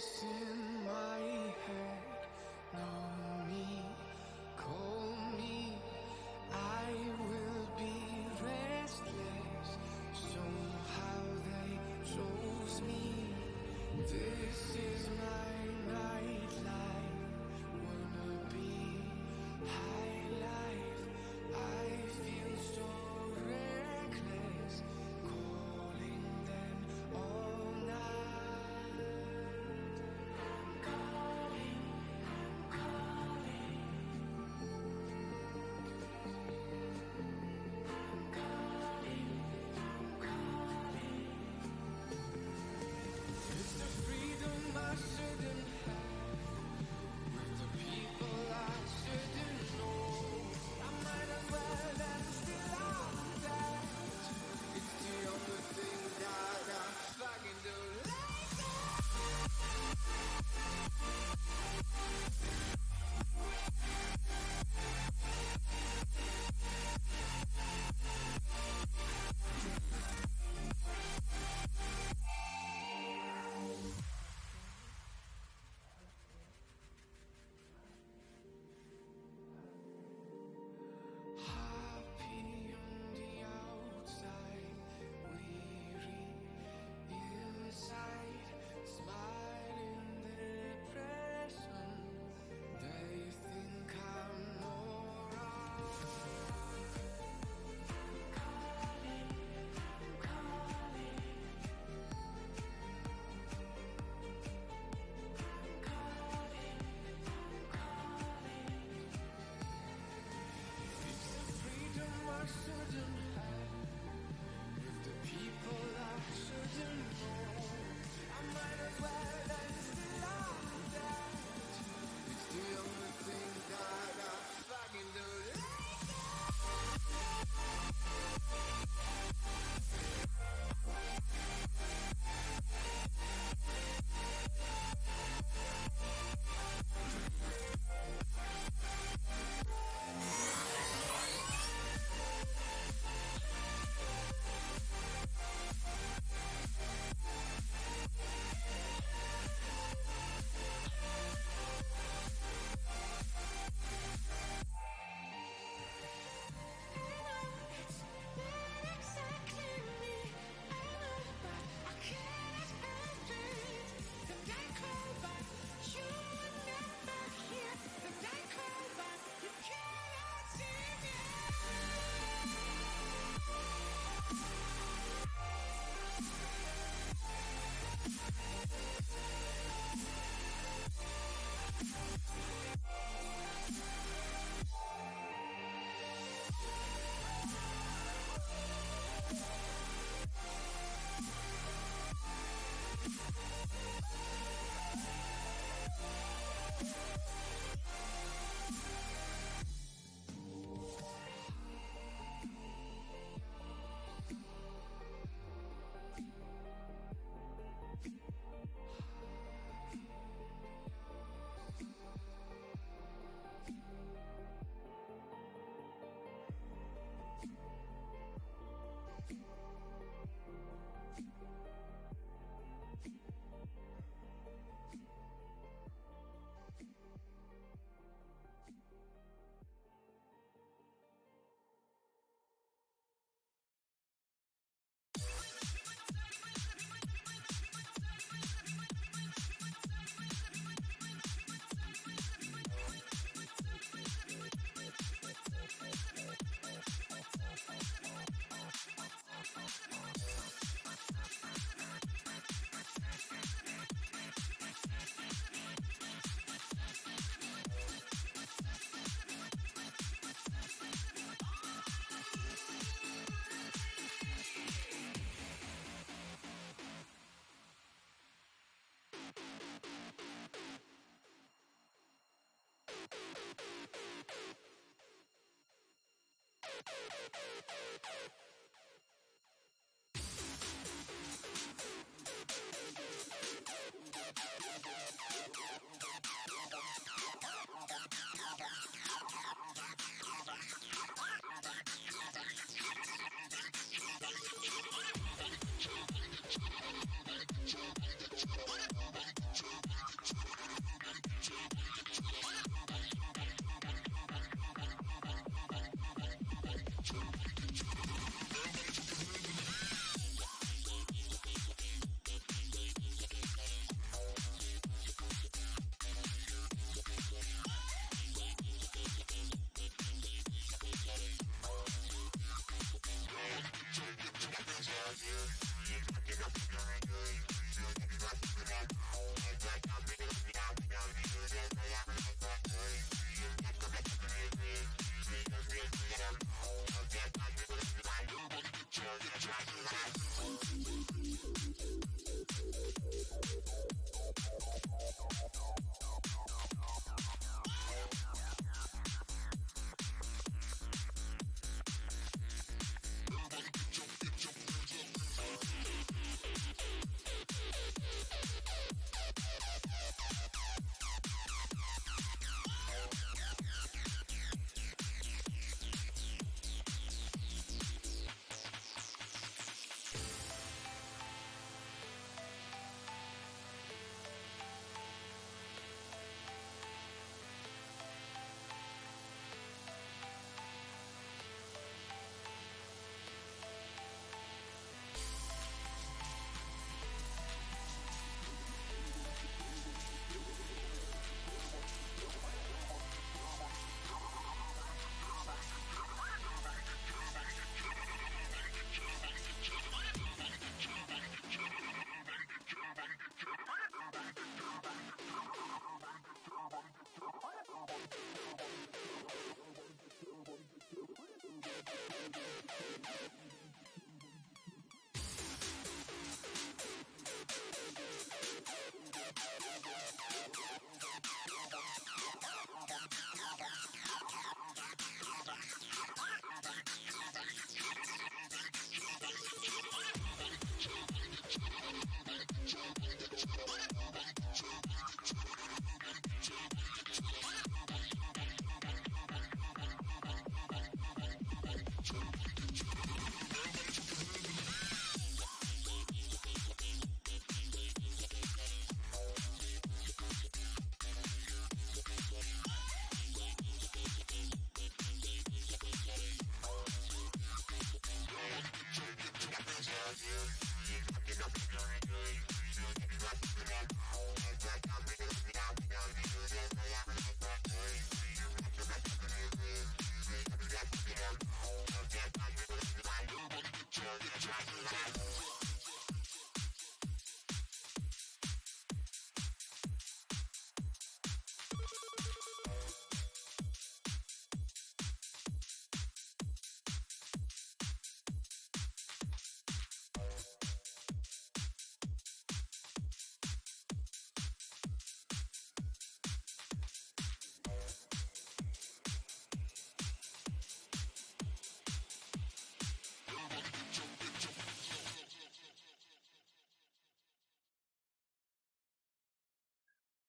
voice in my head, know me, call me. I will be restless. Somehow they chose me. This is my nightlife. Wanna be high life. I feel so reckless, calling them all night.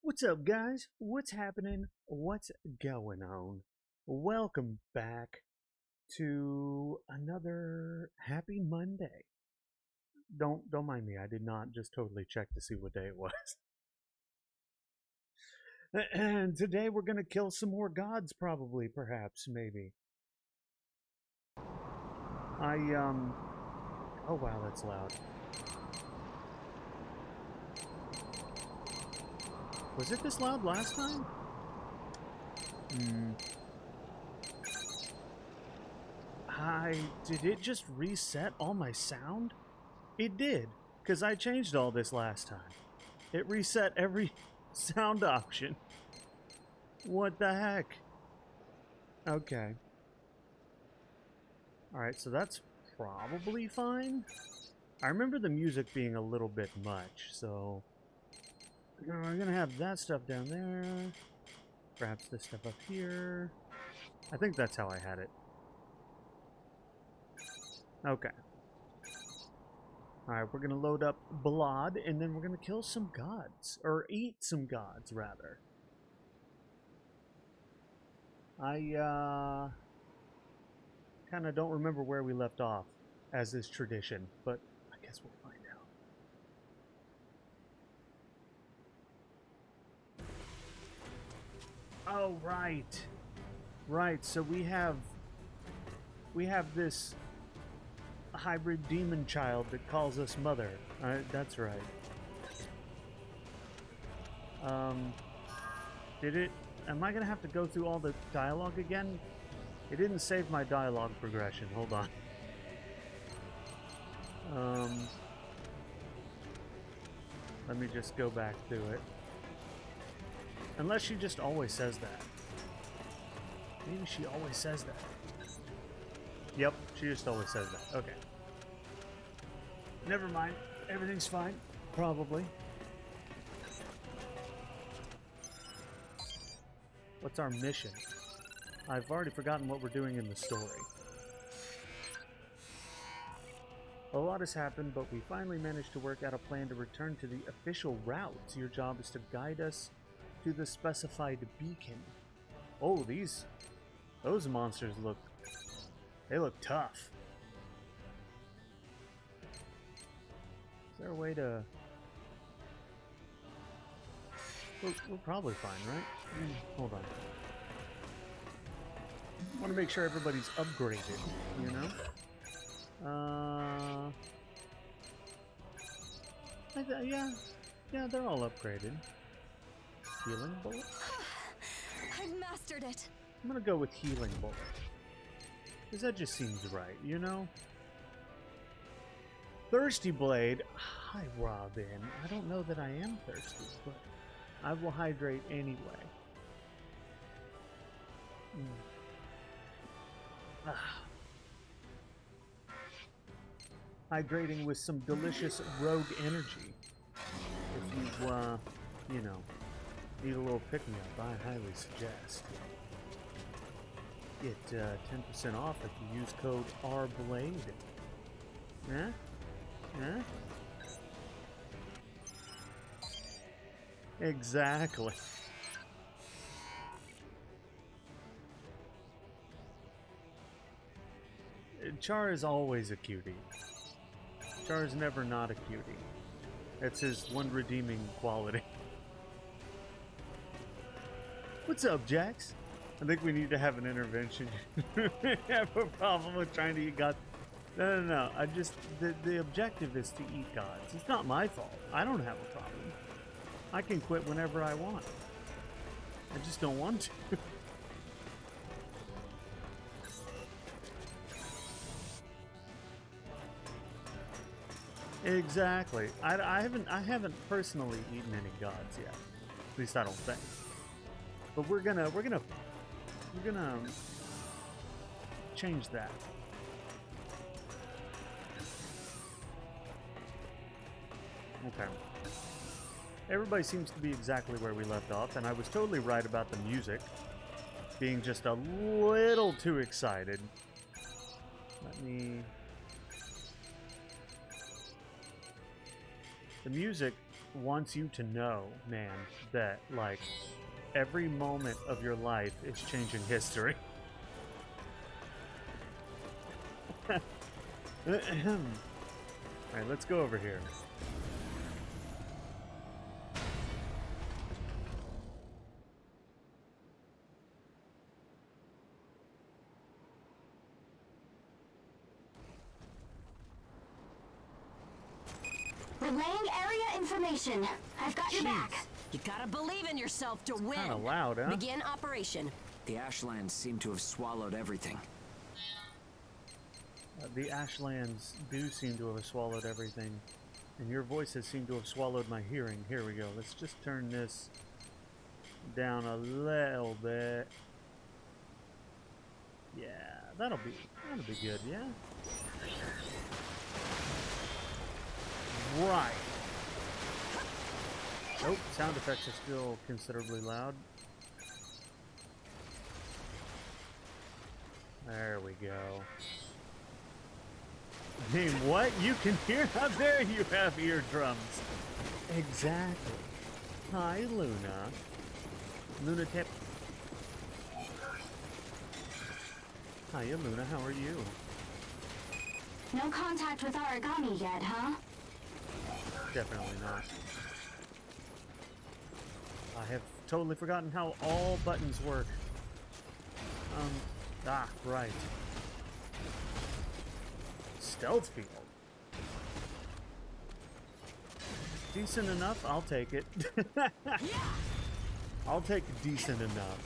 What's up, guys? What's happening? What's going on? Welcome back to another happy Monday. Don't mind me. I did not just totally check to see what day it was. And today we're gonna kill some more gods, probably, perhaps, maybe. Oh wow, that's loud. Was it this loud last time? Did it just reset all my sound? It did, because I changed all this last time. It reset every sound option. What the heck? Okay. Alright, so that's probably fine. I remember the music being a little bit much, so... We're gonna have that stuff down there. Perhaps this stuff up here. I think that's how I had it. Okay. Alright, we're gonna load up blood, and then we're gonna kill some gods. Or eat some gods, rather. I, kinda don't remember where we left off, as is tradition, but I guess we'll find out. Oh, right. Right, so we have this hybrid demon child that calls us mother. That's right. Am I gonna have to go through all the dialogue again? It didn't save my dialogue progression. Hold on. Let me just go back through it. Unless she just always says that. Maybe she always says that. Yep, she just always says that. Okay. Never mind. Everything's fine. Probably. What's our mission? I've already forgotten what we're doing in the story. A lot has happened, but we finally managed to work out a plan to return to the official routes. Your job is to guide us to the specified beacon. Oh, those monsters look tough. Is there a way to... We're probably fine, right? Hold on. I want to make sure everybody's upgraded, you know? Yeah, they're all upgraded. Healing bullet? I've mastered it. I'm gonna go with healing bullet. Because that just seems right, you know? Thirsty Blade. Hi, Robin. I don't know that I am thirsty, but I will hydrate anyway. Hydrating with some delicious rogue energy. If you know, need a little pick-me-up, I highly suggest. Get 10% off if you use code RBLADE. Huh? Huh? Exactly. Char is always a cutie. Char is never not a cutie. That's his one redeeming quality. What's up, Jax? I think we need to have an intervention. I have a problem with trying to eat gods. No. I just... The objective is to eat gods. It's not my fault. I don't have a problem. I can quit whenever I want. I just don't want to. Exactly. I haven't personally eaten any gods yet. At least I don't think. But we're gonna change that. Okay. Everybody seems to be exactly where we left off, and I was totally right about the music being just a little too excited. Let me... The music wants you to know, man, that, like, every moment of your life is changing history. Alright, let's go over here. Relaying area information. I've got your back. You gotta believe in yourself to win. Kinda loud, huh? Begin operation. The Ashlands seem to have swallowed everything. The Ashlands do seem to have swallowed everything, and your voices seem to have swallowed my hearing. Here we go. Let's just turn this down a little bit. Yeah, that'll be good. Yeah. Right. Oh, sound effects are still considerably loud. There we go. I mean, what? You can hear out there? You have eardrums. Exactly. Hi, Luna. Luna Tip. Hiya, Luna. How are you? No contact with Origami yet, huh? Definitely not. I have totally forgotten how all buttons work. Right. Stealth field. Decent enough, I'll take it. I'll take decent enough.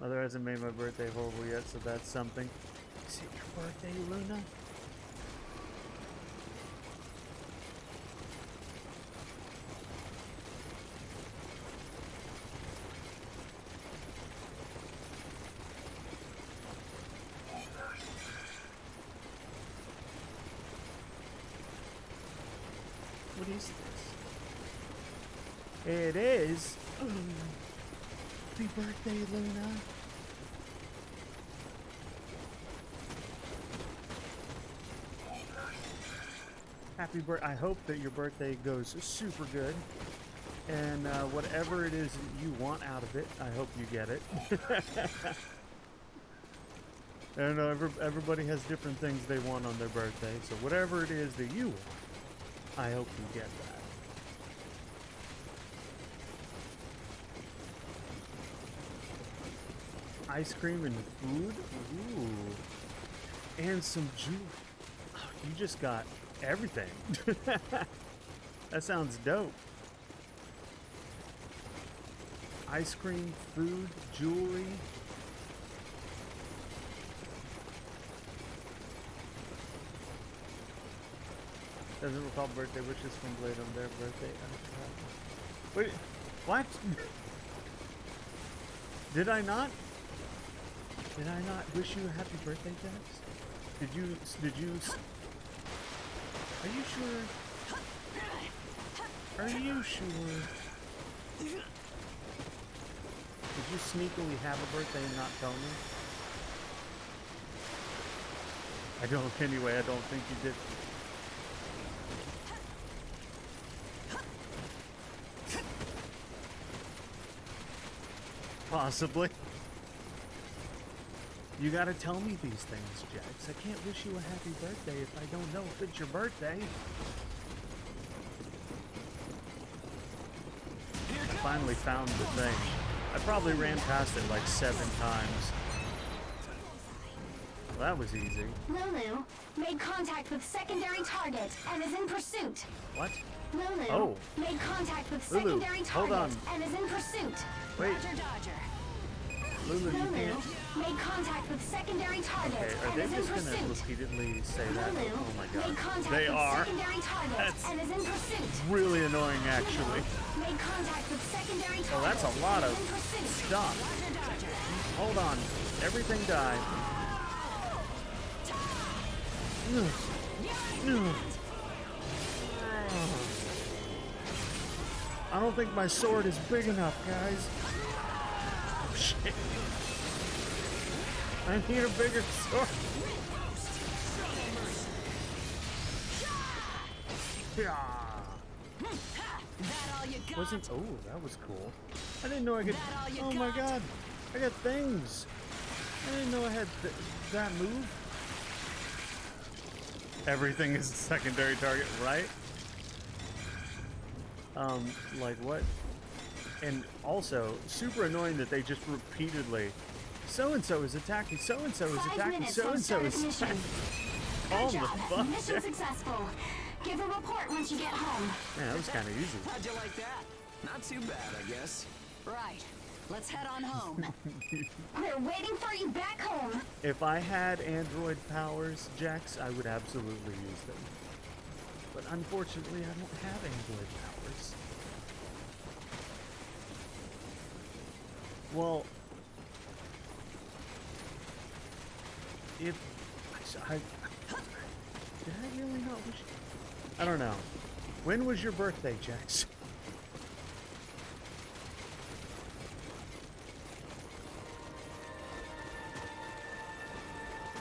Mother hasn't made my birthday horrible yet, so that's something. Is it your birthday, Luna? What is this? It is. Happy birthday, Luna. Happy birthday. I hope that your birthday goes super good. And whatever it is that you want out of it, I hope you get it. I don't know, everybody has different things they want on their birthday, so whatever it is that you want, I hope you get that. Ice cream and food? Ooh. And some jewelry. Oh, you just got everything. That sounds dope. Ice cream, food, jewelry. Doesn't recall birthday wishes from Blade on their birthday. Wait, what? Did I not? Did I not wish you a happy birthday, Jax? Did you, are you sure? Are you sure? Did you sneakily have a birthday and not tell me? I don't, anyway, I don't think you did. Possibly. You gotta tell me these things, Jax. I can't wish you a happy birthday if I don't know if it's your birthday. I finally found the thing. I probably ran past it like 7 times. Well, that was easy. Lulu made contact with secondary target and is in pursuit. What? Lulu made contact with Lulu, secondary hold target on. and is in pursuit. Wait, Roger, Dodger. Lulu, you can't. Made contact with secondary target Okay, are and they is in just gonna pursuit. repeatedly say that? Lulu Oh my made god. contact They with are. secondary target That's and is in pursuit. really annoying, actually. Made contact with secondary target. Oh, that's a lot and of is in pursuit. stuff. Roger, Dodger. Hold on. Everything died. I don't think my sword is big enough, guys. Oh, shit. I need a bigger sword. Yeah. That all you got? Wasn't. Oh, that was cool. I didn't know I could. That all you Oh my got? god. I got things. I didn't know I had that move. Everything is a secondary target, right? Like what? And also, super annoying that they just repeatedly, so-and-so is attacking, so-and-so is 5 attacking, minutes from so-and-so start is of mission. attacking. Good All the job. fuck? Mission successful. Give a report once you get home. Man, that was kind of easy. How'd you like that? Not too bad, I guess. Right. Let's head on home. We're waiting for you back home. If I had android powers, Jax, I would absolutely use them. But unfortunately, I don't have android powers. Well, if I did I really not wish? I don't know. When was your birthday, Jax?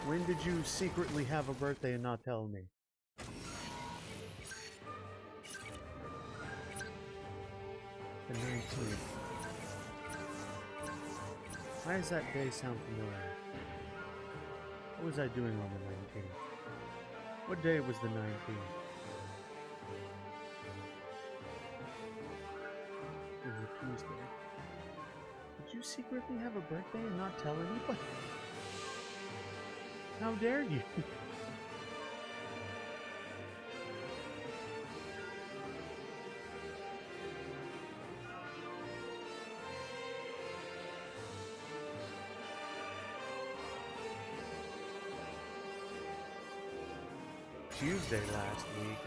When did you secretly have a birthday and not tell me? The 19th. Why does that day sound familiar? What was I doing on the 19th? What day was the 19th? It was a Tuesday. Did you secretly have a birthday and not tell anybody? How dare you? Tuesday last week.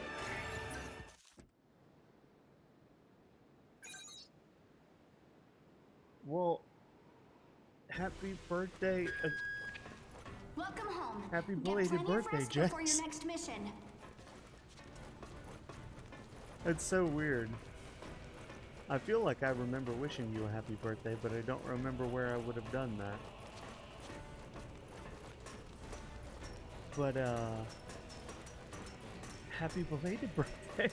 Well, happy birthday. Welcome home. Happy Get belated plenty of birthday, rest before Jax. your next mission. It's so weird. I feel like I remember wishing you a happy birthday, but I don't remember where I would have done that. But, happy belated birthday.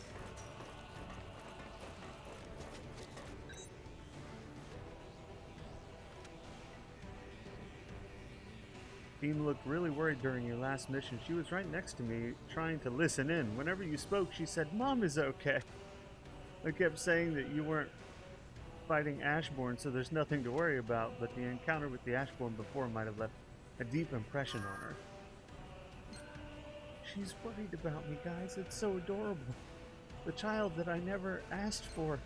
Beam looked really worried during your last mission. She was right next to me, trying to listen in. Whenever you spoke, she said, "Mom is okay." I kept saying that you weren't fighting Ashborn, so there's nothing to worry about, but the encounter with the Ashborn before might have left a deep impression on her. She's worried about me, guys. It's so adorable. The child that I never asked for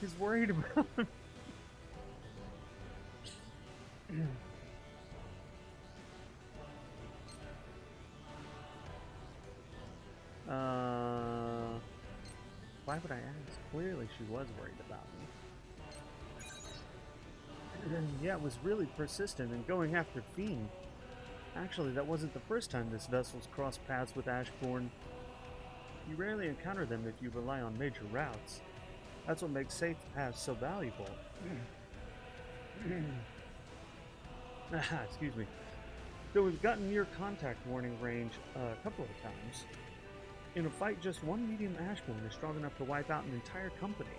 is worried about me. Why would I ask? Clearly she was worried about me. Yeah, it was really persistent and going after Fiend. Actually, that wasn't the first time this vessel's crossed paths with Ashborn. You rarely encounter them if you rely on major routes. That's what makes safe paths so valuable. Excuse me. Though we've gotten near contact warning range a couple of times. In a fight, just one medium Ashborn is strong enough to wipe out an entire company.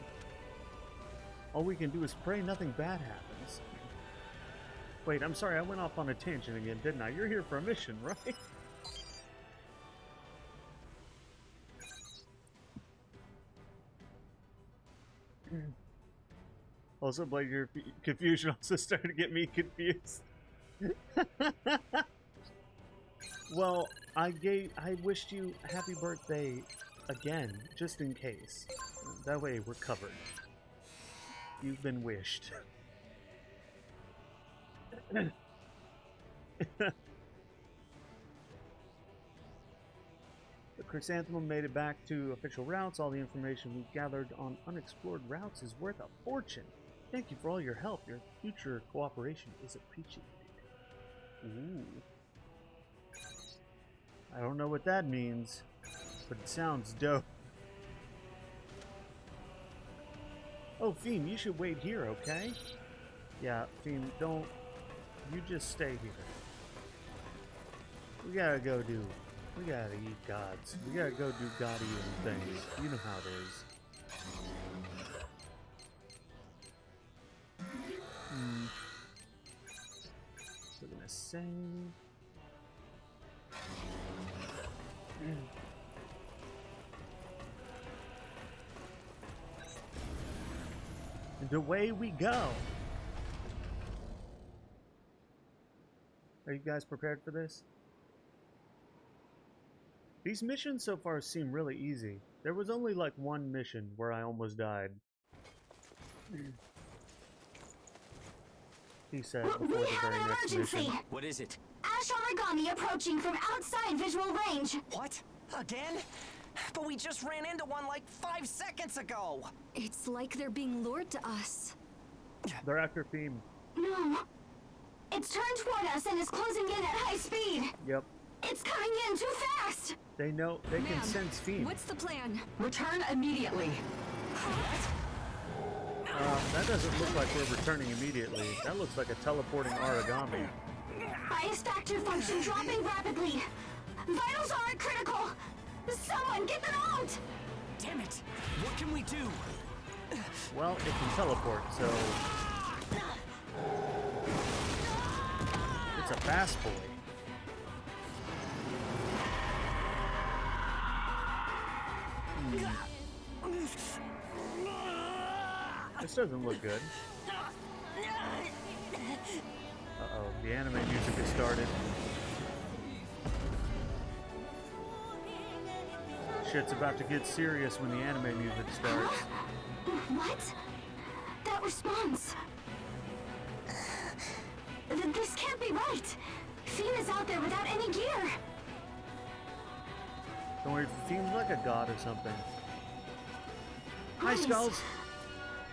All we can do is pray nothing bad happens. Wait, I'm sorry, I went off on a tangent again, didn't I? You're here for a mission, right? Also, Blade, your confusion also started to get me confused. Well, I wished you a happy birthday again, just in case. That way we're covered. You've been wished. The Chrysanthemum made it back to official routes. All the information we've gathered on unexplored routes is worth a fortune. Thank you for all your help. Your future cooperation is appreciated. Ooh. I don't know what that means, but it sounds dope. Oh, Fiend, you should wait here, okay? Yeah, Fiend, don't... You just stay here. We gotta eat gods. We gotta go do Gaudian things. You know how it is. We're gonna save. And away we go. Are you guys prepared for this? These missions so far seem really easy. There was only like one mission where I almost died. He said before We the have very an next emergency! mission. What is it? Ash Origami approaching from outside visual range. What? Again? But we just ran into one like 5 seconds ago. It's like they're being lured to us. They're after Theme. No. It's turned toward us and is closing in at high speed. Yep. It's coming in too fast. They know they can Ma'am, sense Theme. what's the plan? Return immediately. That doesn't look like we're returning immediately. That looks like a teleporting origami. Bias factor function dropping rapidly. Vitals are at critical. Someone get them out. Damn it! What can we do? Well, it can teleport, so it's a fast boy. This doesn't look good. Uh-oh, the anime music has started. Shit's about to get serious when the anime music starts. What? That response. This can't be right. Fiend is out there without any gear. Don't worry, it seems like a god or something. Hi, Nice. Skulls.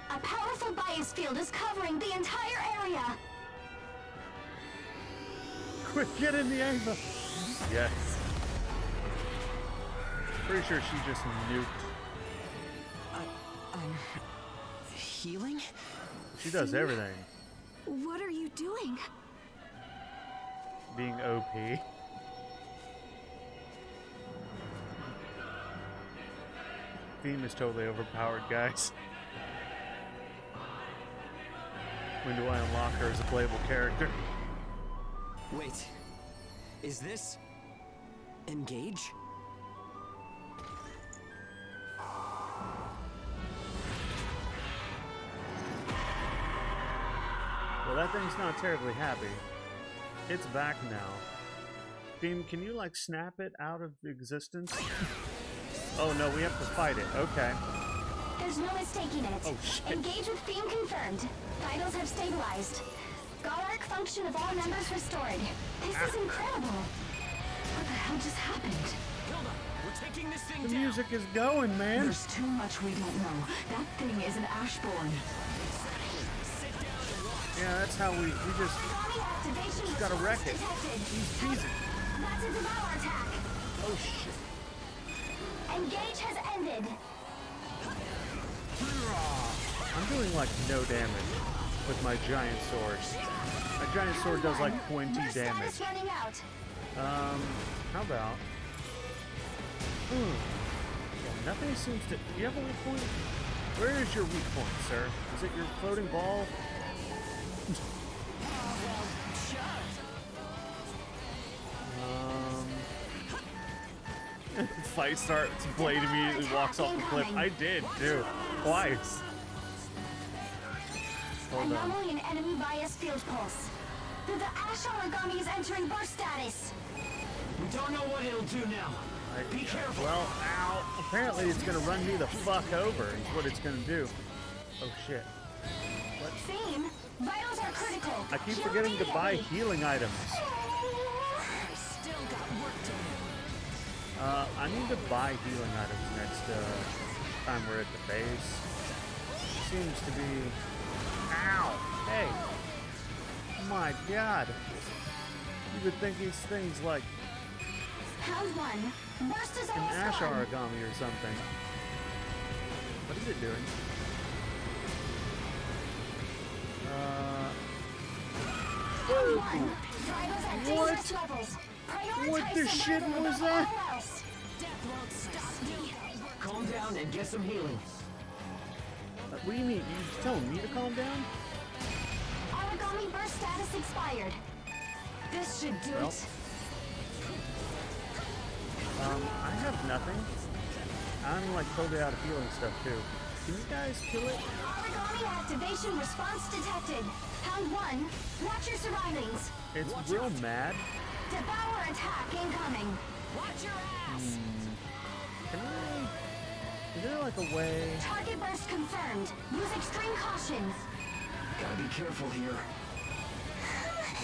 A powerful bias field is covering the entire area. Quick, get in the Ava. Yes. Pretty sure she just nuked. Healing? She does everything. What are you doing? Being OP. Theme is totally overpowered, guys. When do I unlock her as a playable character? Wait. Is this... Engage? Well, that thing's not terribly happy. It's back now. Theme, can you, like, snap it out of existence? Oh, no, we have to fight it. Okay. There's no mistaking it. Oh, shit. Engage with theme confirmed. Vitals have stabilized. God arc function of all members restored. This is incredible. What the hell just happened? Hilda, we're taking this thing The down. music is going, man. There's too much we don't know. That thing is an Ashborn. Yeah, that's how we just Origami activation gotta wreck it. detected. Easy peasy. That's a devour attack. Oh, shit. Engage has ended. I'm doing, like, no damage with my giant sword. My giant sword does, like, 20 Burst damage. status running out. How about... Yeah, nothing seems to... Do you have a weak point? Where is your weak point, sir? Is it your floating ball? Fight starts, blade immediately walks off the cliff. I did, too. Twice. Hold on. Anomaly in enemy bias field pulse. The Ash Origami is entering burst status. We don't know what it'll do now. Be careful. Well, ow. Apparently it's gonna run me the fuck over is what it's gonna do. Oh shit. Theme, vitals are critical. I keep Heal forgetting to buy immediately. healing items. Still got work to do. I need to buy healing items next time we're at the base. Seems to be... Ow! Hey! My god! You would think these things like Round one. Burst is an almost ash gone. origami or something. What is it doing? Round one. Vitals at What? dangerous levels. Prioritize What the shit survival was above that? all else. Death won't stop me. Calm down and get some healing. What do you mean? You telling me to calm down? Origami burst status expired. This should do Well. it. I have nothing. I'm like totally out of healing stuff too. Can you guys kill it? Origami activation response detected. Round one. Watch your surroundings. It's real mad. Devour attack incoming. Watch your ass. Can I... Is there like a way... Target burst confirmed. Use extreme caution. Gotta be careful here.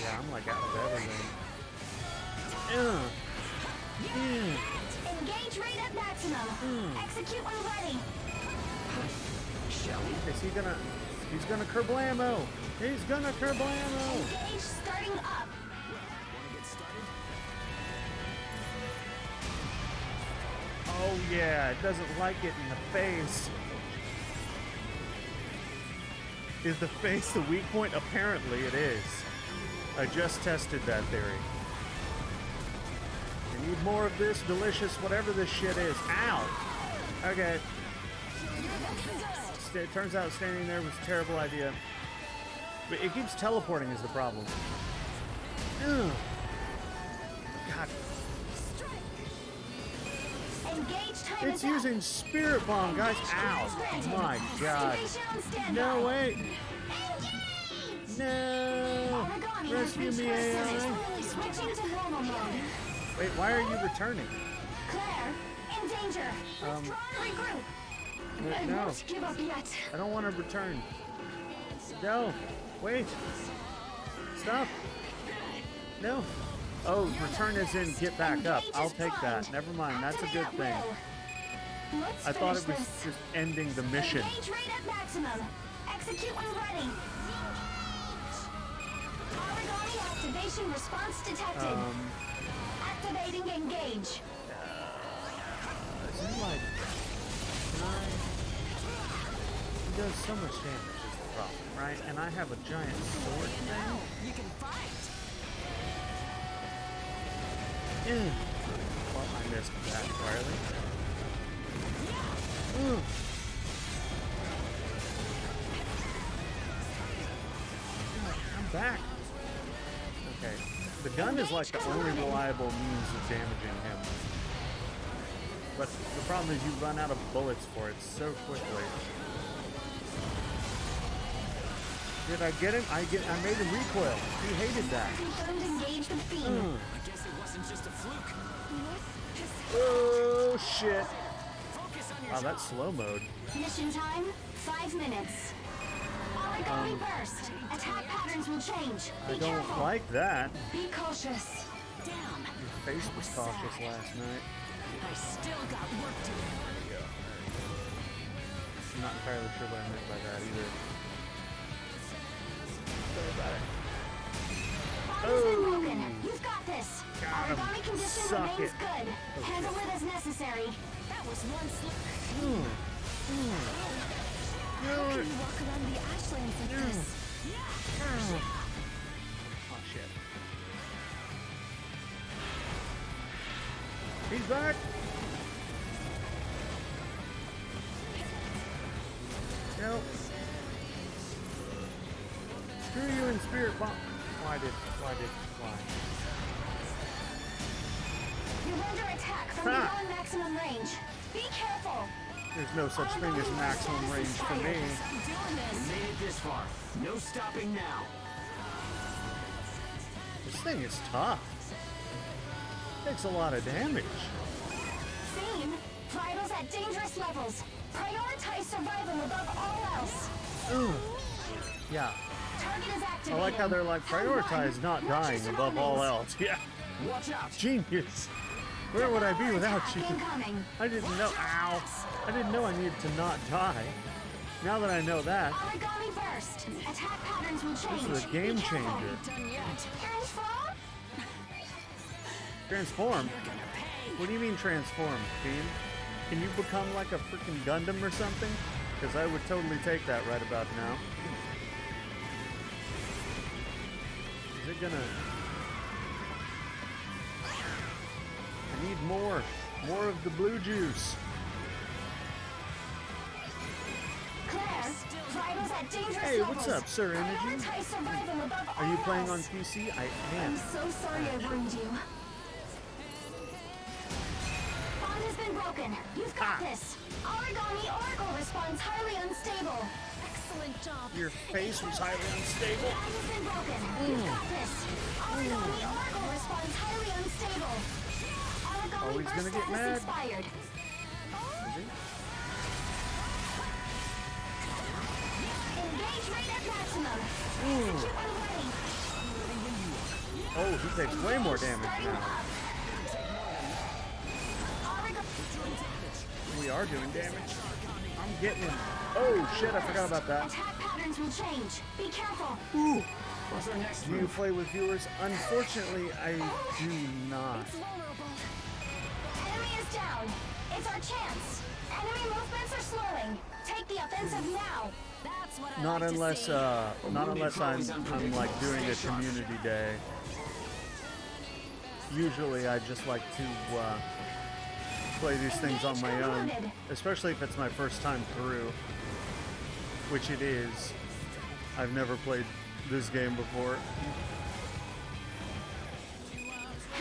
Yeah, I'm like out of everything. Engage rate at maximum. Execute when ready. Shall we? Is he gonna... He's gonna kerblamo! He's gonna kerblamo! Engage starting up. Wanna get started? Oh yeah, it doesn't like it in the face. Is the face the weak point? Apparently it is. I just tested that theory. I need more of this delicious whatever this shit is. Ow! Okay. It turns out standing there was a terrible idea. But it keeps teleporting is the problem. Ugh. God. Engage time It's is up. using Spirit Bomb, guys. Ow. My god. Activation on standby. No, wait. Engage! No. Origami has Rescue reached me, burst AI. status. Switching to normal mode. Wait, why are you returning? Claire, in danger. Withdraw and regroup. I No. won't give up yet. I don't want to return. No. Wait. Stop. No. Oh, return is in get back up. I'll take that. Never mind. That's a good thing. Let's I thought it finish was this. just ending the mission. Engage rate at maximum. Execute when ready. Origami activation response detected. Activating engage. Is it like... Can I... does so much damage is the problem, right? And I have a giant sword thing. You can fight. Well, I missed that entirely. I'm back. Okay. The gun is like the only reliable means of damaging him. But the problem is you run out of bullets for it so quickly. Did I get him? I made him recoil. He hated that. Confirmed engage with Fiend. I guess it wasn't just a fluke. Oh shit. Focus on your Wow, that's slow mode. Mission time, 5 minutes. Origami burst. Attack patterns will change. I Be don't careful. like that. Be cautious. Damn. Your face was cautious last night. I still got work to do. I'm not entirely sure what I meant by that either. Sorry about it. Bomb's been broken. You've got this. Got him. Origami condition Suck remains it. good. Handle it as necessary. That was one slip. How can you walk around the Ashlands like this? Oh shit. He's back. Nope. Screw you in spirit bomb. Why? You're under attack from beyond maximum range. Be careful. There's no such thing as maximum range for me. I'm doing this. Made it this far. No stopping now. This thing is tough. Takes a lot of damage. Fiend, vitals at dangerous levels. Prioritize survival above all else. Yeah. Target is I activated. like how they're like, prioritize not dying above all else. Yeah. Watch out. Genius. Where would I be without you? Incoming. I didn't know. Ow. I didn't know I needed to not die. Now that I know that, Origami burst. Attack patterns will change. this is a game Be careful. changer. Done yet. Transform? Transform? What do you mean transform, Fiend? Can you become like a freaking Gundam or something? Because I would totally take that right about now. Is it gonna... I need more. More of the blue juice. Claire, vitals at dangerous Hey, levels. what's up, Sir Energy? Prioritize survival above Are you all playing on else. PC? I I'm am. so sorry I ruined you. Bond has been broken. You've got this. Origami Oracle responds highly unstable. Excellent job. Your face was highly unstable. Bond has been broken. You've got this. Origami Oracle responds highly unstable. Origami Oh, he's burst gonna get status mad. expired. Is he? Engage rate at maximum. Execute when ready. Oh, he takes way more damage Starting now. up. We are doing damage. I'm getting him. Oh shit, I forgot about that. Attack patterns will change. Be careful. Ooh. What's our next Do you move? play with viewers? Unfortunately, I do not. It's vulnerable. Enemy is down. It's our chance. Enemy movements are slowing. Take the offensive now. That's what I Not like unless, to see. not unless I'm like doing a community day. Usually, I just like to play these things on my own, especially if it's my first time through, which it is. I've never played this game before.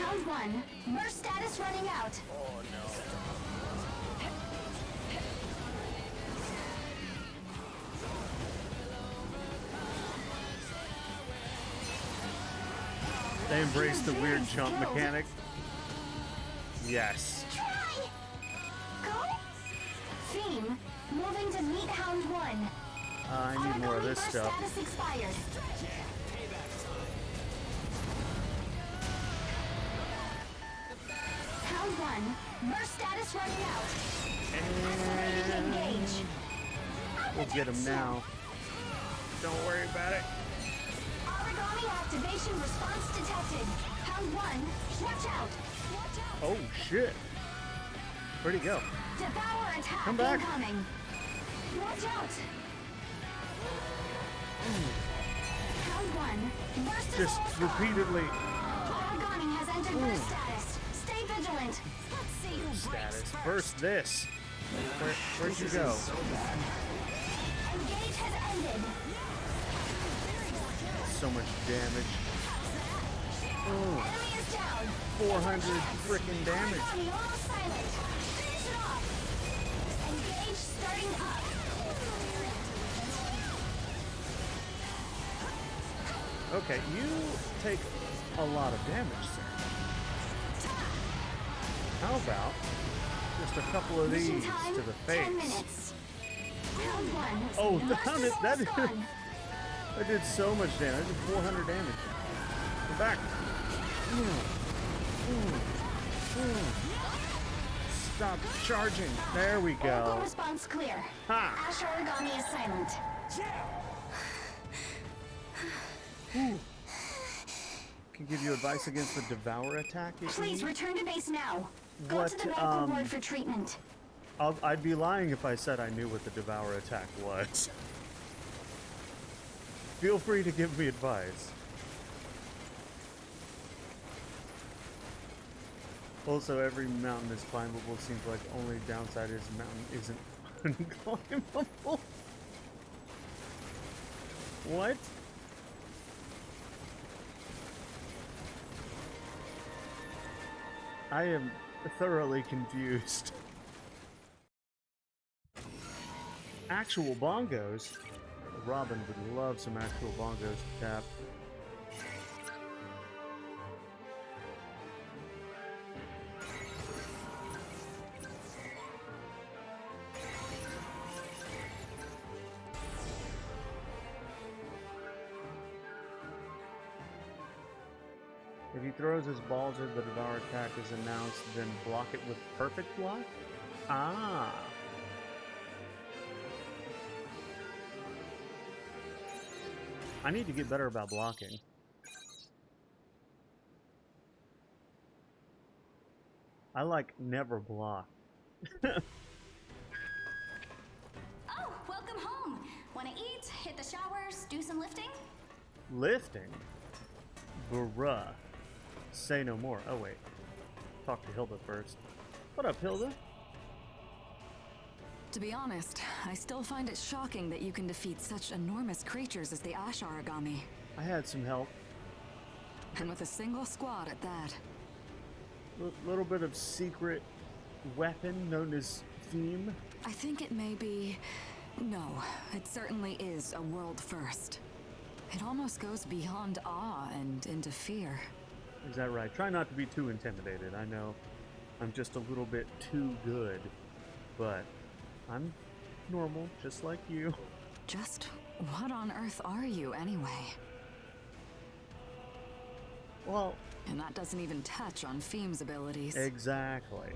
Round 1. Burst status running out. Oh no. They embrace the weird jump mechanic. Yes. Try. Go. Theme. Moving to meet Hound 1. I need more of this Origami burst stuff. status expired. Round 1. Burst status running out. Ready to engage. We'll get him now. Don't worry about it. Origami activation response detected. Round 1. Watch out. Oh shit. Where'd he go? Devour attack Come back. incoming. Watch out. Round 1. Burst is Just almost repeatedly. Aragami has entered burst status. Stay vigilant. Let's see who breaks Status. first. Burst this. Where'd you go? Engage has ended. So much damage. Enemy is down. 400 freaking damage. Aragami almost silent. Finish it off. Engage starting up. Okay, you take a lot of damage, sir. How about just a couple of Mission these time, to the 10 face? minutes. Round 1. Oh, Burst damn is it! That almost gone. I did so much damage. I did 400 damage. Go back. Stop charging. There we Oracle go. response clear. Ha! Ash Origami is silent. Can give you advice against the Devour attack if you Please need. return to base now. Go What, to the medical ward for treatment. I'd be lying if I said I knew what the Devour attack was. Feel free to give me advice. Also, every mountain is climbable. Seems like only downside is the mountain isn't unclimbable. What? I am thoroughly confused. Actual bongos? Robin would love some actual bongos to tap. If he throws his balls or the Devour attack is announced, then block it with perfect block? Ah. I need to get better about blocking. I like never block. Oh, welcome home. Wanna eat, hit the showers, do some lifting? Lifting? Bruh. Say no more. Oh wait. Talk to Hilda first. What up, Hilda? To be honest, I still find it shocking that you can defeat such enormous creatures as the Ash Origami. I had some help. And with a single squad at that. Little bit of secret weapon known as Theme. I think it may be... No, it certainly is a world first. It almost goes beyond awe and into fear. Is that right? Try not to be too intimidated. I know I'm just a little bit too good, but I'm normal, just like you. Just what on earth are you anyway? Well, And that doesn't even touch on Feem's abilities. exactly.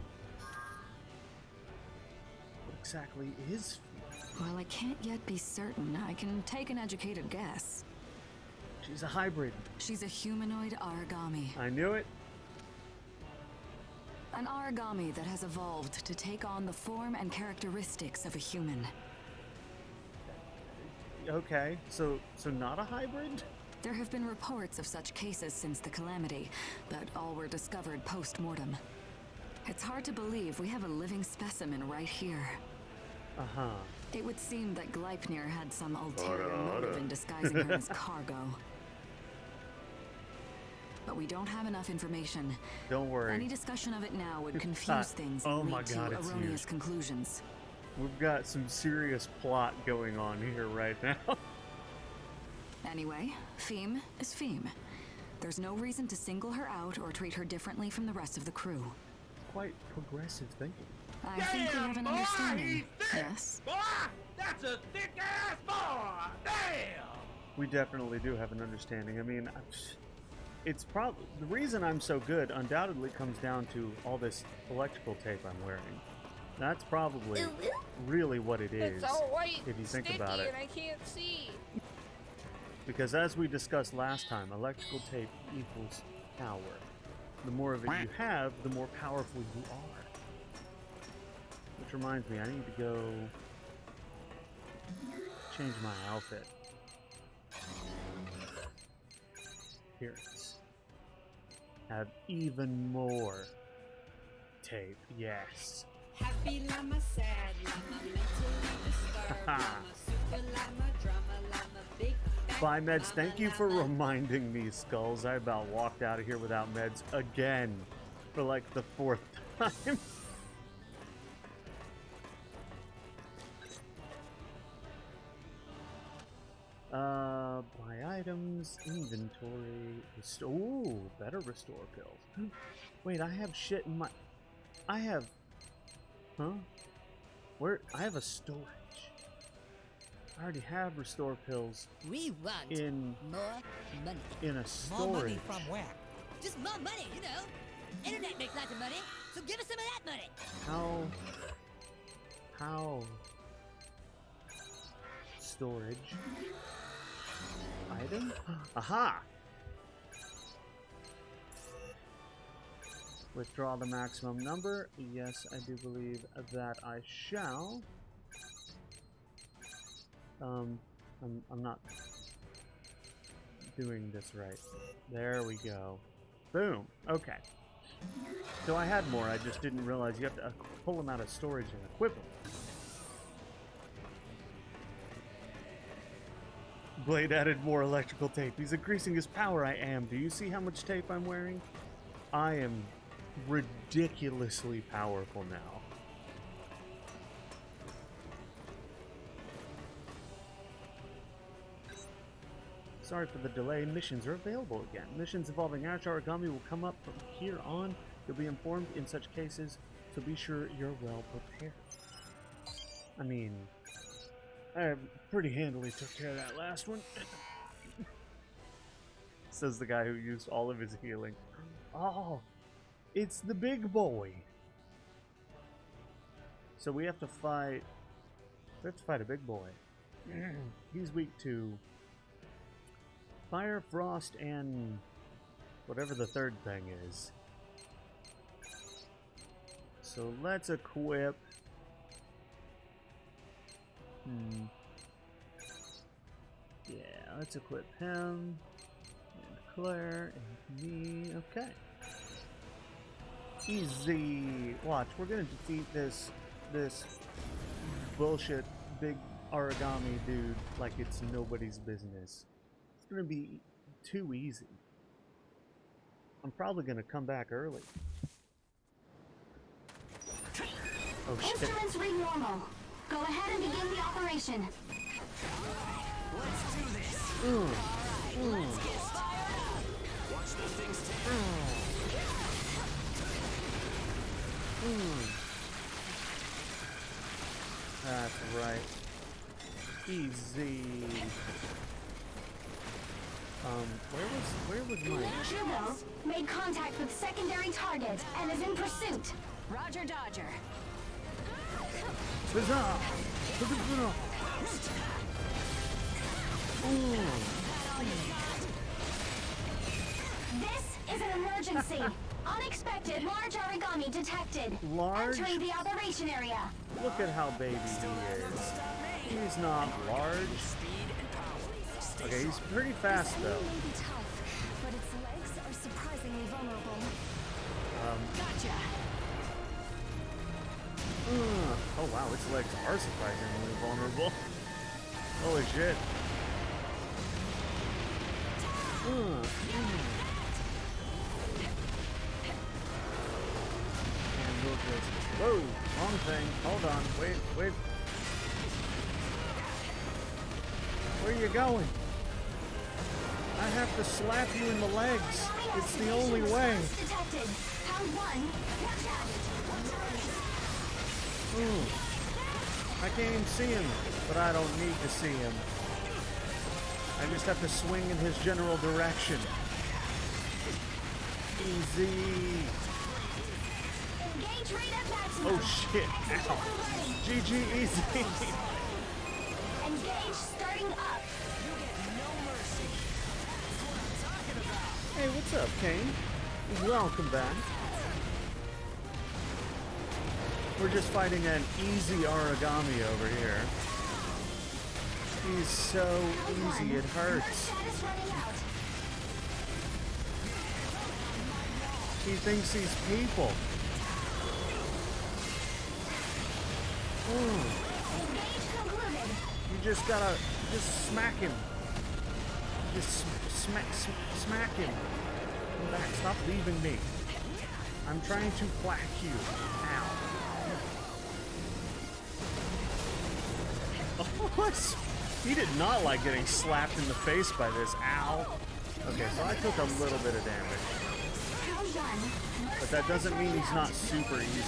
What exactly is Theme? While I can't yet be certain, I can take an educated guess. She's a hybrid. She's a humanoid Origami. I knew it. An Origami that has evolved to take on the form and characteristics of a human. Okay, so not a hybrid? There have been reports of such cases since the Calamity, but all were discovered post-mortem. It's hard to believe we have a living specimen right here. Uh-huh. It would seem that Gleipnir had some ulterior motive in disguising her as cargo. But we don't have enough information. Don't worry. Any discussion of it now would confuse things oh and my lead God, to it's erroneous huge. conclusions. We've got some serious plot going on here right now. Anyway, Feem is Feem. There's no reason to single her out or treat her differently from the rest of the crew. Quite progressive thinking. I think we have an understanding. Yes? Boy, that's a thick-ass boy! Damn! We definitely do have an understanding. I mean, it's probably the reason I'm so good undoubtedly comes down to all this electrical tape I'm wearing. That's probably really what it is, It's all white, if you think sticky, about it. and I can't see. Because as we discussed last time, electrical tape equals power. The more of it you have, the more powerful you are. Which reminds me, I need to go change my outfit. appearance. Have even more tape. Yes. Happy llama, sad llama, mentally disturbed llama, super llama, drama llama, big fat Bye, meds. llama, Thank you for llama. reminding me, Skulls. I about walked out of here without meds again for like the 4th time. Buy items, inventory, ooh, better restore pills. Wait, I have shit in my... I have... Huh? Where? I have a storage. I already have restore pills We want in more money. in a More storage. money from where? Just more money, you know. Internet makes lots of money, so give us some of that money. How? Storage. Item? Aha! Withdraw the maximum number. Yes, I do believe that I shall. I'm not doing this right. There we go. Boom. Okay. So I had more, I just didn't realize you have to pull them out of storage and equip them. Blade added more electrical tape. He's increasing his power. I am. Do you see how much tape I'm wearing? I am ridiculously powerful now. Sorry for the delay. Missions are available again. Missions involving Ash Origami will come up from here on. You'll be informed in such cases, so be sure you're well prepared. I mean, I pretty handily took care of that last one. Says the guy who used all of his healing. Oh, it's the big boy. So we have to fight... We have to fight a big boy. He's weak to... Fire, frost, and whatever the third thing is. So let's equip. Yeah, let's equip him, and Claire, and me. Okay. Easy. Watch, we're gonna defeat this bullshit big origami dude like it's nobody's business. It's gonna be too easy. I'm probably gonna come back early. Oh shit. Instruments read normal. Go ahead and begin the operation. Let's do this. Let's get fired up. Watch those things That's right. Easy. Where was my... Jubo made contact with secondary target and is in pursuit. Roger Dodger. Huzzah! This is an emergency. Unexpected large origami detected. Large? Entering the operation area. Look at how baby he is. He's not large. Okay, he's pretty fast though. May be tough, but its legs are surprisingly vulnerable. Gotcha. Oh wow, its legs are surprisingly vulnerable. Holy shit. And we'll just... Whoa! Wrong thing. Hold on. Wait. Where are you going? I have to slap you in the legs. It's the only way. Detected. Pound 1. Watch out. I can't even see him, but I don't need to see him. I just have to swing in his general direction. Easy. Engage rate at maximum. Oh shit. Ow. GG easy. Engage starting up. Hey, what's up, Kane? Welcome back. We're just fighting an easy origami over here. He's so easy, it hurts. Status running out. He thinks he's people. You just gotta smack him. Just smack him. Come back. Stop leaving me. I'm trying to whack you. Ow. Oh, what? He did not like getting slapped in the face by this. Ow. Okay, so I took a little bit of damage. But that doesn't mean he's not super easy.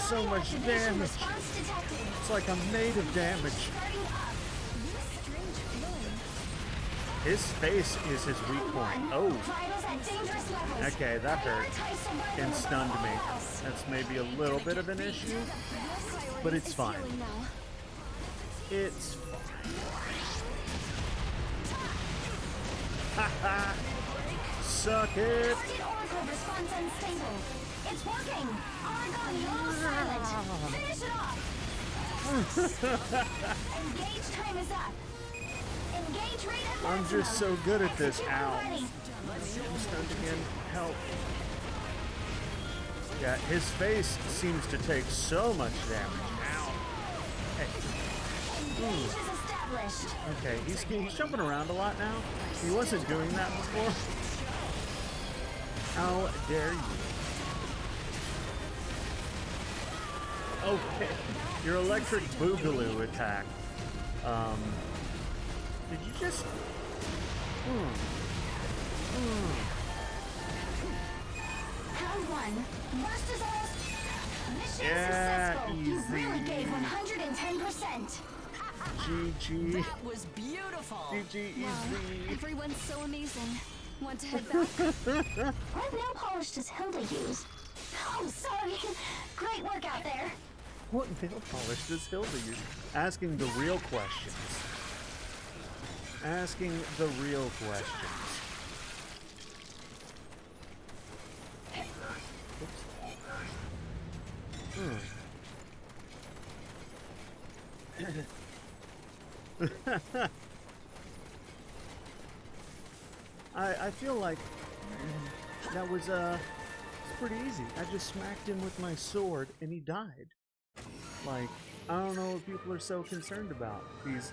So much damage. It's like I'm made of damage. His face is his weak point. Oh. Okay, that hurt. And stunned me. That's maybe a little bit of an issue, but it's fine. It's fine. Haha! Suck it! It's working! Origami almost silent! Finish it off! Engage time is up! Engage rate at I'm maximum. just so good at this. Execute Ow. ready. I'm stunned again. Help. Yeah, his face seems to take so much damage. Ow. Hey. Engage is established. Okay, he's jumping around a lot now. He wasn't doing that before. How dare you? Okay, your electric boogaloo attack. Did you just? Round one. Burstosaurus. Mission Yeah, successful. easy. You really gave 110%. GG. That was beautiful. GG easy. Everyone's so amazing. Want to head back? What nail polish does Hilda use? Oh, sorry. Great work out there. What nail polish does Hilda use? Asking the real questions. Asking the real questions. I feel like that was it's pretty easy. I just smacked him with my sword and he died. Like, I don't know what people are so concerned about. These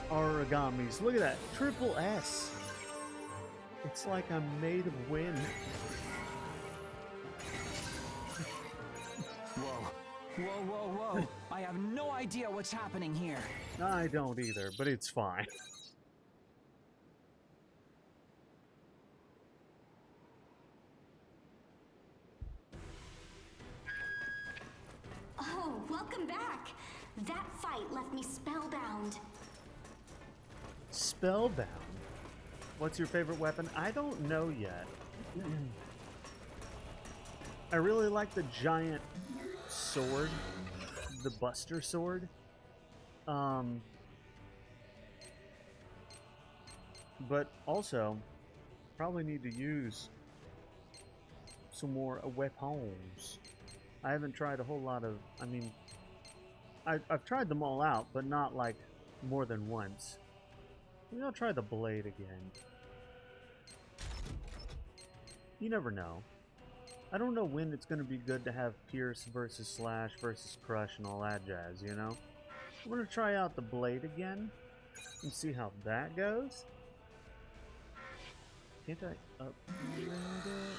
origamis. Look at that. Triple S. It's like I'm made of wind. Whoa. Whoa, whoa, whoa. I have no idea what's happening here. I don't either, but it's fine. Oh, welcome back. That fight left me spellbound. Spellbound. What's your favorite weapon? I don't know yet. I really like the giant sword, the Buster sword. But also, probably need to use some more weapons. I haven't tried a whole lot of, I mean, I've tried them all out, but not like more than once. Maybe I'll try the blade again. You never know. I don't know when it's going to be good to have Pierce versus Slash versus Crush and all that jazz, you know? I'm going to try out the blade again and see how that goes. Can't I upgrade it?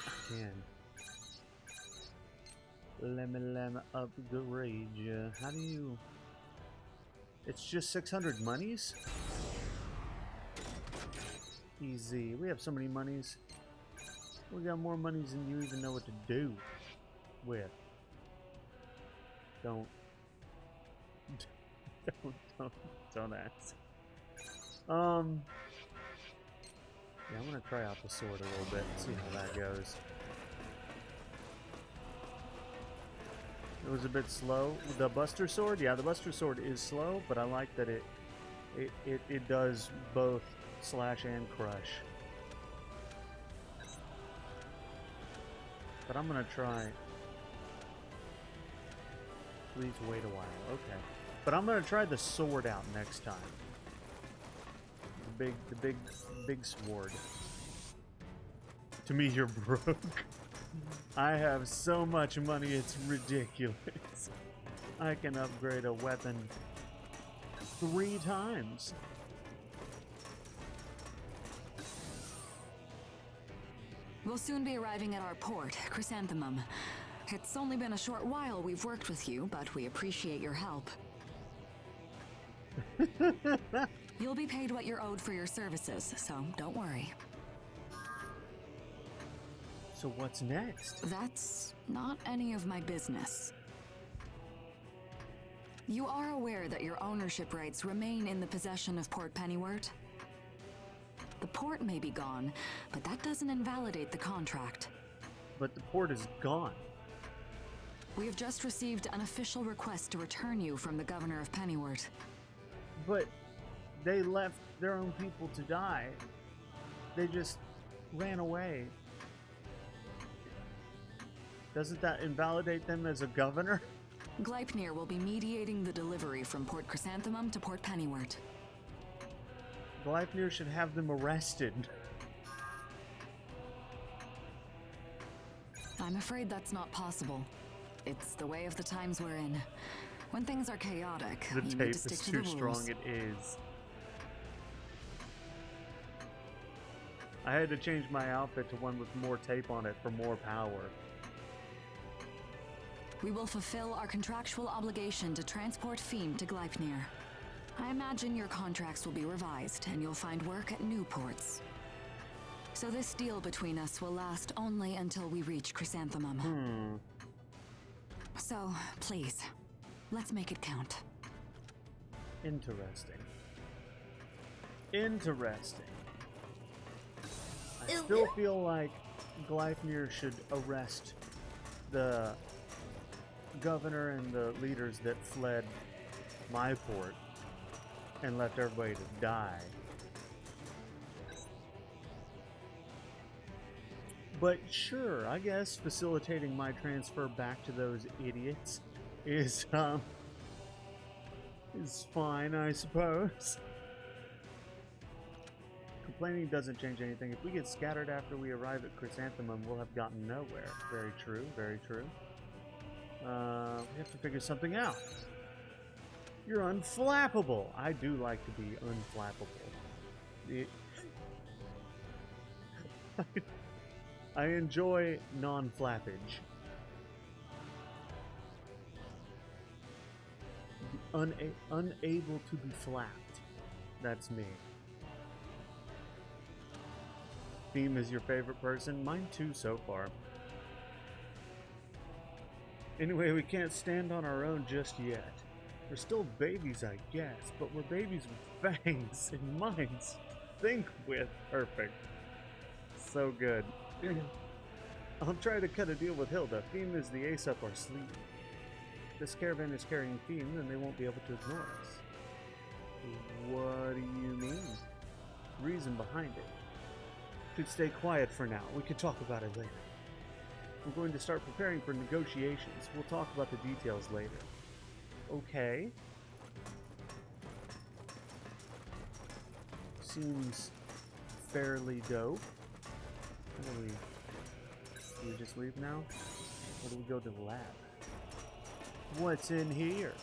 I can. Let me upgrade you. How do you... It's just 600 monies? Easy. We have so many monies. We got more monies than you even know what to do with. Don't ask. Yeah, I'm gonna try out the sword a little bit and see how that goes. It was a bit slow. The Buster Sword, yeah, the Buster Sword is slow, but I like that it does both Slash and Crush. But I'm gonna try Please wait a while. Okay. But I'm gonna try the sword out next time. The big sword. To me, you're broke. I have so much money, it's ridiculous. I can upgrade a weapon 3 times. We'll soon be arriving at our port, Chrysanthemum. It's only been a short while we've worked with you, but we appreciate your help. You'll be paid what you're owed for your services, so don't worry. So what's next? That's not any of my business. You are aware that your ownership rights remain in the possession of Port Pennywort? The port may be gone, but that doesn't invalidate the contract. But the port is gone. We have just received an official request to return you from the Governor of Pennywort. But they left their own people to die. They just ran away. Doesn't that invalidate them as a governor? Gleipnir will be mediating the delivery from Port Chrysanthemum to Port Pennywort. Gleipnir should have them arrested. I'm afraid that's not possible. It's the way of the times we're in. When things are chaotic, The you tape need to stick is to too the strong, rules. it is. I had to change my outfit to one with more tape on it for more power. We will fulfill our contractual obligation to transport Fiend to Gleipnir. I imagine your contracts will be revised and you'll find work at new ports. So this deal between us will last only until we reach Chrysanthemum. So, please, let's make it count. Interesting. Interesting. I still feel like Gleipnir should arrest the governor and the leaders that fled my port and left everybody to die. But sure, I guess facilitating my transfer back to those idiots is fine, I suppose. Complaining doesn't change anything. If we get scattered after we arrive at Chrysanthemum, we'll have gotten nowhere. Very true, very true. We have to figure something out. You're unflappable. I do like to be unflappable. I enjoy non-flappage. Unable to be flapped. That's me. Theme is your favorite person? Mine too so far. Anyway, we can't stand on our own just yet. We're still babies, I guess, but we're babies with fangs and minds to think with. Perfect. So good. I'll try to cut a deal with Hilda. Theme is the ace up our sleeve. If this caravan is carrying Theme, then they won't be able to ignore us. What do you mean? Reason behind it. Should stay quiet for now. We could talk about it later. We're going to start preparing for negotiations. We'll talk about the details later. Okay. Seems fairly dope. How do we just leave now? Or do we go to the lab? What's in here?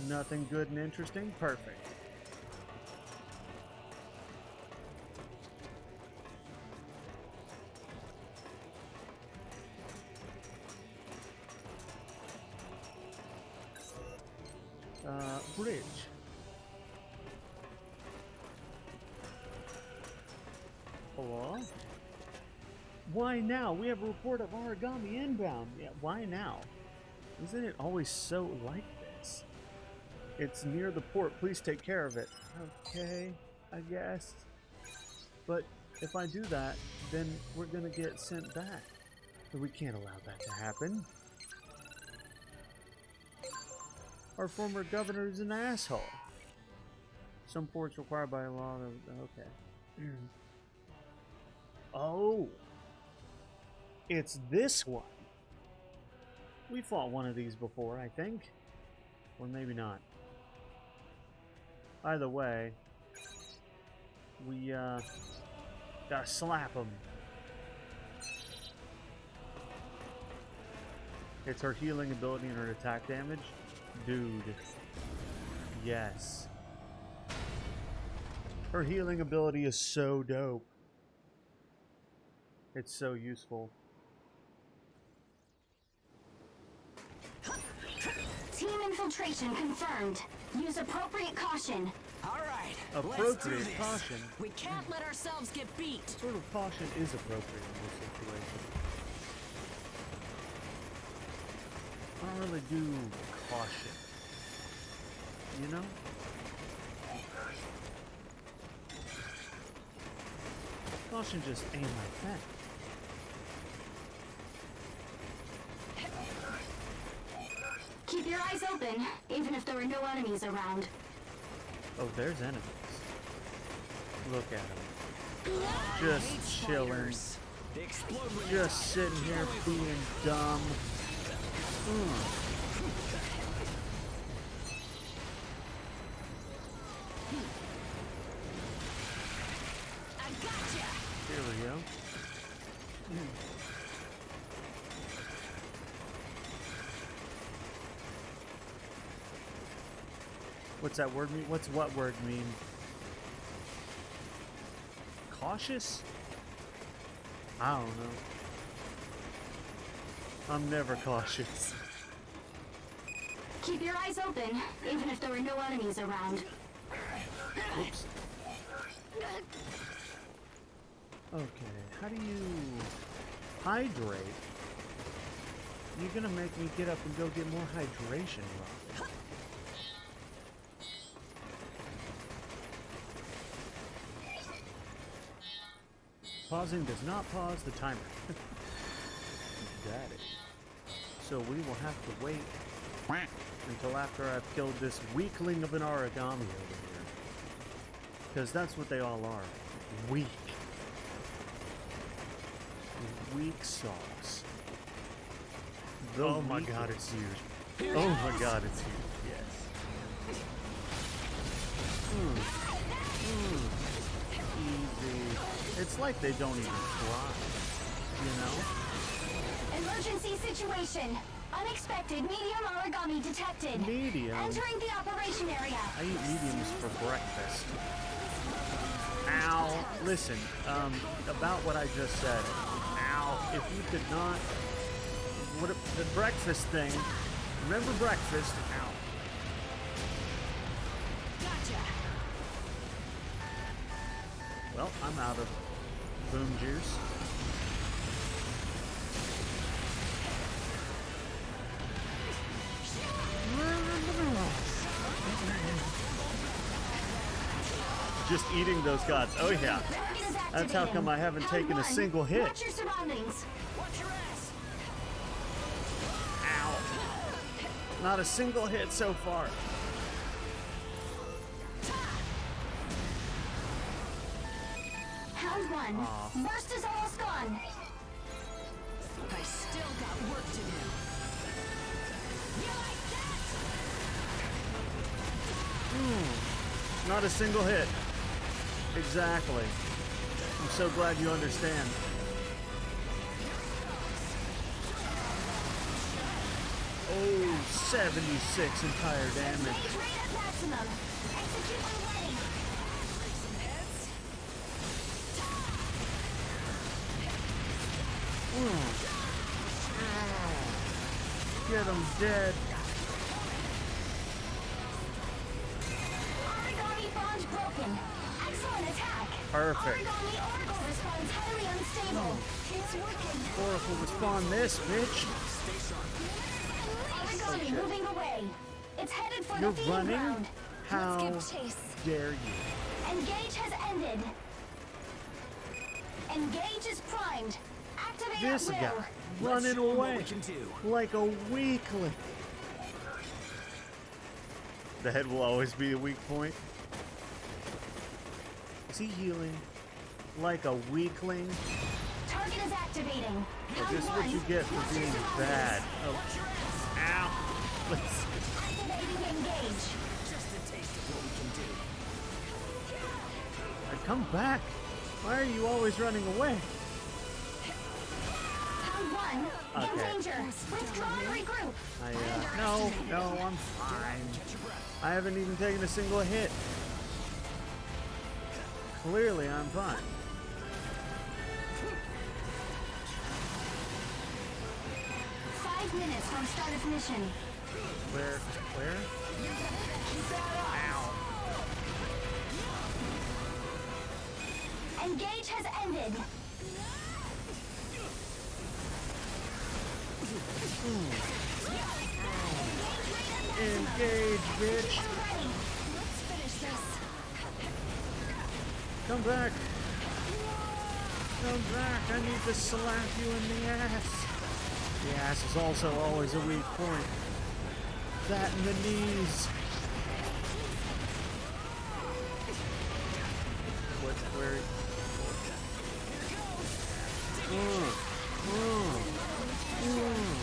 Nothing good and interesting? Perfect. Bridge. Hello? Why now? We have a report of origami inbound. Yeah, why now? Isn't it always so like this? It's near the port. Please take care of it. Okay, I guess. But if I do that, then we're gonna get sent back. But we can't allow that to happen. Our former governor is an asshole. Some ports required by law. Okay. Oh. it's this one. We fought one of these before, I think. Or maybe not. Either way, we gotta slap him. It's her healing ability and her attack damage. Dude. Yes. Her healing ability is so dope. It's so useful. Team infiltration confirmed. Use appropriate caution. All right. let's do Appropriate this. caution. We can't let ourselves get beat. What sort of caution is appropriate in this situation? I don't really do caution. You know? Caution just ain't my thing. Keep your eyes open, even if there are no enemies around. Oh, there's enemies. Look at them. Just chilling. Explode when Just sitting here being dumb. I gotcha. Here we go. What's that word mean? What's what word mean? Cautious? I don't know. I'm never cautious. Keep your eyes open, even if there are no enemies around. Oops. Okay, how do you hydrate? You're gonna make me get up and go get more hydration, Rob. Pausing does not pause the timer. Got it. So we will have to wait until after I've killed this weakling of an origami over here. Because that's what they all are. Weak. Weak sauce. Oh my god, it's huge. Oh my god, it's huge. Yes. Easy. It's like they don't even try. You know? Emergency situation. Unexpected medium origami detected. Medium? Entering the operation area. I eat mediums for breakfast. Ow. Listen, about what I just said. Ow. If you could not... What the breakfast thing. Remember breakfast? Ow. Gotcha. Well, I'm out of boom juice. Just eating those gods. Oh yeah. That's how come I haven't taken a single hit. Watch your surroundings. watch your ass. Ow. Not a single hit so far. Round one. Burst is almost gone. I still got work to do. You like that? Not a single hit. Exactly. I'm so glad you understand. Oh, 76 entire damage. Engage rate at maximum. Execute when ready. Get him dead. Origami bond broken. Excellent attack. Perfect. Origami oracle responds highly unstable. It's working. Oracle respond this, bitch. Origami moving away. It's headed for You're the feeding running? ground. How Let's give chase. dare you? Engage has ended. Engage is primed. Activate This at guy will. running show 'em what away we can do. like a weakling. The head will always be a weak point. Is he healing like a weakling? Target Target is activating. So this is what you get for being bad. Oh. Ow. Let's... Activating engage. Just a taste of what we can do. Come back. Why are you always running away? Round 1. Okay. In danger. Withdraw and regroup. No, I'm fine. I haven't even taken a single hit. Clearly, I'm fine. Five minutes from start of mission. Where? Ow. Engage has ended. Engage, bitch. Let's finish this. Come back. Come back. I need to slap you in the ass. The ass is also always a weak point. That and the knees. Where?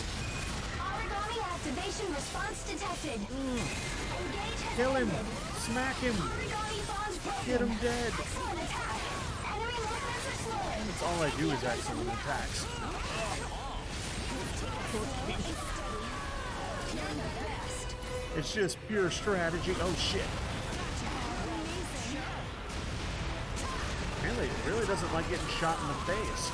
Origami activation response detected. Engage has Kill him. ended. Smack him. Origami bonds broken. Get him dead. Excellent attack. Enemy movements are slowing. That's all I do is excellent attacks. It's just pure strategy. Oh shit. Apparently it really doesn't like getting shot in the face.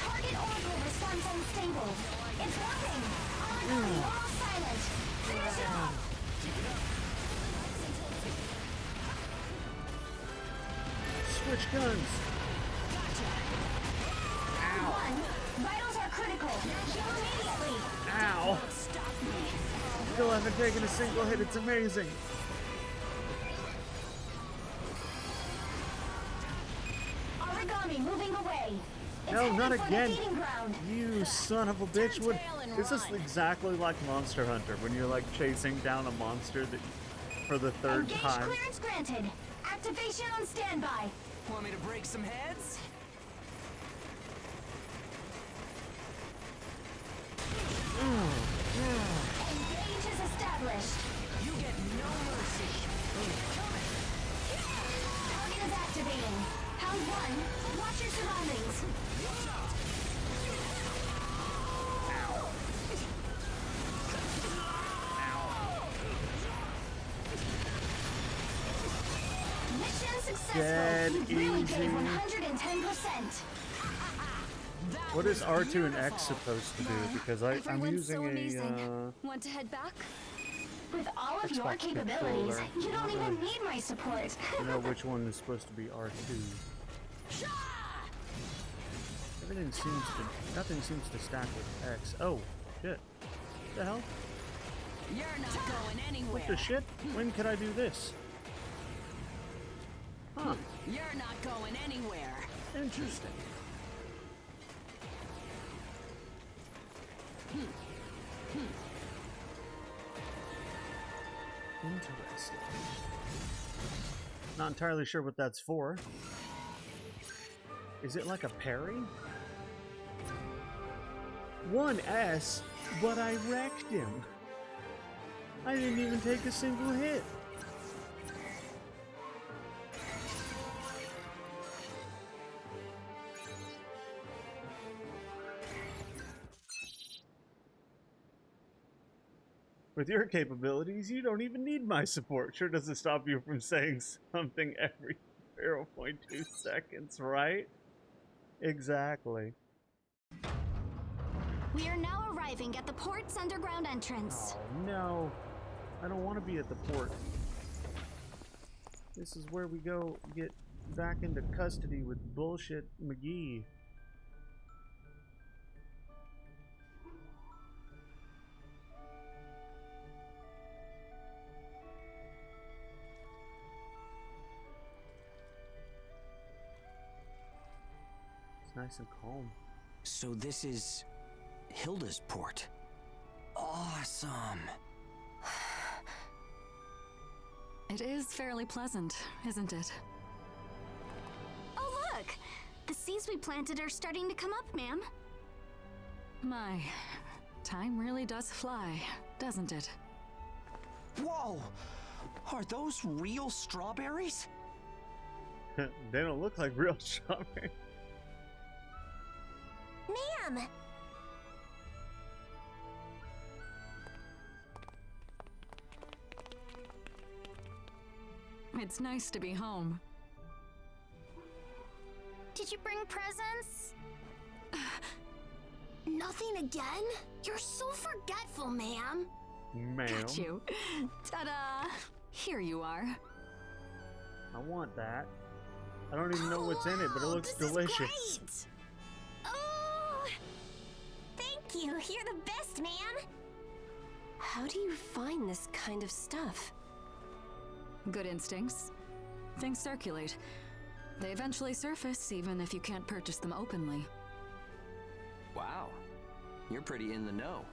Target orbital response unstable. It's working. Origami wall silent. Finish it off. Switch guns. Round 1. Vitals are critical. Heal immediately. Ow. Still haven't taken a single hit. It's amazing. Origami moving away. It's No, headed not for the again. feeding ground. You son of a bitch. What? tail and This is run. exactly like Monster Hunter when you're like chasing down a monster that for the third Engage time. clearance granted. Activation on standby. Want me to break some heads? Engage is established. You get no mercy. Target is activating. Round 1. Watch your surroundings. Mission successful. Dead Really easy. gave 110%. What is R2 and X supposed to do? Because I'm Everyone's using so amazing. a Want to head back? With all of your Xbox capabilities, controller. you don't even need my support. I know which one is supposed to be R2. Nothing seems to stack with X. Oh, shit. What the hell? You're not going anywhere. What the shit? When could I do this? Huh. You're not going anywhere. Interesting. Interesting. Not entirely sure what that's for. Is it like a parry? 1S, but I wrecked him. I didn't even take a single hit. With your capabilities, you don't even need my support. Sure doesn't stop you from saying something every 0.2 seconds, right? Exactly. We are now arriving at the port's underground entrance. Oh no. I don't want to be at the port. This is where we go get back into custody with bullshit McGee. Nice and calm. So this is Hilda's port. Awesome. It is fairly pleasant, isn't it? Oh, look! The seeds we planted are starting to come up, ma'am. My, time really does fly, doesn't it? Whoa! Are those real strawberries? They don't look like real strawberries. Ma'am! It's nice to be home. Did you bring presents? Nothing again? You're so forgetful, ma'am. Ma'am. Got you. Ta-da! Here you are. I want that. I don't even know what's in it, but it looks this delicious. Is great. Oh, thank you. You're the best, ma'am. How do you find this kind of stuff? Good instincts. Things circulate. They eventually surface, even if you can't purchase them openly. Wow. You're pretty in the know.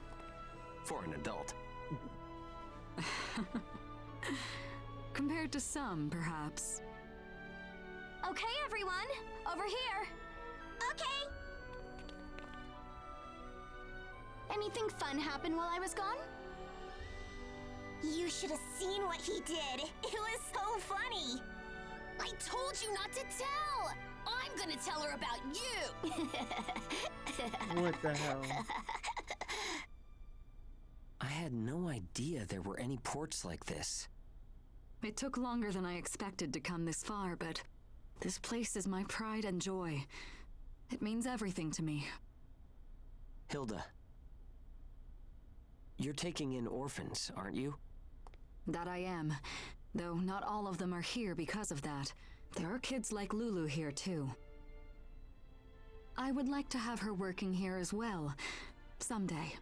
For an adult. Compared to some, perhaps. Okay, everyone. Over here. Okay. Anything fun happen while I was gone? You should have seen what he did. It was so funny. I told you not to tell. I'm gonna tell her about you. What the hell? I had no idea there were any ports like this. It took longer than I expected to come this far, but this place is my pride and joy. It means everything to me. Hilda, you're taking in orphans, aren't you? That I am. Though not all of them are here because of that. There are kids like Lulu here, too. I would like to have her working here as well, someday.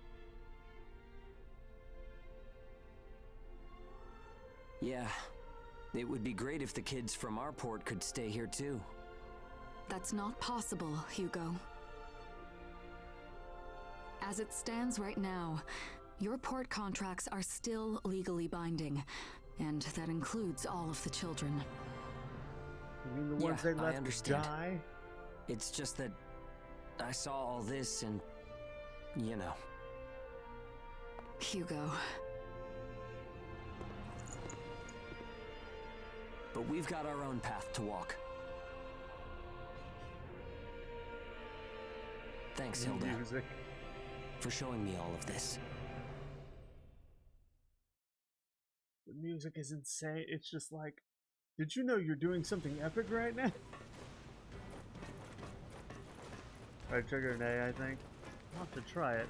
Yeah. It would be great if the kids from our port could stay here, too. That's not possible, Hugo. As it stands right now, your port contracts are still legally binding, and that includes all of the children. You mean the ones they I left understand. die? It's just that I saw all this and, you know. Hugo. But we've got our own path to walk. Thanks, Hilda, Music. for showing me all of this. The music is insane. It's just like, did you know you're doing something epic right now? Alright, trigger an A, I think. I'll have to try it.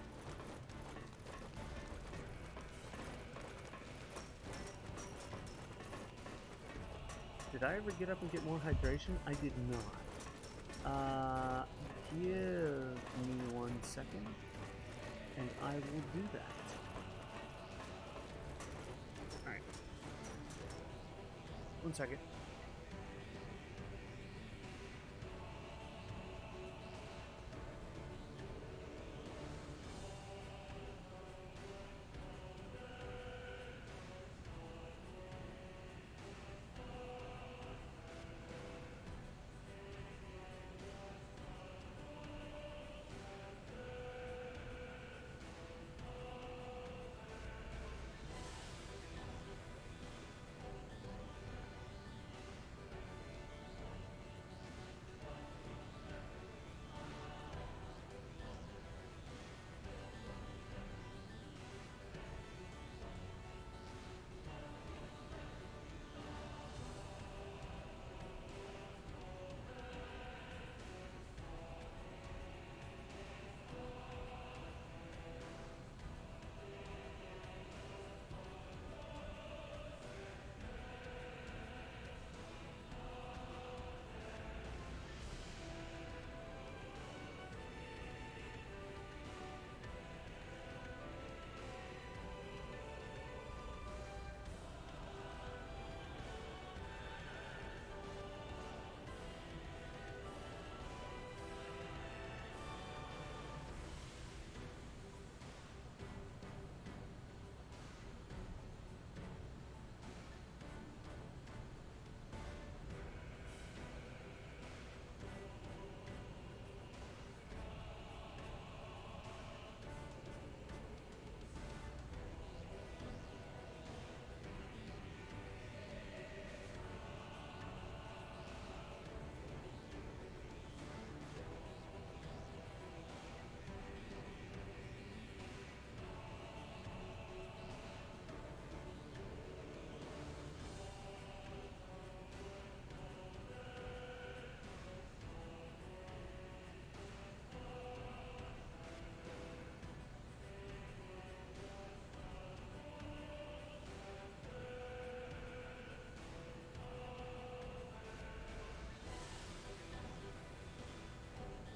Did I ever get up and get more hydration? I did not. Give me 1 second, and I will do that. Alright. 1 second.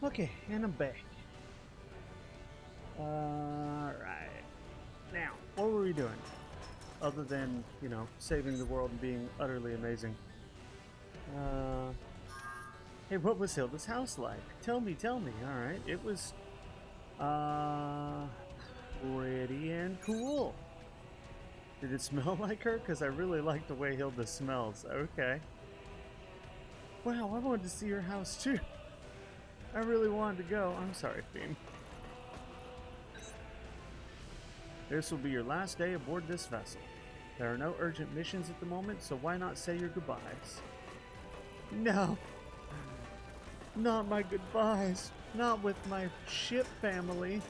Okay, and I'm back. Alright. Now, what were we doing? Other than, you know, saving the world and being utterly amazing. Hey, what was Hilda's house like? Tell me. Alright, it was, pretty and cool. Did it smell like her? Because I really like the way Hilda smells. Okay. Wow, I wanted to see your house too. I really wanted to go. I'm sorry, Fiend. This will be your last day aboard this vessel. There are no urgent missions at the moment, so why not say your goodbyes? No. Not my goodbyes. Not with my ship family.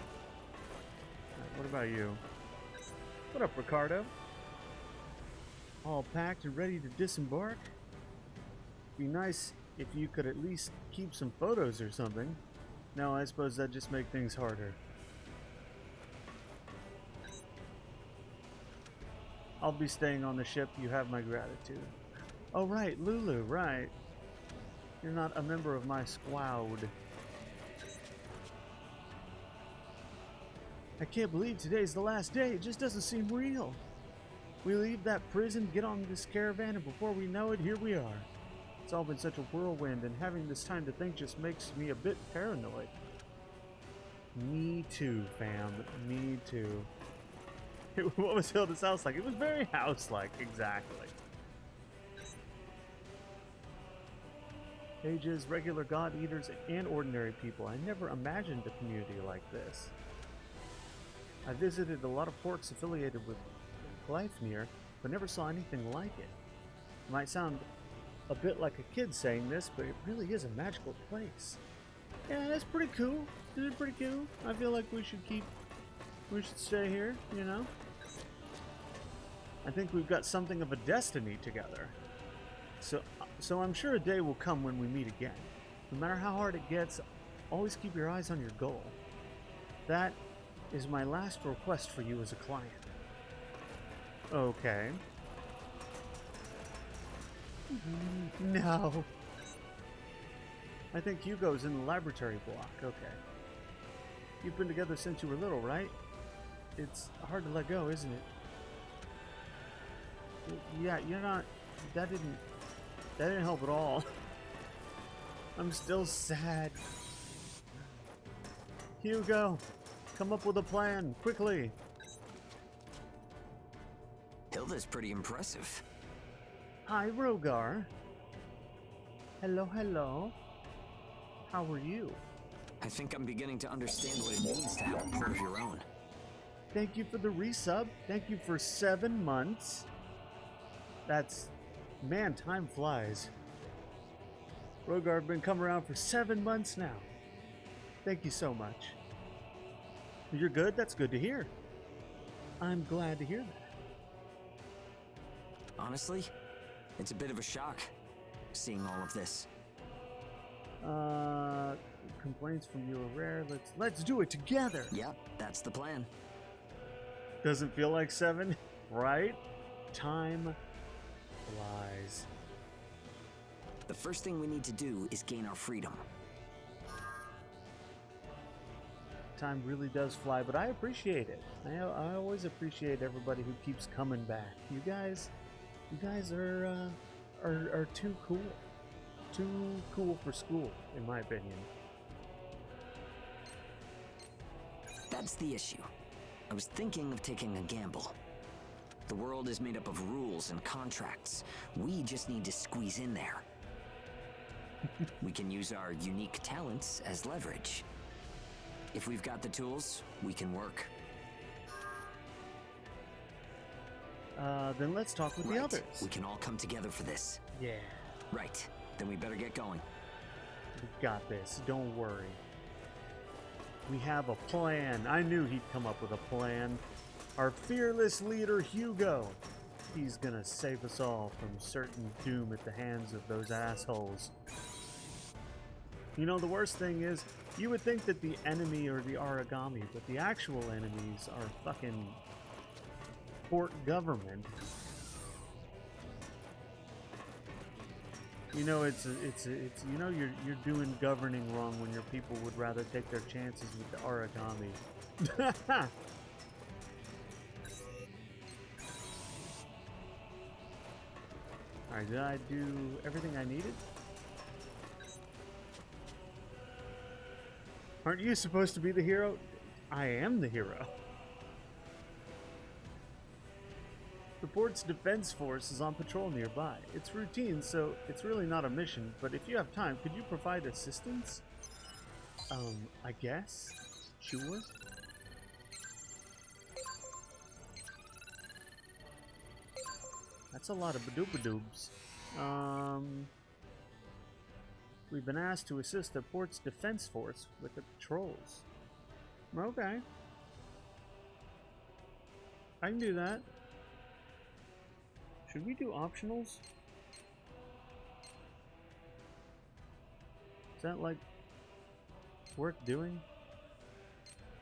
Right, what about you? What up, Ricardo? All packed and ready to disembark? Be nice if you could at least keep some photos or something. No, I suppose that'd just make things harder. I'll be staying on the ship. You have my gratitude. Oh, right, Lulu, right. You're not a member of my squad. I can't believe today's the last day. It just doesn't seem real. We leave that prison, get on this caravan, and before we know it, here we are. It's all been such a whirlwind, and having this time to think just makes me a bit paranoid. Me too, fam. Me too. What was Hilda's house like? It was very house-like, exactly. Pages, regular god-eaters, and ordinary people. I never imagined a community like this. I visited a lot of ports affiliated with Gleipnir, but never saw anything like it. It might sound a bit like a kid saying this, but it really is a magical place. Yeah, that's pretty cool. It's pretty cool. I feel like we should stay here, you know? I think we've got something of a destiny together. So I'm sure a day will come when we meet again. No matter how hard it gets, always keep your eyes on your goal. That is my last request for you as a client. Okay. No. I think Hugo's in the laboratory block. Okay. You've been together since you were little, right? It's hard to let go, isn't it? Yeah, you're not... That didn't help at all. I'm still sad. Hugo, come up with a plan, quickly. Hilda's pretty impressive. Hi, Rogar. Hello, hello. How are you? I think I'm beginning to understand what it means to have a port of your own. Thank you for the resub. Thank you for 7 months. That's... Man, time flies. Rogar been coming around for 7 months now. Thank you so much. You're good? That's good to hear. I'm glad to hear that. Honestly, it's a bit of a shock, seeing all of this. Complaints from you are rare. Let's do it together. Yep, that's the plan. Doesn't feel like 7, right? Time flies. The first thing we need to do is gain our freedom. Time really does fly, but I appreciate it. I always appreciate everybody who keeps coming back. You guys are too cool. Too cool for school, in my opinion. That's the issue. I was thinking of taking a gamble. The world is made up of rules and contracts. We just need to squeeze in there. We can use our unique talents as leverage. If we've got the tools, we can work. Then let's talk with the others. We can all come together for this. Yeah. Right. Then we better get going. We got this. Don't worry. We have a plan. I knew he'd come up with a plan. Our fearless leader, Hugo. He's gonna save us all from certain doom at the hands of those assholes. You know, the worst thing is, you would think that the enemy are the Origami, but the actual enemies are fucking port government. You know, it's you know you're doing governing wrong when your people would rather take their chances with the origami. Alright, did I do everything I needed? Aren't you supposed to be the hero? I am the hero. The port's defense force is on patrol nearby. It's routine, so it's really not a mission, but if you have time, could you provide assistance? I guess? Sure. That's a lot of badoopadoobs. We've been asked to assist the port's defense force with the patrols. Okay. I can do that. Should we do optionals? Is that, like, worth doing?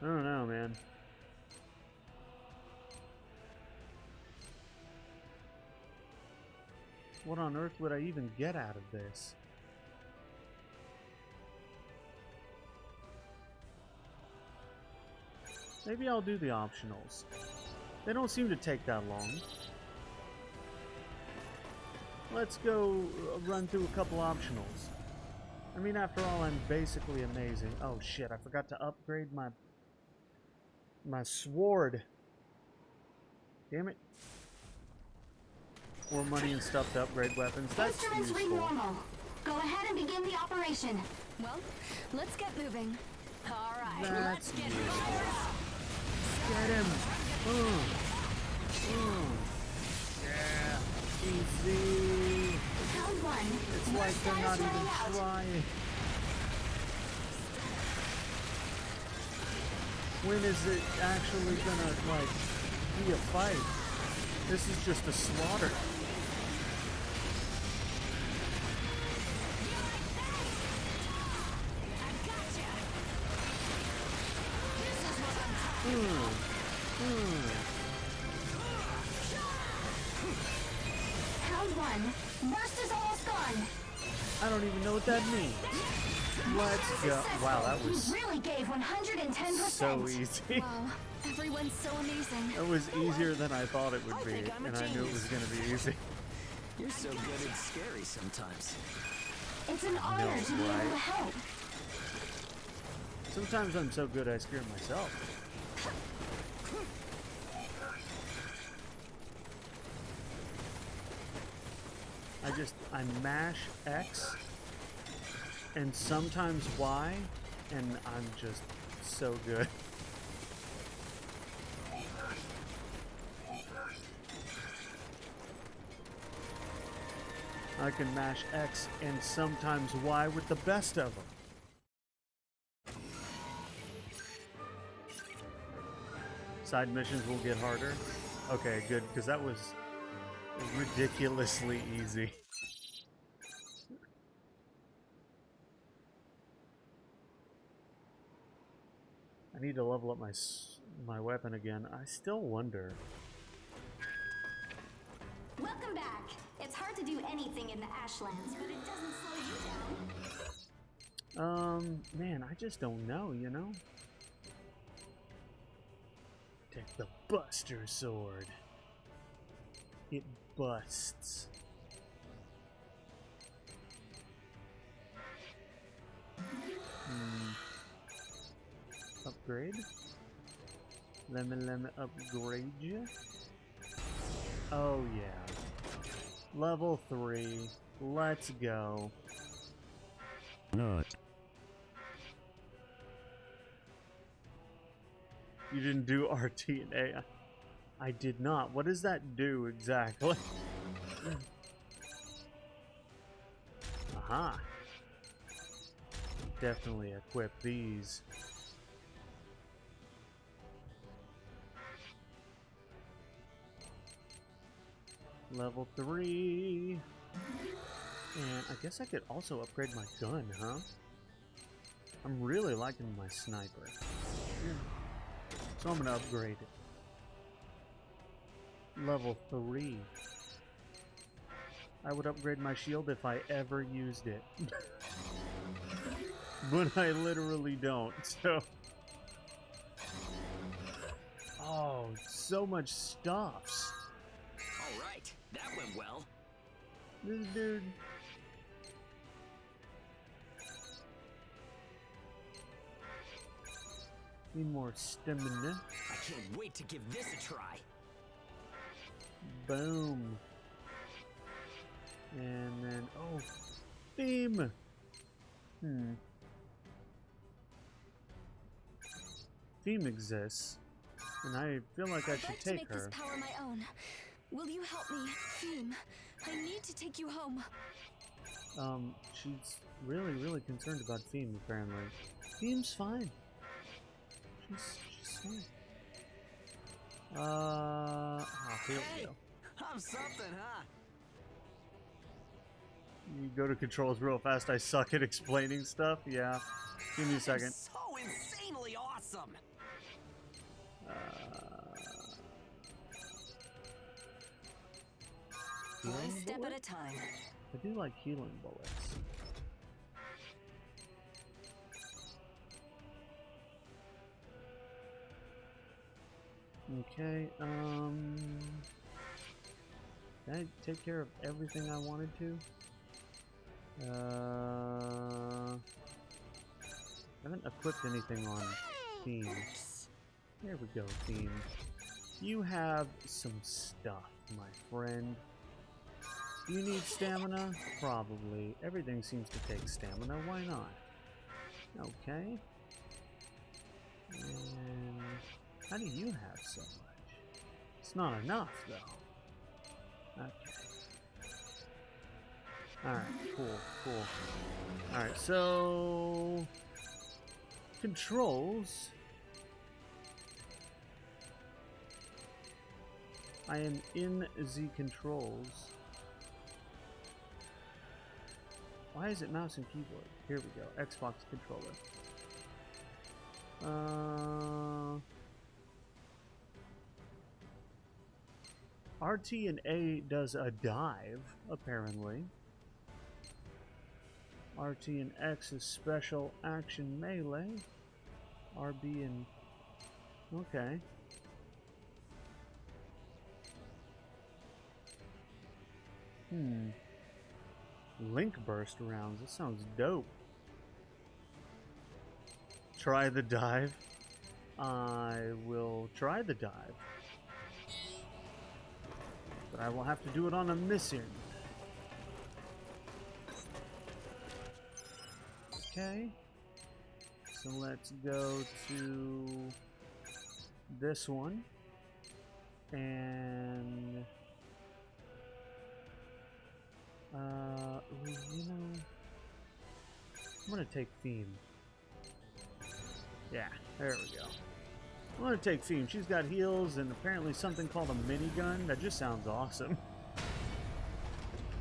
I don't know, man. What on earth would I even get out of this? Maybe I'll do the optionals. They don't seem to take that long. Let's go run through a couple optionals. I mean, after all, I'm basically amazing. Oh shit, I forgot to upgrade my sword. Damn it. More money and stuff to upgrade weapons. That's Instruments read useful. normal. Go ahead and begin the operation. Well, let's get moving. All right, That's let's get useful. fired up. Get him! Yeah, easy. Round one. It's like they're not even trying. When is it actually gonna, like, be a fight? This is just a slaughter. Round one. Burst is almost gone. I don't even know what that means. Let's go. Wow, that was You really gave 110%. so easy. Wow, everyone's so amazing. It was easier than I thought it would be, and I knew it was going to be easy. You're so good it's scary sometimes. It's an honor know, to be able right? to help. Sometimes I'm so good I scare myself. I mash X and sometimes Y, and I'm just so good. I can mash X and sometimes Y with the best of them. Side missions will get harder. Okay, good, because that was ridiculously easy. I need to level up my weapon again. I still wonder. Welcome back. It's hard to do anything in the Ashlands, but it doesn't slow you down. Man, I just don't know, you know? Take the Buster Sword. It busts. Upgrade? Let me upgrade you. Oh yeah. Level 3. Let's go. Not. You didn't do RT and A. I did not. What does that do exactly? Aha. Definitely equip these. Level 3. And I guess I could also upgrade my gun, huh? I'm really liking my sniper. So I'm gonna upgrade it. Level 3. I would upgrade my shield if I ever used it. But I literally don't, so... Oh, so much stuffs. Alright, that went well. This dude... Need more stamina. I can't wait to give this a try. Boom. And then, oh, theme. Theme exists, and I feel like I I'd should like to take make her. this power my own. Will you help me, Theme? I need to take you home. She's really concerned about Theme, apparently. Theme's fine. She's fine. Oh, here we go. I'm something, huh? You go to controls real fast. I suck at explaining stuff. Yeah. Give me a second. So insanely awesome. One Healing step bullet? at a time. I do like healing bullets. Okay, did I take care of everything I wanted to? I haven't equipped anything on Theme. There we go, Theme. You have some stuff, my friend. Do you need stamina? Probably. Everything seems to take stamina. Why not? Okay. And how do you have so much? It's not enough, though. Okay. Alright, cool. Alright, so... Controls. I am in the controls. Why is it mouse and keyboard? Here we go. Xbox controller. RT and A does a dive, apparently. RT and X is special action melee. RB and... Okay. Link burst rounds. That sounds dope. Try the dive. I will try the dive. But I will have to do it on a mission. Okay. So let's go to this one. And... you know... I'm gonna take Theme. Yeah, there we go. I'm gonna take Theme. She's got heals and apparently something called a minigun. That just sounds awesome.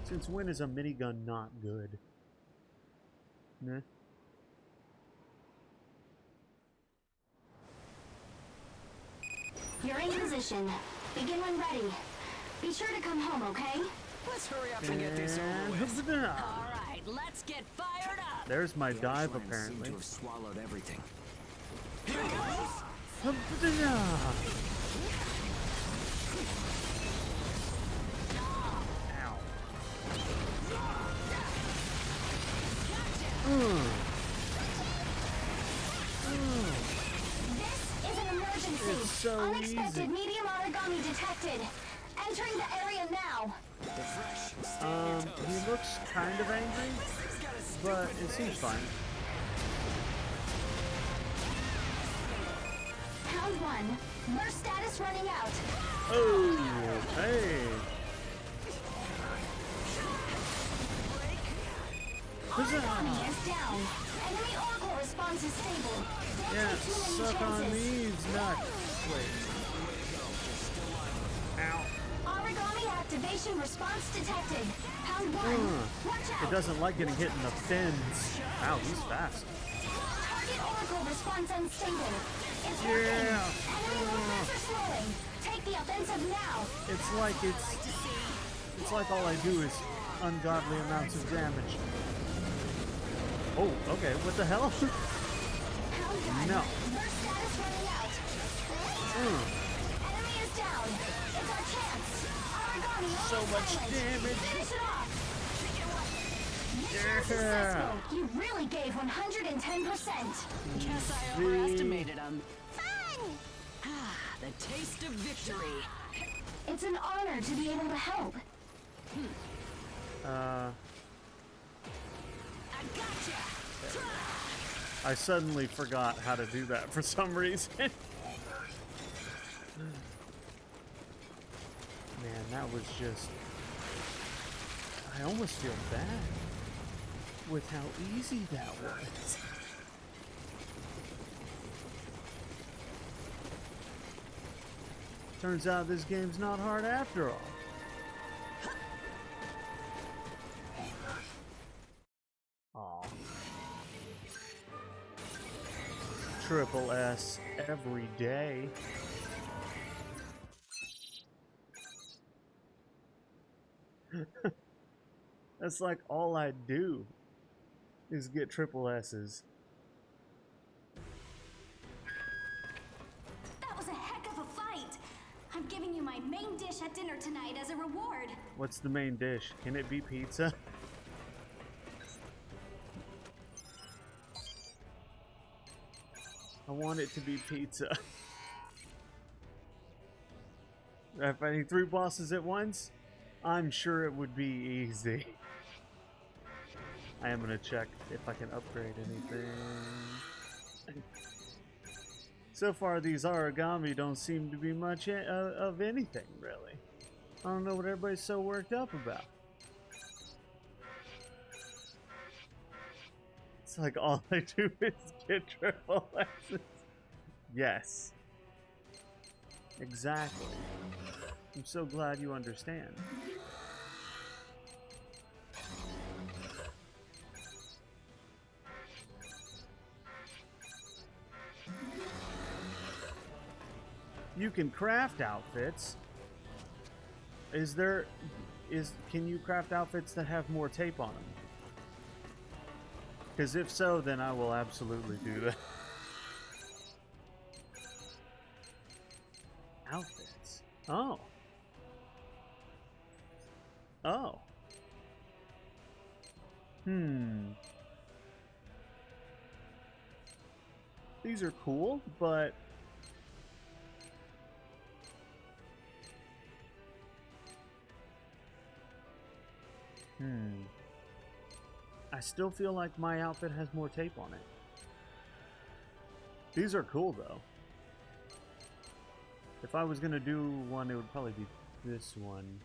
Since when is a minigun not good? Nah. You're in position. Begin when ready. Be sure to come home, okay? Let's hurry up and get this over with. Alright, let's get fired up! There's my The dive, Ashlands apparently. seem to have swallowed everything. Here it goes! Ow. This is an emergency. It's so Unexpected easy. medium origami detected. Entering the area now. The fresh. Stay on your toes. He looks kind of angry, but it seems fine. Round 1. Burst status running out. Oh, hey. Origami is down. Enemy oracle response is stable. Don't Yeah, take too many suck on chances. these nuts. Wait. Ow. Origami activation response detected. Pound 1. Watch out. It doesn't like getting hit in the fins. Ow, he's fast. Target oracle response unstable. It's Yeah. working. Enemy movements are slowing. Take the offensive now. It's like all I do is ungodly amounts of damage. Oh, okay, what the hell? No. Burst status running out. Enemy is down. It's our chance. Aragami, So much damage. Finish it off. Mission successful. You really gave 110%. Guess I overestimated him. Fun! Ah, the taste of victory. It's an honor to be able to help. I gotcha! I suddenly forgot how to do that for some reason. Man, that was just... I almost feel bad with how easy that was. Turns out this game's not hard after all. Aw. Triple S every day. That's like all I do is get triple S's. That was a heck of a fight. I'm giving you my main dish at dinner tonight as a reward. What's the main dish? Can it be pizza? I want it to be pizza. Fighting 3 bosses at once? I'm sure it would be easy. I am gonna check if I can upgrade anything. So far, these Aragami don't seem to be much of anything, really. I don't know what everybody's so worked up about. It's like all I do is get triple S's. Yes. Exactly. I'm so glad you understand. You can craft outfits. Can you craft outfits that have more tape on them? Because if so, then I will absolutely do that. Outfits. Oh. Oh. These are cool, but I still feel like my outfit has more tape on it. These are cool though. If I was gonna do one, it would probably be this one.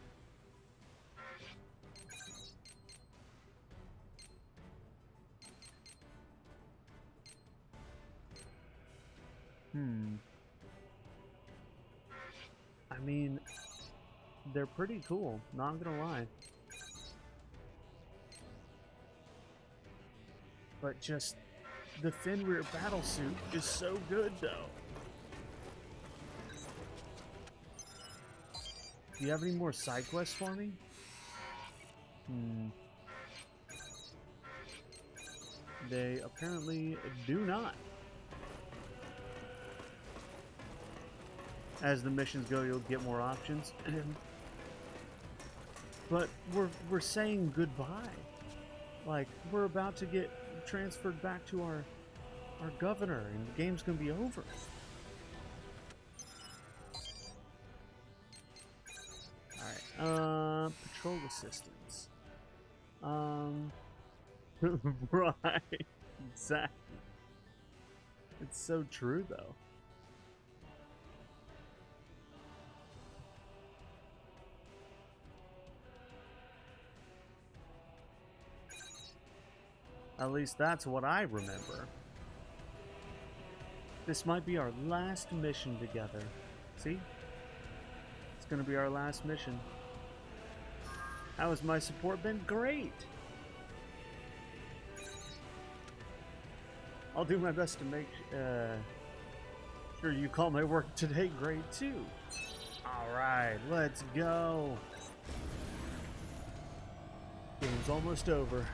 I mean, they're pretty cool, not gonna lie. But just the Fenrir battlesuit is so good though. Do you have any more side quests for me? They apparently do not. As the missions go, you'll get more options. But we're saying goodbye. Like, we're about to get transferred back to our governor, and the game's gonna be over. Alright, patrol assistance. Right, exactly. It's so true, though. At least that's what I remember. This might be our last mission together. See? It's gonna be our last mission. How has my support been? Great! I'll do my best to make sure you call my work today great too. Alright, let's go. Game's almost over.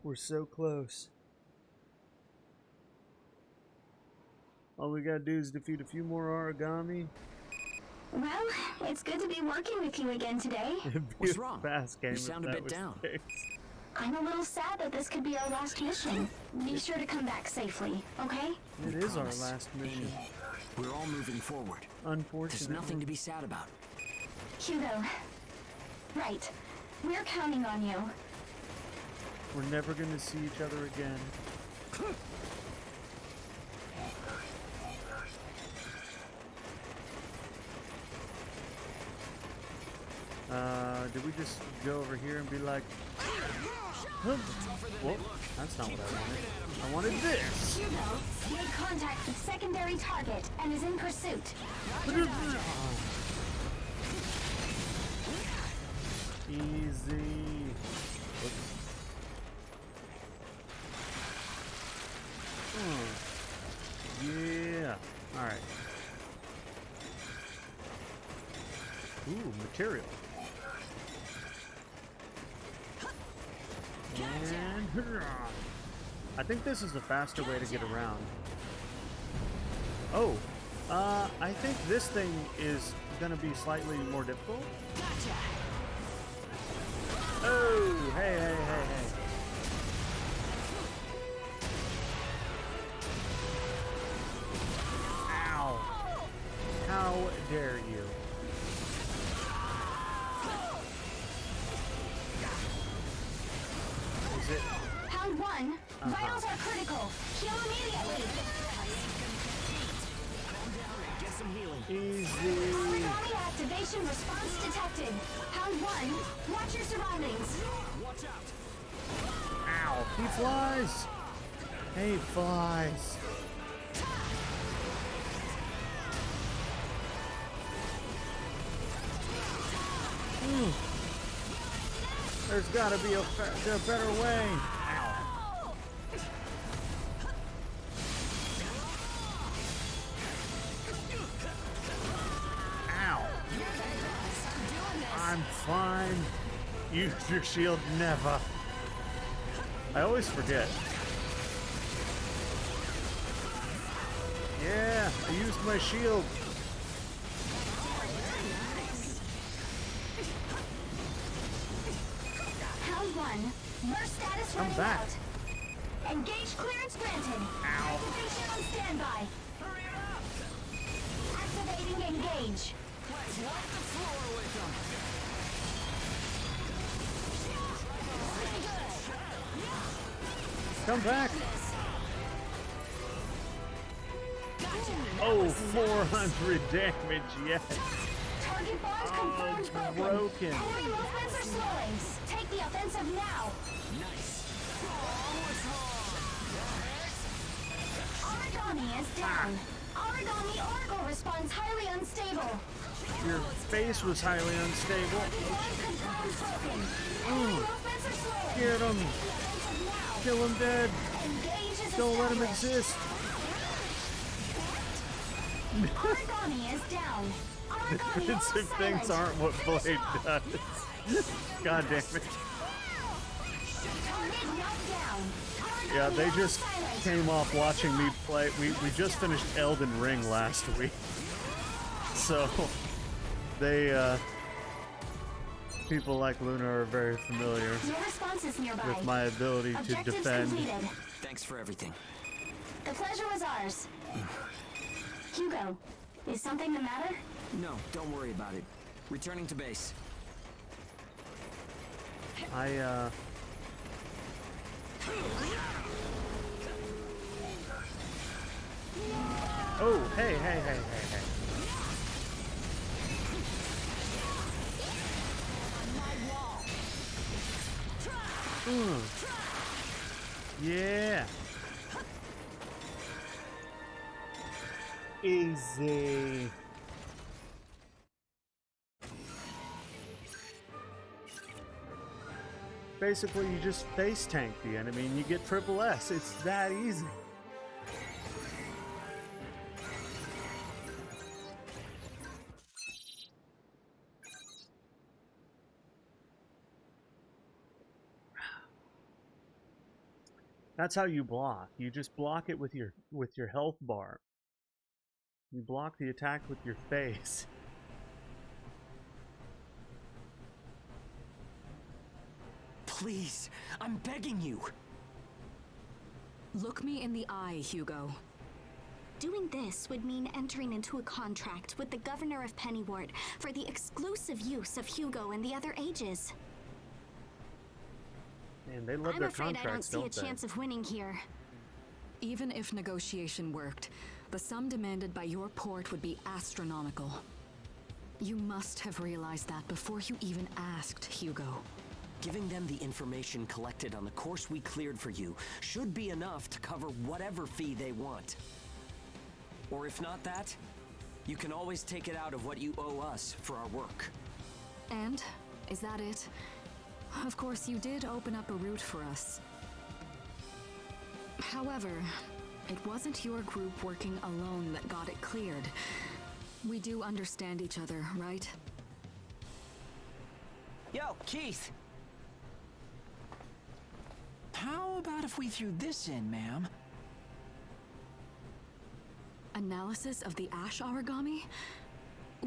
We're so close. All we gotta do is defeat a few more origami. Well, it's good to be working with you again today. What's wrong? Fast game You if sound a that bit was down. the case. I'm a little sad that this could be our last mission. Be sure to come back safely, okay? It is our Promise. last mission. We're all moving forward. Unfortunately. There's nothing to be sad about. Hugo. Right. We're counting on you. We're never gonna see each other again. Did we just go over here and be like, huh? Whoa, that's not what I wanted. I wanted this. Hugo made contact with secondary target and is in pursuit. Easy. Oops. Yeah. Alright. Ooh, material. And hurrah. I think this is the faster way to get around. Oh, I think this thing is gonna be slightly more difficult. Oh, hey, hey, hey, hey. Ow. How dare you? Is it? Pound 1. Vitals are critical. Heal immediately. Get some healing. Easy. Origami activation response detected. Pound 1. Watch your surroundings. Watch out. Ow. He flies. Hey, flies. There's gotta be a better way. Ow. Ow. I'm fine. Use your shield never. I always forget. Yeah, I used my shield. Pound 1. Burst status I'm running back. out. Engage clearance granted. Ow. Activation on standby. Activating engage. Let's wipe the floor with them. Come back. Oh, 400 damage, yes. Target bonds Oh, confirmed broken. Enemy movements are slowing. Take the offensive now. Nice. Origami is down. Origami Oracle responds highly unstable. Your face was highly unstable. Bond confirmed broken. Enemy movements are slowing. Get him. Offensive now. Kill him dead. Engage is Don't let him established. exist. Origami is down. Origami Defensive almost things silent. aren't what Finish Blade off. does. God damn it. Target knocked down. Origami Yeah, they almost just silent. came off watching me play. We just finished Elden Ring last week. So, they, people like Luna are very familiar Your response is nearby. with my ability to Objectives defend. completed. Thanks for everything. The pleasure was ours. Hugo, is something the matter? No, don't worry about it. Returning to base. Oh, hey, hey, hey, hey, hey. Yeah. Easy. Basically, you just face tank the enemy and you get triple S. It's that easy. That's how you block. You just block it with your health bar. You block the attack with your face. Please, I'm begging you. Look me in the eye, Hugo. Doing this would mean entering into a contract with the governor of Pennywort for the exclusive use of Hugo and the other ages. Man, they love I'm their afraid I don't contracts, see a don't they? chance of winning here. Even if negotiation worked, the sum demanded by your port would be astronomical. You must have realized that before you even asked, Hugo. Giving them the information collected on the course we cleared for you should be enough to cover whatever fee they want. Or if not that, you can always take it out of what you owe us for our work. And? Is that it? Of course, you did open up a route for us. However, it wasn't your group working alone that got it cleared. We do understand each other, right? Yo, Keith! How about if we threw this in, ma'am? Analysis of the ash origami?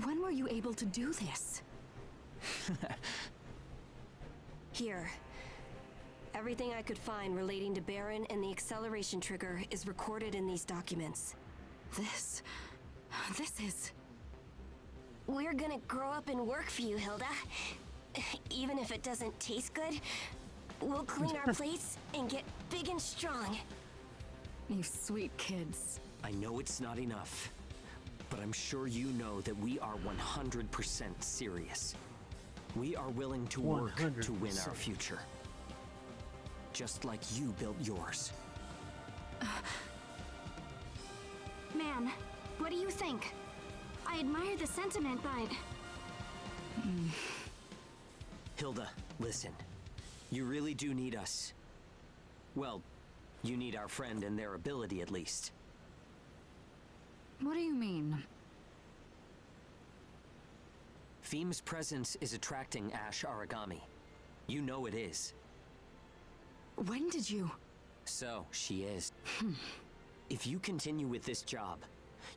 When were you able to do this? Here. Everything I could find relating to Baron and the acceleration trigger is recorded in these documents. This is... We're gonna grow up and work for you, Hilda. Even if it doesn't taste good, we'll clean our plates and get big and strong. You sweet kids. I know it's not enough, but I'm sure you know that we are 100% serious. We are willing to work to win our future. Just like you built yours. Man, what do you think? I admire the sentiment, but... Hilda, listen. You really do need us. Well, you need our friend and their ability at least. What do you mean? Fiem's presence is attracting ash origami. You know it is. When did you... So, she is. If you continue with this job,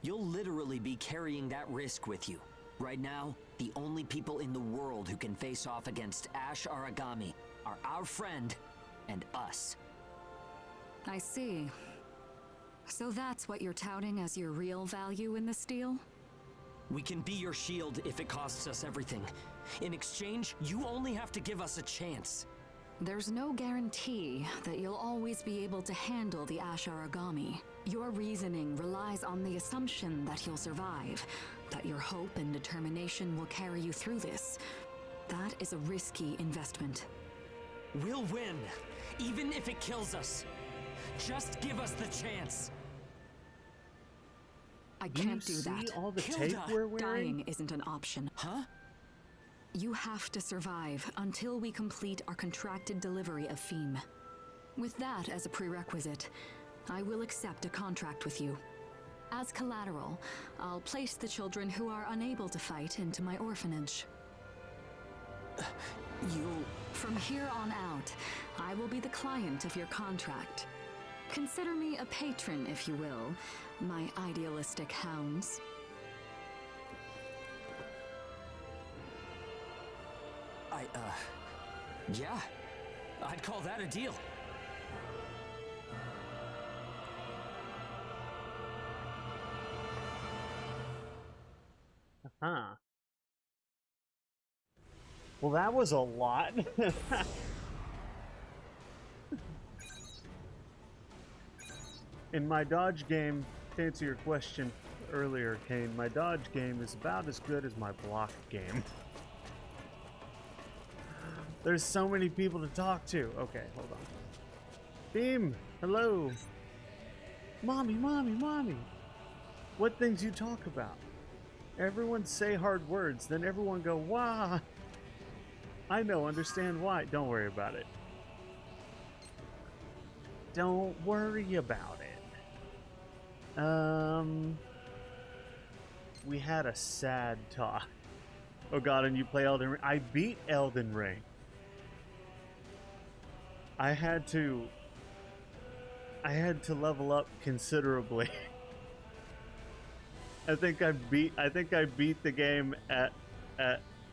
you'll literally be carrying that risk with you. Right now, the only people in the world who can face off against ash origami are our friend and us. I see. So that's what you're touting as your real value in this deal? We can be your shield if it costs us everything. In exchange, you only have to give us a chance. There's no guarantee that you'll always be able to handle the ash origami. Your reasoning relies on the assumption that you'll survive, that your hope and determination will carry you through this. That is a risky investment. We'll win, even if it kills us. Just give us the chance. I can't do that. All the tape we're wearing? Dying isn't an option. Huh? You have to survive until we complete our contracted delivery of Fiem. With that as a prerequisite, I will accept a contract with you. As collateral, I'll place the children who are unable to fight into my orphanage. From here on out, I will be the client of your contract. Consider me a patron, if you will, my idealistic hounds. Yeah. I'd call that a deal. Huh. Well, that was a lot. In my dodge game, to answer your question earlier, Kane, my dodge game is about as good as my block game. There's so many people to talk to. Okay, hold on. Fiem, hello. Mommy, mommy, mommy. What things you talk about? Everyone say hard words, then everyone go, wah. I know, understand why. Don't worry about it. Don't worry about it. We had a sad talk. Oh god, and you play Elden Ring. I beat Elden Ring. I had to I had to level up considerably. I think I beat the game at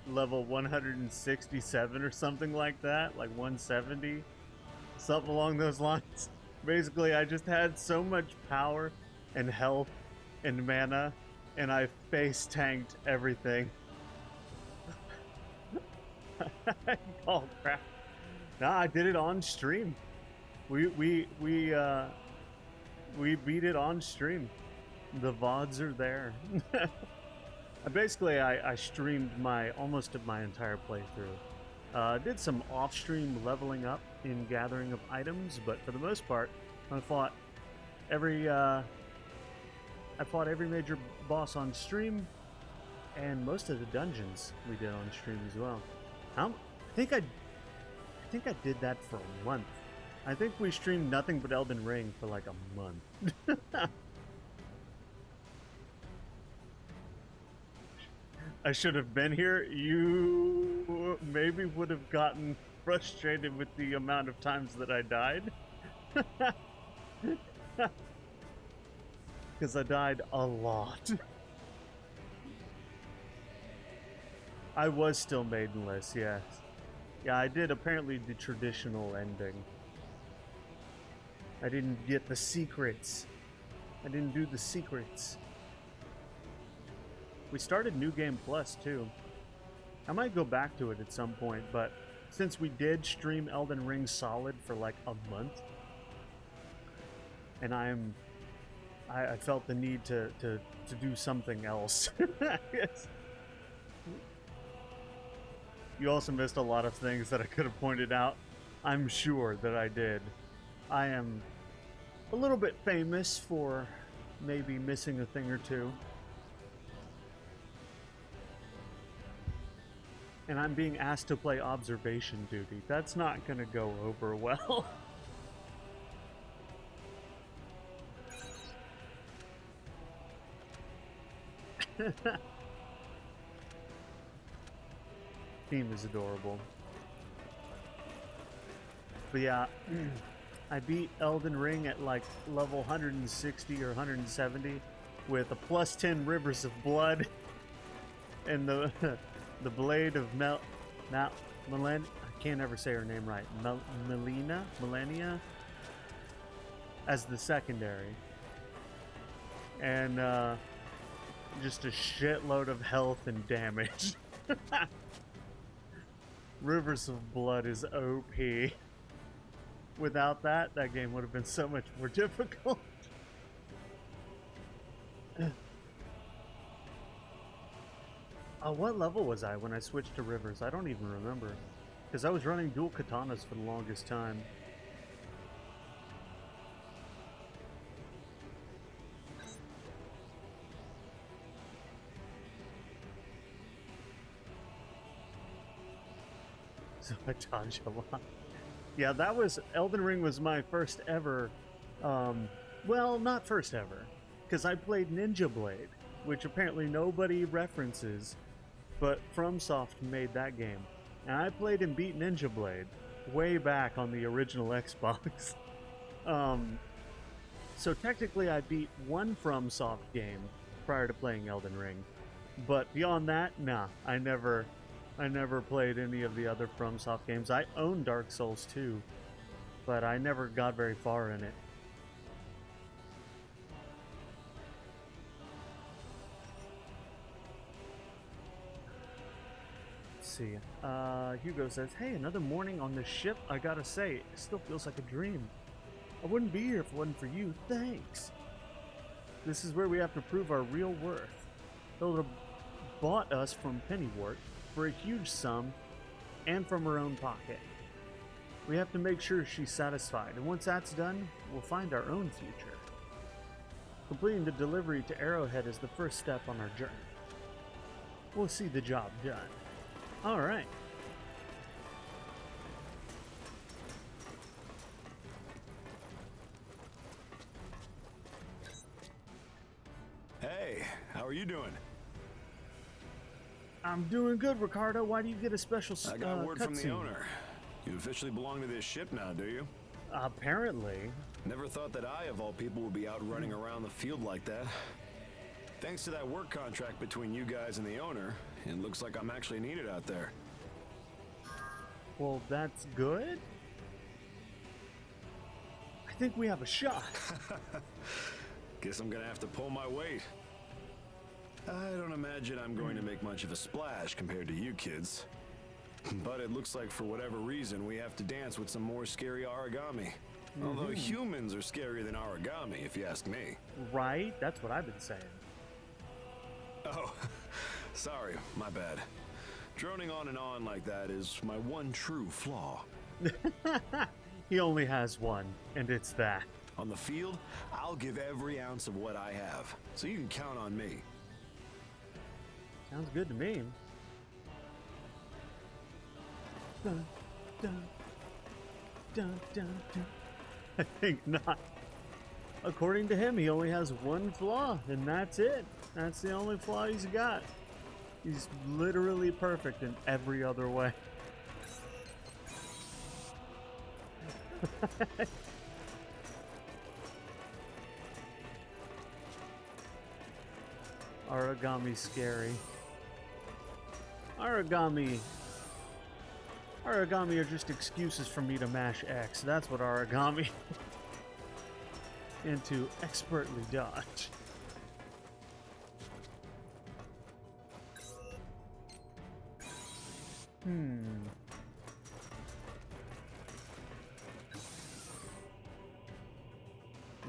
level 167 or something like that, like 170, something along those lines. Basically, I just had so much power and health and mana, and I face tanked everything. Oh crap! Nah, I did it on stream. We beat it on stream. The VODs are there. Basically, I streamed almost my entire playthrough. Did some off-stream leveling up in gathering of items, but for the most part, I fought every major boss on stream, and most of the dungeons we did on stream as well. I think I did that for a month. I think we streamed nothing but Elden Ring for like a month. I should have been here. You maybe would have gotten frustrated with the amount of times that I died. Because I died a lot. I was still maidenless, yes. Yeah, I did apparently the traditional ending. I didn't get the secrets. I didn't do the secrets. We started New Game Plus too. I might go back to it at some point, but since we did stream Elden Ring solid for like a month, and I felt the need to do something else. Yes. You also missed a lot of things that I could have pointed out. I'm sure that I did. I am a little bit famous for maybe missing a thing or two. And I'm being asked to play observation duty. That's not gonna go over well. Theme is adorable. But yeah, I beat Elden Ring at like level 160 or 170 with a plus 10 Rivers of Blood and the blade of I can't ever say her name right. Melania as the secondary. And just a shitload of health and damage. Rivers of Blood is OP. Without that game would have been so much more difficult. What level was I when I switched to Rivers? I don't even remember. Because I was running dual katanas for the longest time. So I dodged a lot. Yeah, that was... Elden Ring was my first ever... well, not first ever. Because I played Ninja Blade, which apparently nobody references, but FromSoft made that game. And I played and beat Ninja Blade way back on the original Xbox. So technically I beat one FromSoft game prior to playing Elden Ring. But beyond that, nah, I never played any of the other FromSoft games. I own Dark Souls 2, but I never got very far in it. Let's see. Hugo says, hey, another morning on this ship. I gotta say, it still feels like a dream. I wouldn't be here if it wasn't for you. Thanks. This is where we have to prove our real worth. Hilda bought us from Pennywort for a huge sum and from her own pocket. We have to make sure she's satisfied, and once that's done, we'll find our own future. Completing the delivery to Arrowhead is the first step on our journey. We'll see the job done. Alright. Hey, how are you doing? I'm doing good, Ricardo. Why do you get a special I got word from the cutscene? owner. You officially belong to this ship now, do you? Apparently. Never thought that I, of all people, would be out running around the field like that. Thanks to that work contract between you guys and the owner, it looks like I'm actually needed out there. Well, that's good. I think we have a shot. Guess I'm gonna have to pull my weight. I don't imagine I'm going to make much of a splash compared to you kids. But it looks like for whatever reason we have to dance with some more scary origami. Although humans are scarier than origami, if you ask me. Right? That's what I've been saying. Oh, sorry, my bad. Droning on and on like that is my one true flaw. He only has one, and it's that. On the field, I'll give every ounce of what I have, so you can count on me. Sounds good to me. Dun, dun, dun, dun, dun. I think not. According to him, he only has one flaw, and that's it. That's the only flaw he's got. He's literally perfect in every other way. Origami's scary. Origami are just excuses for me to mash X. That's what origami. And to expertly dodge.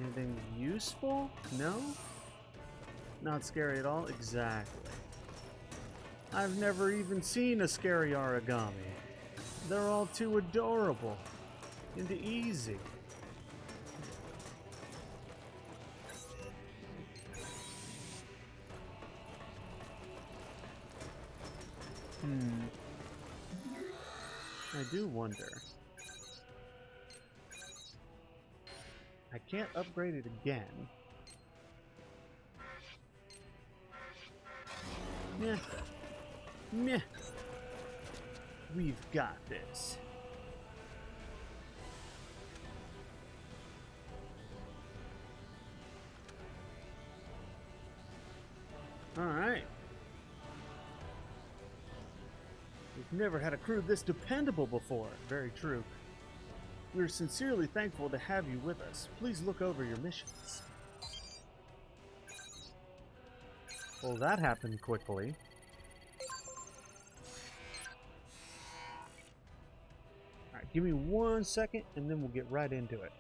Anything useful? No? Not scary at all? Exactly. I've never even seen a scary origami. They're all too adorable and easy. I do wonder. I can't upgrade it again. Meh. Meh. We've got this. Alright. We've never had a crew this dependable before. Very true. We're sincerely thankful to have you with us. Please look over your missions. Well, that happened quickly. Alright, give me 1 second and then we'll get right into it.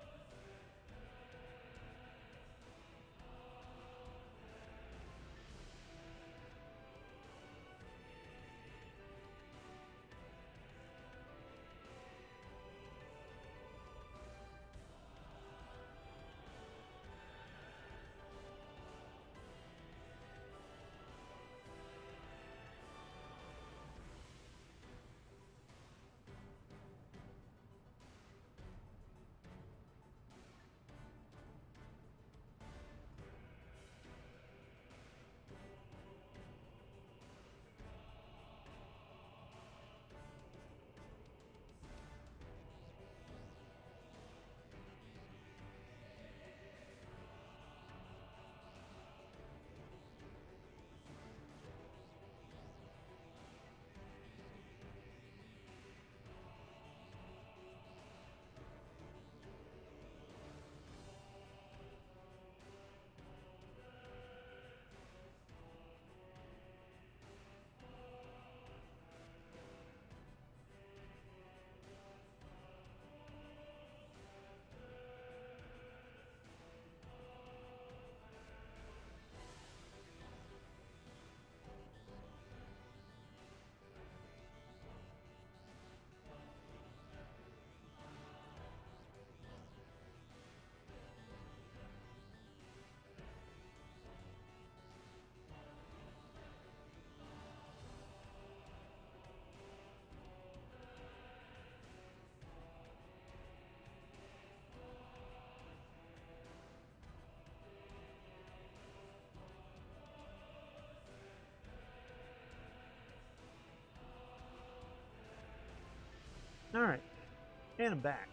Alright, and I'm back.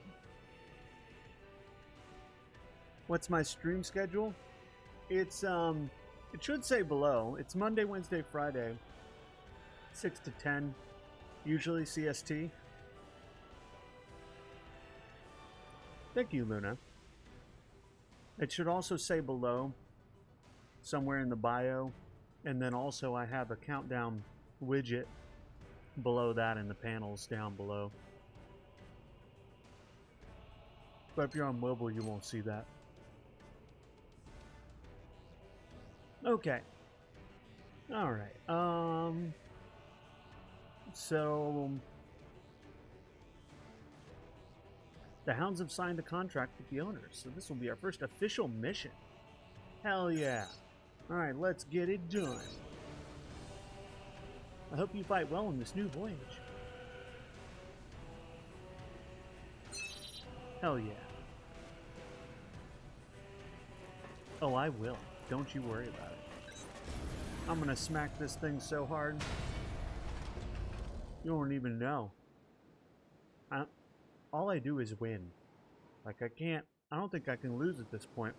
What's my stream schedule? It's it should say below. It's Monday, Wednesday, Friday, 6 to 10, usually CST. Thank you, Luna. It should also say below, somewhere in the bio, and then also I have a countdown widget below that in the panels down below. But if you're on mobile, you won't see that. Okay. All right. So the Hounds have signed a contract with the owners, so this will be our first official mission. Hell yeah. All right, let's get it done. I hope you fight well in this new voyage. Hell yeah. Oh, I will. Don't you worry about it. I'm gonna smack this thing so hard, you won't even know. All I do is win. Like, I don't think I can lose at this point.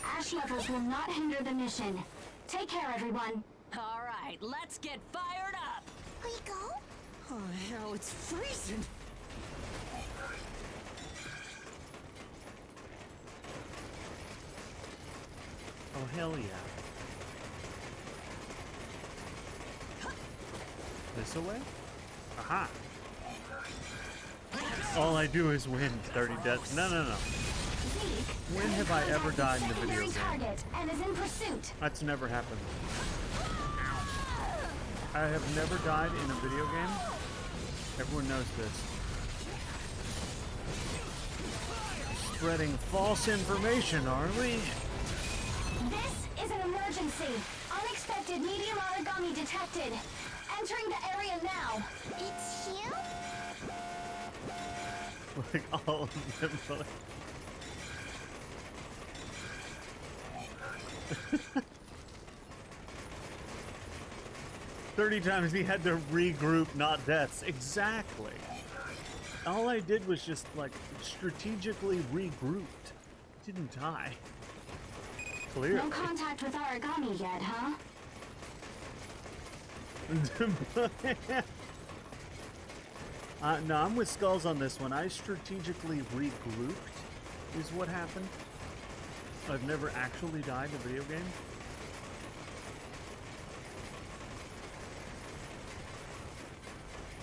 Ash levels will not hinder the mission. Take care, everyone. All right, let's get fired up. We go? Oh, hell, it's freezing. Oh, hell yeah. This away? Aha! All I do is win 30 deaths. No. When have I ever died in a video game? Target and is in pursuit. That's never happened. I have never died in a video game. Everyone knows this. Spreading false information, are we? This is an emergency. Unexpected medium origami detected. Entering the area now. It's you? Like all of them. Like... 30 times he had to regroup, not deaths. Exactly. All I did was just, like, strategically regrouped. Didn't die. Clearly. No contact with origami yet, huh? No, I'm with Skulls on this one. I strategically regrouped, is what happened. I've never actually died in a video game.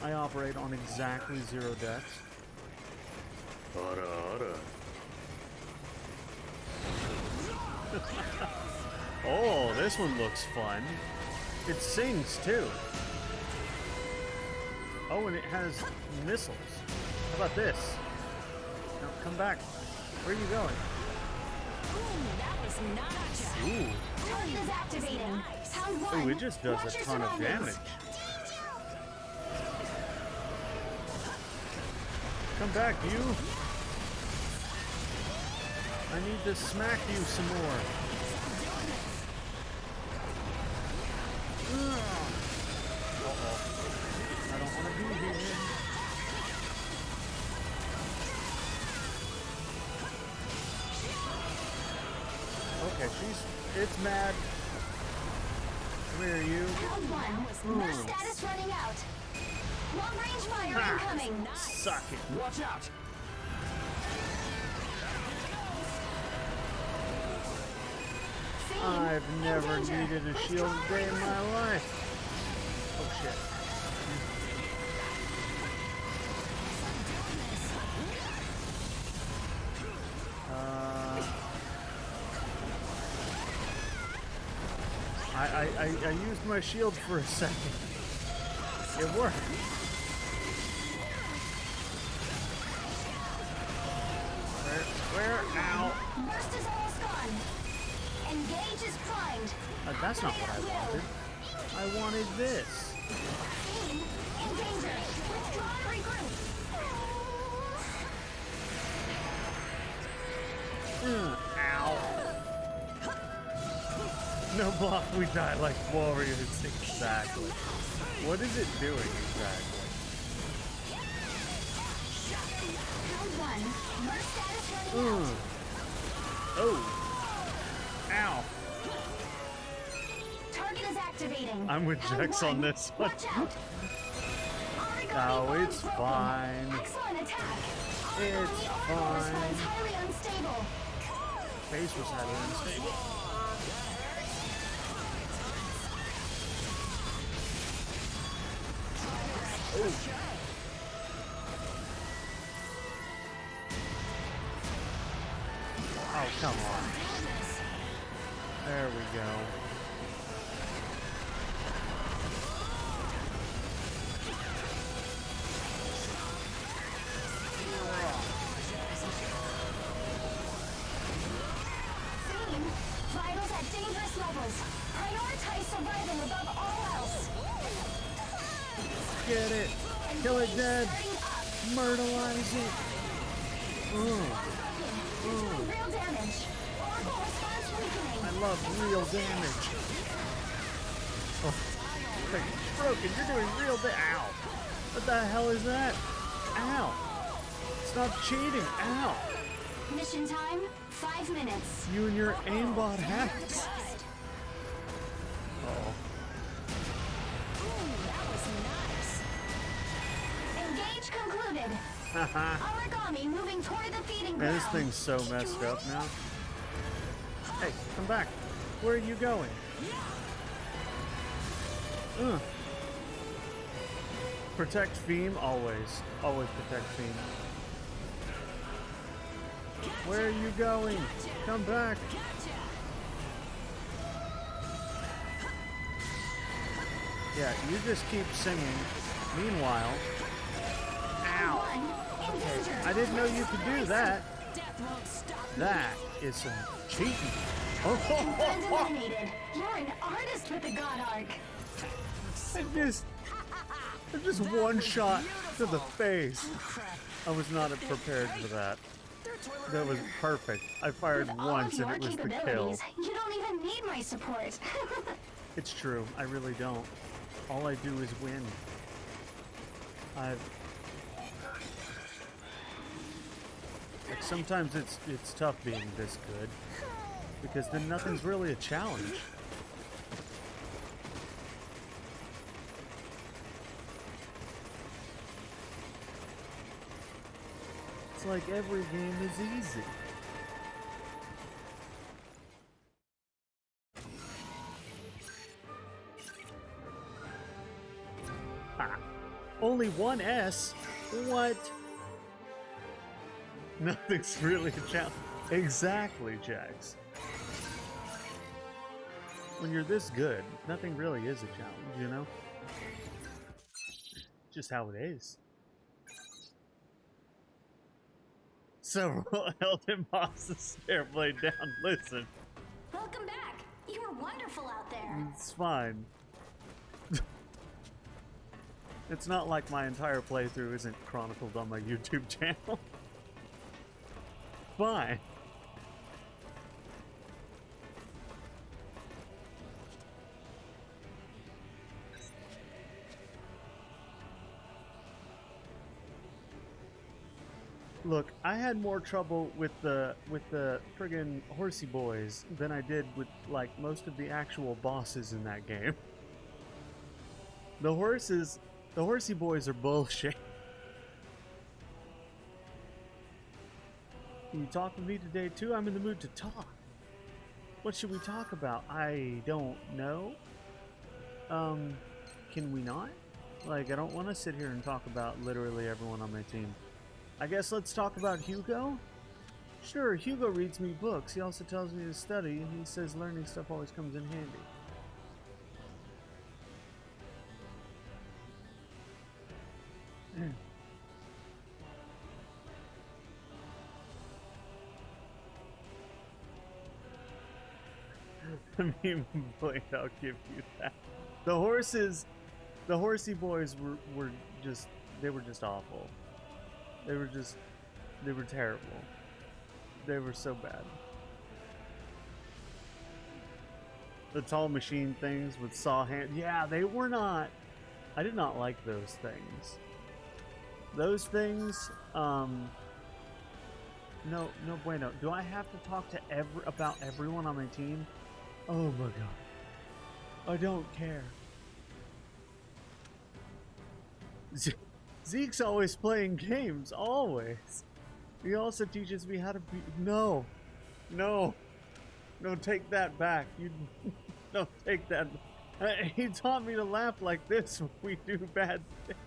I operate on exactly 0 deaths. Oh, this one looks fun. It sings too. Oh, and it has missiles. How about this? Now, come back. Where are you going? That was not Ooh. Target is activating. Pound 1. Ooh, it just does Watch a your ton of surroundings. damage. Come back, you. I need to smack you some more. Uh-oh. I don't want to be here. Okay, it's mad. Come here, you. Round 1. Burst status running out. Long range fire incoming. Suck it. Watch out! I've never needed a shield a day in my life. Oh shit. I used my shield for a second. It worked. Where? Ow. Burst is almost gone. Engage is primed. That's not what I wanted. I wanted this. Team in danger. Withdraw and regroup. Ow. No block, we die like warriors. Exactly. What is it doing exactly? Round 1. Burst status running out. Oh! Ow! Target is activating. I'm with Jex on this one. Watch out. No, it's fine. Excellent attack. It's Origami fine. responds highly unstable. Base was highly unstable. Oh, come on. There we go. Theme, vitals at dangerous levels. Prioritize surviving above all else. Get it. Kill it dead. Myrtleize it. Real damage. Oracle response weakening. I love real damage. Oh, it's broken. You're doing real damage. Ow. What the hell is that? Ow. Stop cheating. Ow. Mission time, 5 minutes. You and your aimbot hacks. Uh-oh. Engage concluded. Origami moving toward the feeding Man, ground. this thing's so messed up now. Hey, come back. Where are you going? Protect Feem, always. Always protect Feem. Where are you going? Come back. Yeah, you just keep singing. Meanwhile... Ow. Okay, I didn't know you could do that. That is some cheating. Eliminated. You're an artist with the God Arc. I just one shot to the face. I was not prepared for that. That was perfect. I fired With all once of and your it was the kill. capabilities, you don't even need my support. It's true. I really don't. All I do is win. Like sometimes it's tough being this good because then nothing's really a challenge. It's like every game is easy. Ha! Only one S? What? Nothing's really a challenge. Exactly, Jax. When you're this good, nothing really is a challenge, you know? Just how it is. Several Elden bosses stare blade down. Listen, Welcome back. You were wonderful out there. it's fine. It's not like my entire playthrough isn't chronicled on my YouTube channel. Fine. Look, I had more trouble with the friggin' horsey boys than I did with like most of the actual bosses in that game. The horsey boys are bullshit. Can you talk with me today too? I'm in the mood to talk. What should we talk about? I don't know. Can we not? Like, I don't want to sit here and talk about literally everyone on my team. I guess let's talk about Hugo? Sure, Hugo reads me books. He also tells me to study, and he says learning stuff always comes in handy. I mean, Blade, I'll give you that. The horsey boys were just awful. They were terrible. They were so bad. The tall machine things with saw hand, yeah, they were not. I did not like those things. Those things, no bueno. Do I have to talk to about everyone on my team? Oh my god. I don't care. Zeke's always playing games, always. He also teaches me how to be. No, take that back. You no, take that. He taught me to laugh like this when we do bad things.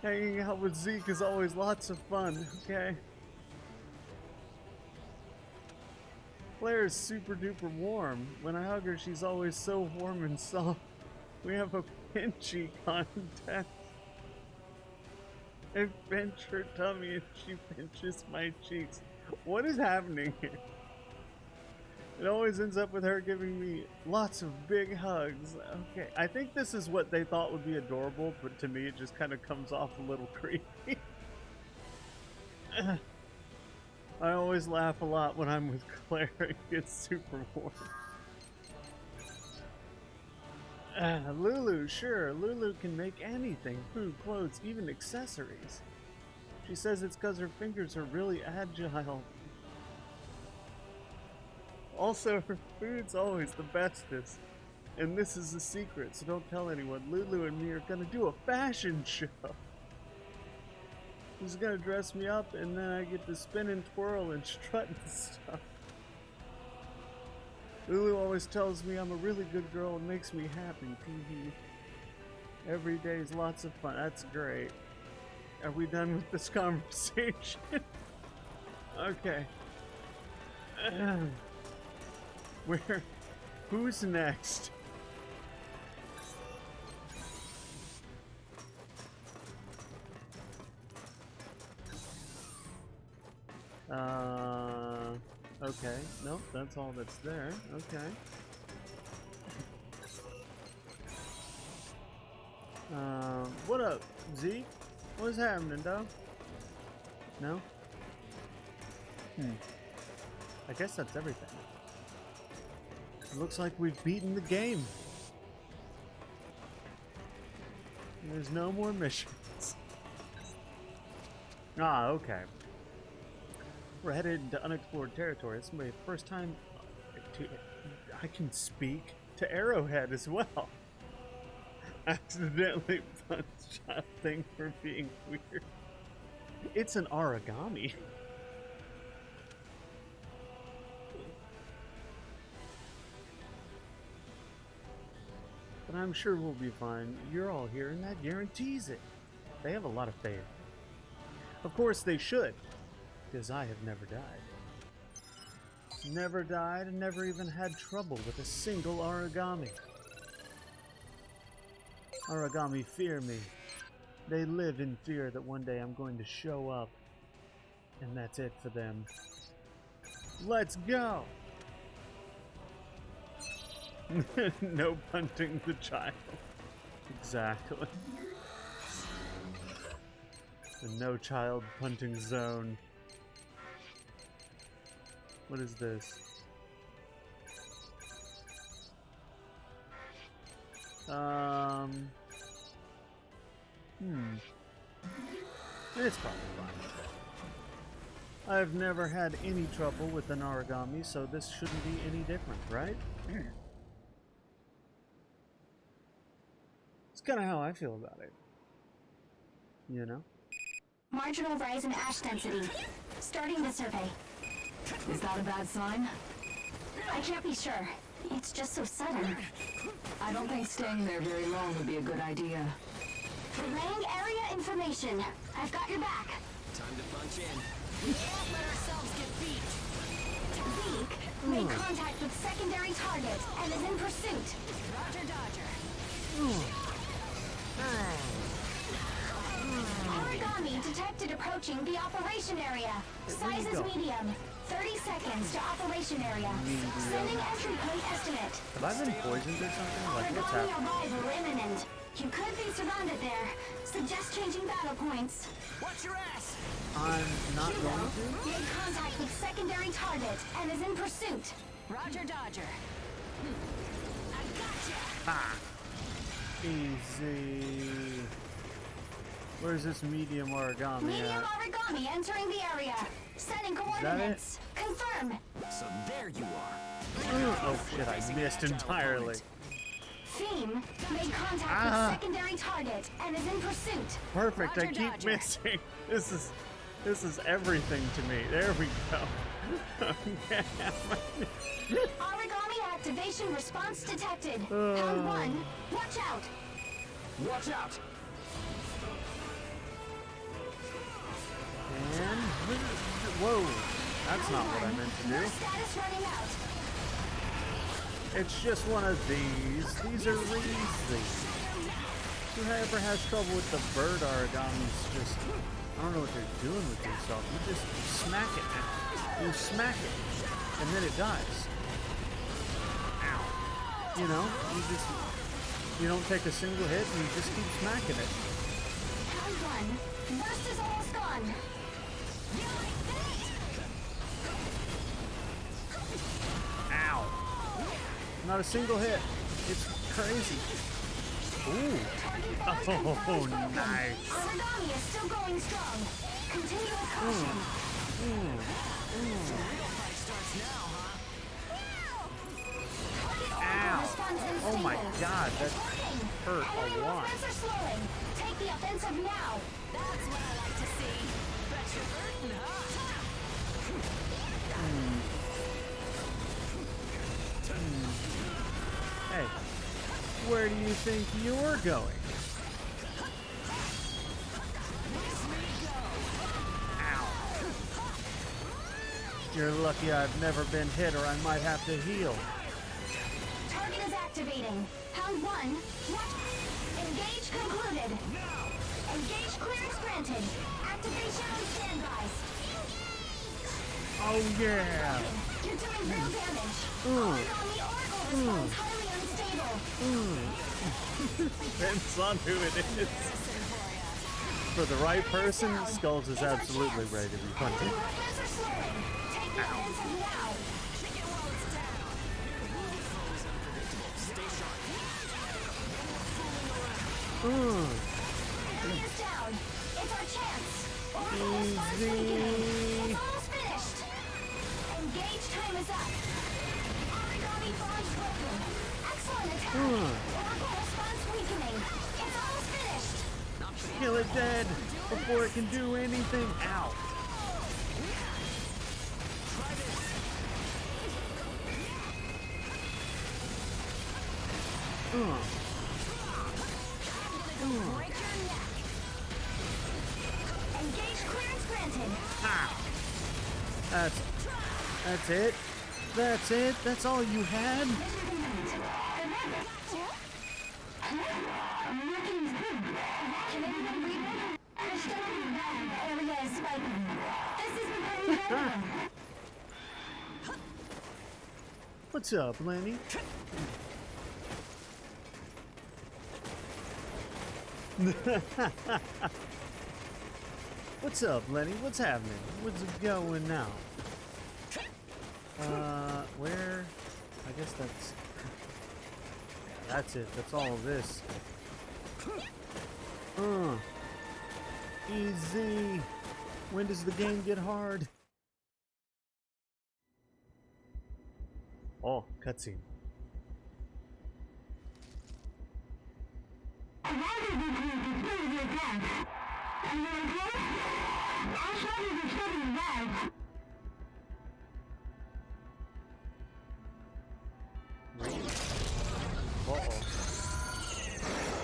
Hanging out with Zeke is always lots of fun. Okay. Claire's super duper warm. When I hug her, she's always so warm and soft. We have a pinchy contest. I pinch her tummy and she pinches my cheeks. What is happening here? It always ends up with her giving me lots of big hugs. Okay, I think this is what they thought would be adorable, but to me it just kind of comes off a little creepy. I always laugh a lot when I'm with Claire. It gets super warm. Lulu, sure. Lulu can make anything. Food, clothes, even accessories. She says it's because her fingers are really agile. Also, her food's always the bestest. And this is a secret, so don't tell anyone. Lulu and me are gonna do a fashion show. He's gonna dress me up, and then I get to spin and twirl and strut and stuff. Lulu always tells me I'm a really good girl and makes me happy. Every day is lots of fun. That's great. Are we done with this conversation? Okay. Who's next? Okay. Nope, that's all that's there. Okay. What up, Zeke? What's happening, dog? No? I guess that's everything. It looks like we've beaten the game. There's no more missions. Ah, okay. We're headed into unexplored territory. This is my first time I can speak to Arrowhead as well. Accidentally punched a thing for being weird. It's an origami. But I'm sure we'll be fine. You're all here and that guarantees it. They have a lot of faith. Of course they should. Because I have never died. Never died and never even had trouble with a single origami. Origami fear me. They live in fear that one day I'm going to show up. And that's it for them. Let's go! No punting the child. Exactly. The no child punting zone. What is this? It's probably fine. I've never had any trouble with an origami, so this shouldn't be any different, right? It's kind of how I feel about it. You know? Marginal rise in ash density. Starting the survey. Is that a bad sign? I can't be sure. It's just so sudden. I don't think staying there very long would be a good idea. Relaying area information. I've got your back. Time to punch in. We won't let ourselves get beat. Zeke made contact with secondary target and is in pursuit. Roger Dodger. Origami detected approaching the operation area. Size is medium. 30 seconds to operation area. Sending entry point estimate. Have I been poisoned or something? Like, what's Origami happening? arrival imminent. You could be surrounded there. Suggest changing battle points. Watch your ass. I'm not Hugo going to. made contact with secondary target and is in pursuit. Roger Dodger. I gotcha. Ha! Easy. Where's this medium origami Medium at? origami entering the area. Sending that coordinates. Confirm. So there you are. Oh shit, I missed entirely. Theme made contact with secondary target and is in pursuit. Perfect, I Roger, keep Dodger. missing. This is everything to me. There we go. Origami activation response detected. Pound 1, watch out. Watch out! And whoa, that's not what I meant to do. Status running out. It's just one of these. These are easy. Whoever has trouble with the bird origamis, just I don't know what they're doing with themselves. You just smack it, man. You smack it, and then it dies. Ow. You know, you don't take a single hit, and you just keep smacking it. Pound 1, burst is almost gone. Ow. Not a single hit. It's crazy. Ooh. Oh, nice. Origami is still going strong. Continue with caution. Ow. Response Oh my unstable. god, that It's working. hurt Enemy a lot. movements are slowing. Take the offensive now. That's what I like to see. Bet you're hurting, huh? Hey, where do you think you're going? Ow. You're lucky I've never been hit or I might have to heal. Target is activating. Pound 1, watch. Engage concluded. Engage clearance granted. Activation on standby. Oh yeah. You're doing real damage. Mm. Origami Oracle responds highly unstable. Depends on who it is. For the right person, Skulls is absolutely ready to be punched. Enemy movements are slowing. Take the offensive now. Target is down. It's our chance. Oracle response weakening. It's almost finished. Engage time is up. Origami bond broken. Excellent attack. Oracle response weakening. It's almost finished. Kill it dead before it can do anything. Ow. Engage clearance granted. That's it. That's it. That's all you had. What's up, Lenny? What's up, Lenny? What's happening? What's going now? Where? I guess that's... Yeah, that's it. That's all of this. Easy. When does the game get hard? Oh, cutscene.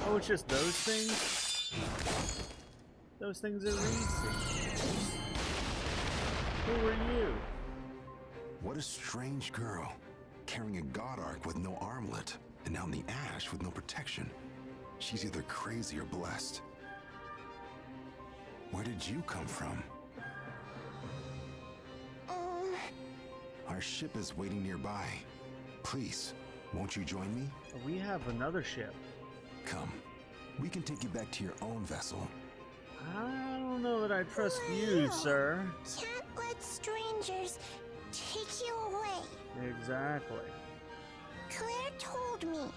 Oh, it's just those things? Those things are easy. Who are you? What a strange girl. Carrying a god arc with no armlet, and now in the ash with no protection. She's either crazy or blessed. Where did you come from? Our ship is waiting nearby. Please, won't you join me? We have another ship. Come. We can take you back to your own vessel. I don't know that I trust you, sir. Can't let strangers take you away. Exactly. Claire told me.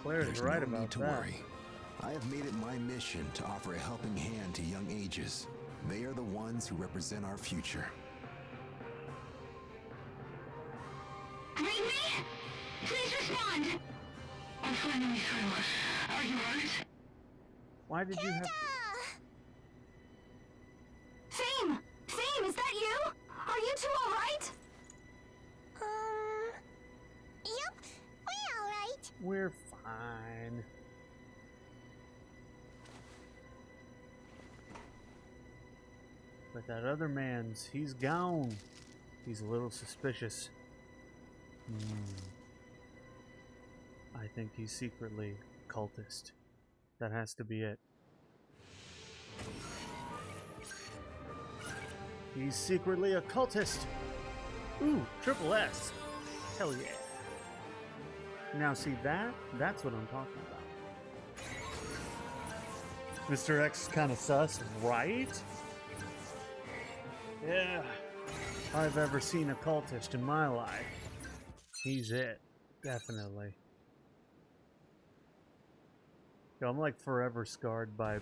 Claire's There's right no about need to that. worry. I have made it my mission to offer a helping hand to young ages. They are the ones who represent our future. Read me? Please respond! I'm finally through. Are you hurt? Why did you have... Fame! Fame, is that you? Are you two alright? Yep, we're alright. We're fine. But that other man's, he's gone. He's a little suspicious. I think he's secretly a cultist. That has to be it. He's secretly a cultist. Ooh, triple S. Hell yeah. Now see that? That's what I'm talking about. Mr. X is kind of sus, right? Yeah. If I've ever seen a cultist in my life, he's it. Definitely. Yo, I'm like forever scarred by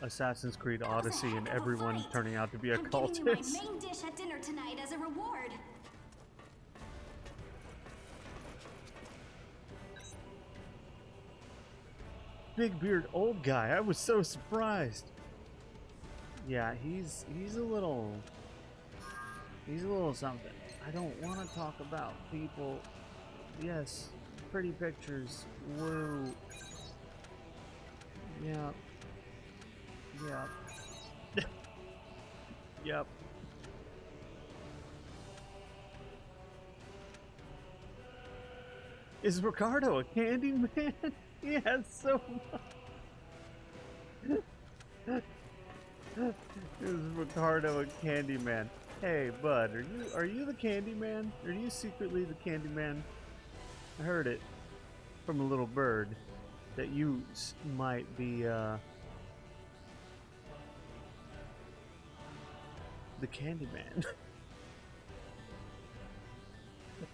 Assassin's Creed Odyssey and everyone turning out to be a cultist. I'm giving you my main dish at dinner tonight as a reward. Big beard old guy. I was so surprised. Yeah, he's a little something. I don't want to talk about people. Yes, pretty pictures. Woo. Yep. Yep. Yep. Is Ricardo a candy man? Yeah, so much. Is Ricardo a candy man? Hey, bud, are you the candy man? Are you secretly the candy man? I heard it from a little bird that you might be the candy man.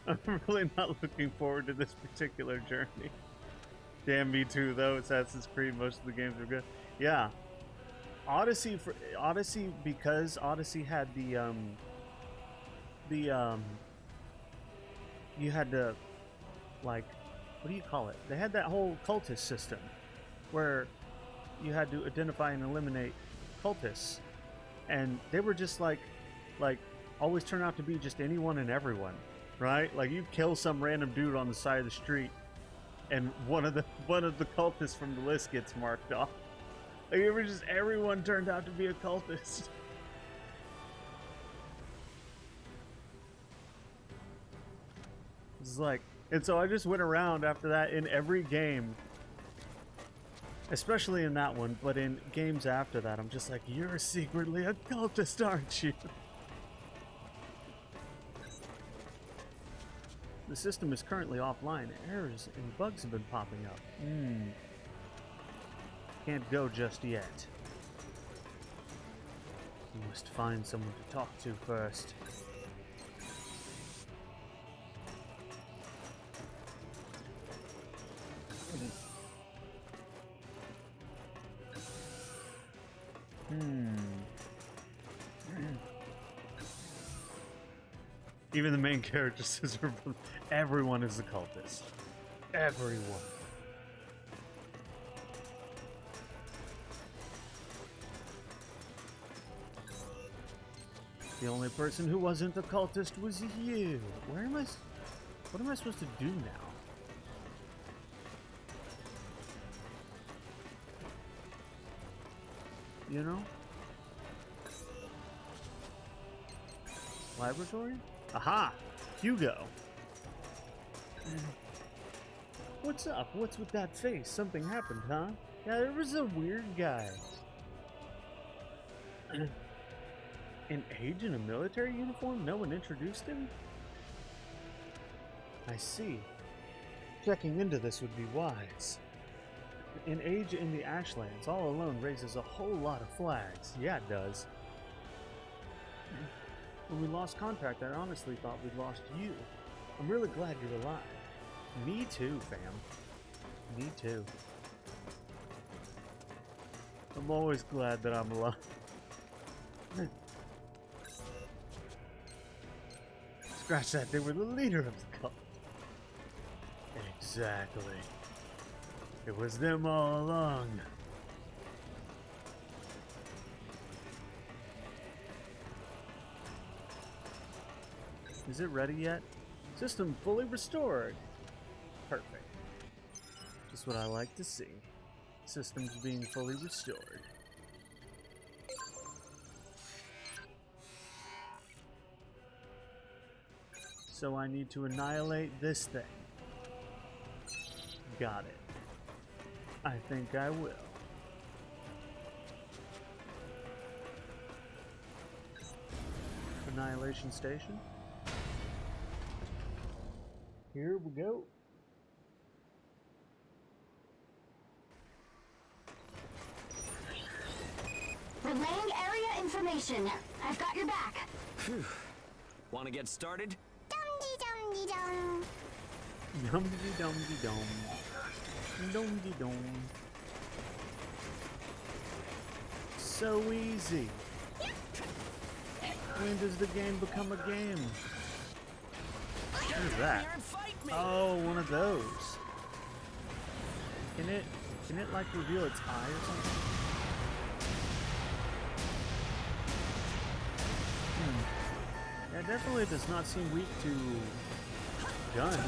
I'm really not looking forward to this particular journey. Damn, me too, though. Assassin's Creed, most of the games are good. Yeah. Odyssey, because Odyssey had you had to, like, what do you call it? They had that whole cultist system where you had to identify and eliminate cultists. And they were just like always turn out to be just anyone and everyone, right? Like, you kill some random dude on the side of the street and one of the cultists from the list gets marked off. Like, it was just everyone turned out to be a cultist. It's like, and so I just went around after that in every game, especially in that one, but in games after that, I'm just like, you're secretly a cultist, aren't you? The system is currently offline. Errors and bugs have been popping up. Can't go just yet. You must find someone to talk to first. Even the main character says everyone is a cultist. Everyone. The only person who wasn't a cultist was you. What am I supposed to do now? You know? Laboratory? Aha! Hugo! What's up? What's with that face? Something happened, huh? Yeah, there was a weird guy. An age in a military uniform? No one introduced him? I see. Checking into this would be wise. An age in the Ashlands all alone raises a whole lot of flags. Yeah, it does. When we lost contact, I honestly thought we'd lost you. I'm really glad you're alive. Me too, fam. Me too. I'm always glad that I'm alive. Scratch that, they were the leader of the cult. Exactly. It was them all along. Is it ready yet? System fully restored. Perfect. Just what I like to see. Systems being fully restored. So I need to annihilate this thing. Got it. I think I will. Annihilation station. Here we go. Relaying area information. I've got your back. Phew. Want to get started? Dum-dee-dum-dee-dum. Dum-de-dum-de-dum. Dum-de-dum. So easy. When does the game become a game? What is that? Oh, one of those. Can it like reveal its eye or something? That definitely does not seem weak to gun.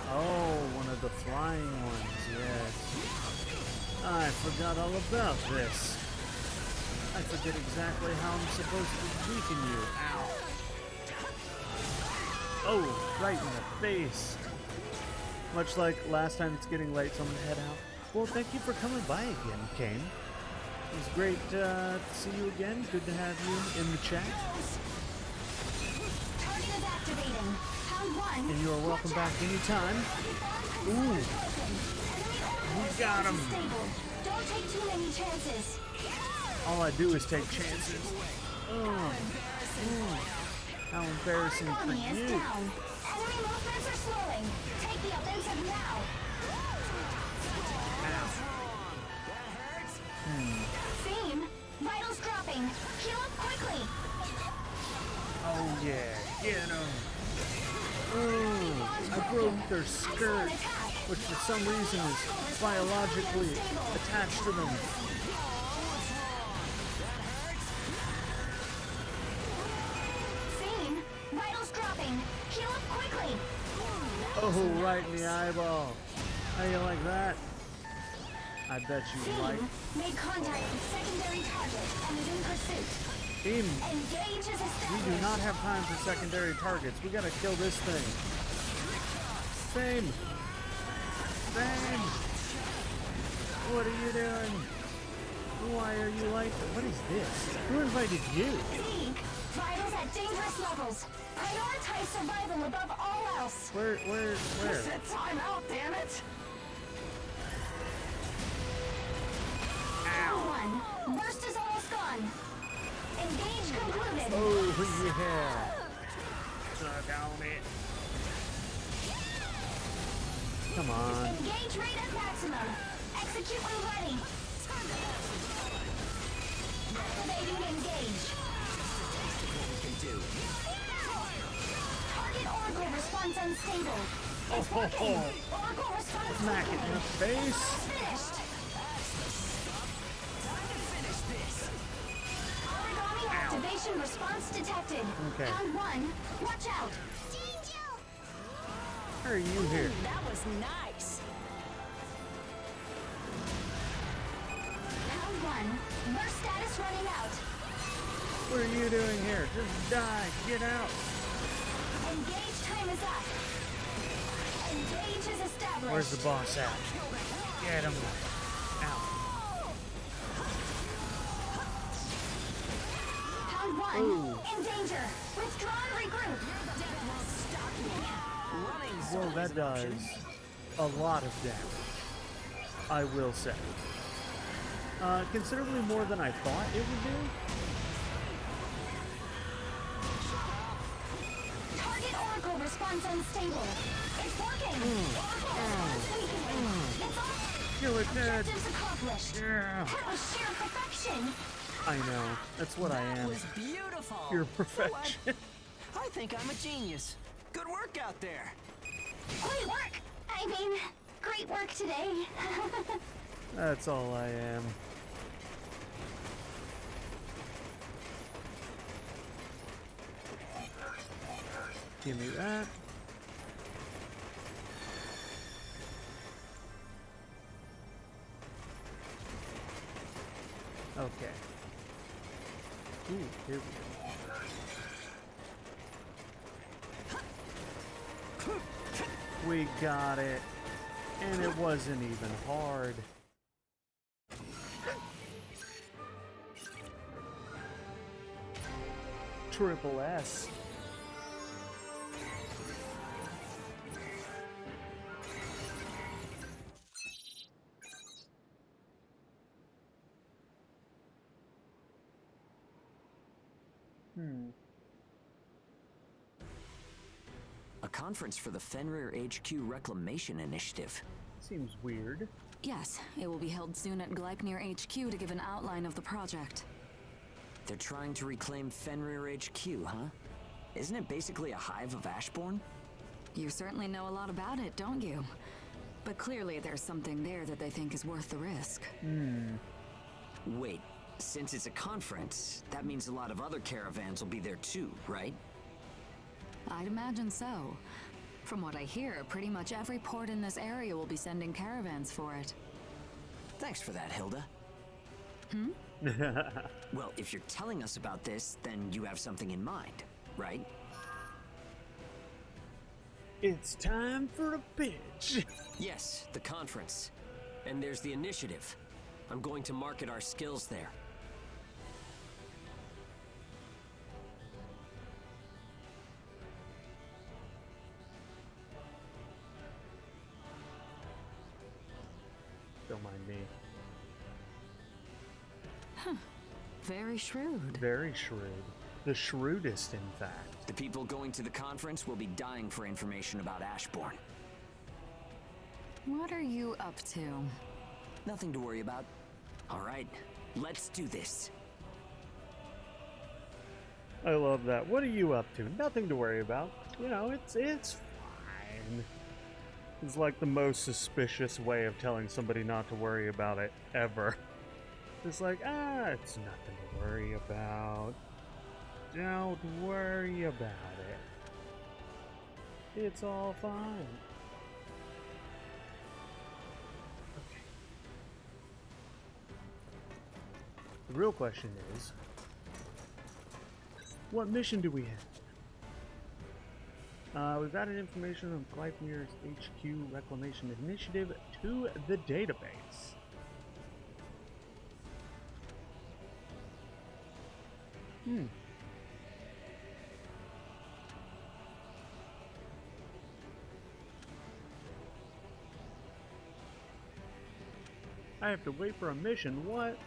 Oh, one of the flying ones, yes. I forgot all about this. I forget exactly how I'm supposed to weaken you. Ow. Oh, right in the face. Much like last time, it's getting late, so I'm gonna head out. Well, thank you for coming by again, Kane. It was great to see you again. Good to have you in the chat. Target is activating. Pound 1. And you are welcome back anytime. Ooh. We got him. Don't take too many chances. All I do is take chances. Oh. How embarrassing for Origami is you. down. Enemy movements are slowing. Take the offensive now. Theme, vitals dropping. Heal up quickly. Oh yeah, get him. I broke their skirt, which for some reason is biologically attached to them. Theme, vitals dropping. Heal up quickly. Oh, right in the eyeball. How you like that? I bet you like. Made contact with secondary target and is in pursuit. Team, Engage as established. we do not have time for secondary targets. We gotta kill this thing. Same. What are you doing? Why are you like? What is this? Who invited you? League, vitals at dangerous levels. Prioritize survival above all else. Where? Time out, damn it. Ow. 1. Burst is almost gone. Engage concluded. Oh yeah. Suck on it. Come on. Engage rate at maximum. Execute when ready. Activating engage. Target Oracle response unstable. It's working. Oracle response Smack it in the face. finished. Origami activation response detected. Okay. Round 1. Watch out. How are you here? That was nice. Round 1. Burst status running out. What are you doing here? Just die. Get out. Engage time is up. Engage is established. Where's the boss at? Get him. Ow. Round 1. Ooh. In danger. Withdraw and regroup. Well, that does a lot of damage, I will say. Considerably more than I thought it would do. Target Oracle response unstable. It's working. Oracle response weakening. It's off. Kill it dead. Objectives accomplished. Yeah. That was sheer perfection. I know. That's what I am. That was beautiful. Pure You know what? perfection. I think I'm a genius. Good work out there. Great work. I mean, great work today. That's all I am. Give me that. Okay. Ooh, here we go. We got it. And it wasn't even hard. Triple S. A conference for the Fenrir HQ Reclamation Initiative. Seems weird. Yes, it will be held soon at Gleipnir HQ to give an outline of the project. They're trying to reclaim Fenrir HQ, huh? Isn't it basically a hive of Ashborn? You certainly know a lot about it, don't you? But clearly there's something there that they think is worth the risk. Wait, since it's a conference, that means a lot of other caravans will be there too, right? I'd imagine so. From what I hear, pretty much every port in this area will be sending caravans for it. Thanks for that, Hilda. Well, if you're telling us about this, then you have something in mind, right? It's time for a pitch. Yes, the conference. And there's the initiative. I'm going to market our skills there. Don't mind me. Very shrewd. Very shrewd. The shrewdest, in fact. The people going to the conference will be dying for information about Ashborn. What are you up to? Nothing to worry about. All right, let's do this. I love that. What are you up to? Nothing to worry about. You know, it's fine. It's like the most suspicious way of telling somebody not to worry about it ever. It's like, it's nothing to worry about. Don't worry about it. It's all fine. Okay. The real question is, what mission do we have? We've added information on Gleipnir's HQ Reclamation Initiative to the database. I have to wait for a mission, what?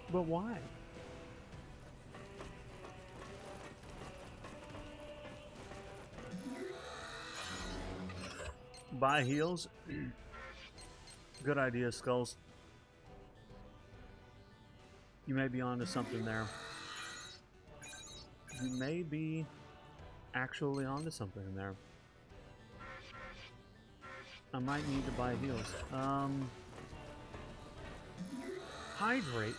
But why? Buy heals? Good idea, Skulls. You may be onto something there. You may be actually onto something there. I might need to buy heals. Hydrate?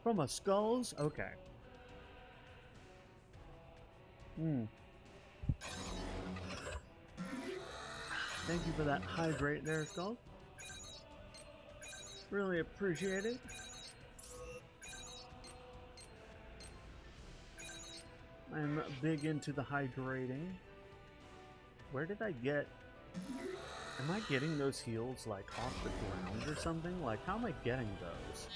From a Skulls? Okay. Thank you for that hydrate there, Skull. Really appreciate it. I'm big into the hydrating. Where did I get... Am I getting those heals, like, off the ground or something? Like, how am I getting those?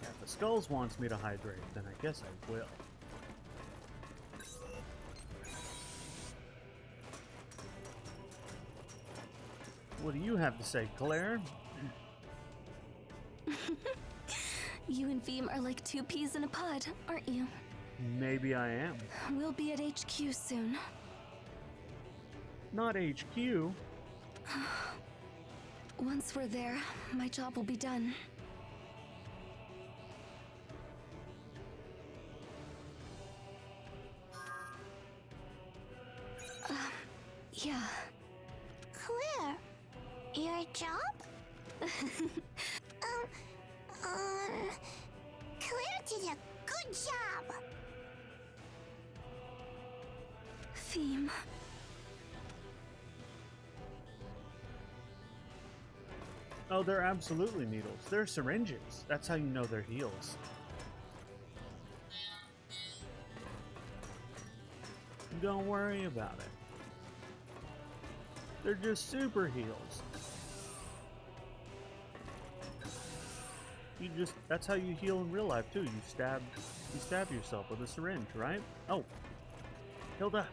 If the Skulls wants me to hydrate, then I guess I will. What do you have to say, Claire? You and Veem are like two peas in a pod, aren't you? Maybe I am. We'll be at HQ soon. Not HQ. Once we're there, my job will be done. Yeah. Claire, your job? Claire did a good job. Veem. Oh, they're absolutely needles. They're syringes. That's how you know they're heals. Don't worry about it. They're just super heals. That's how you heal in real life too. You stab yourself with a syringe, right? Oh. Hilda.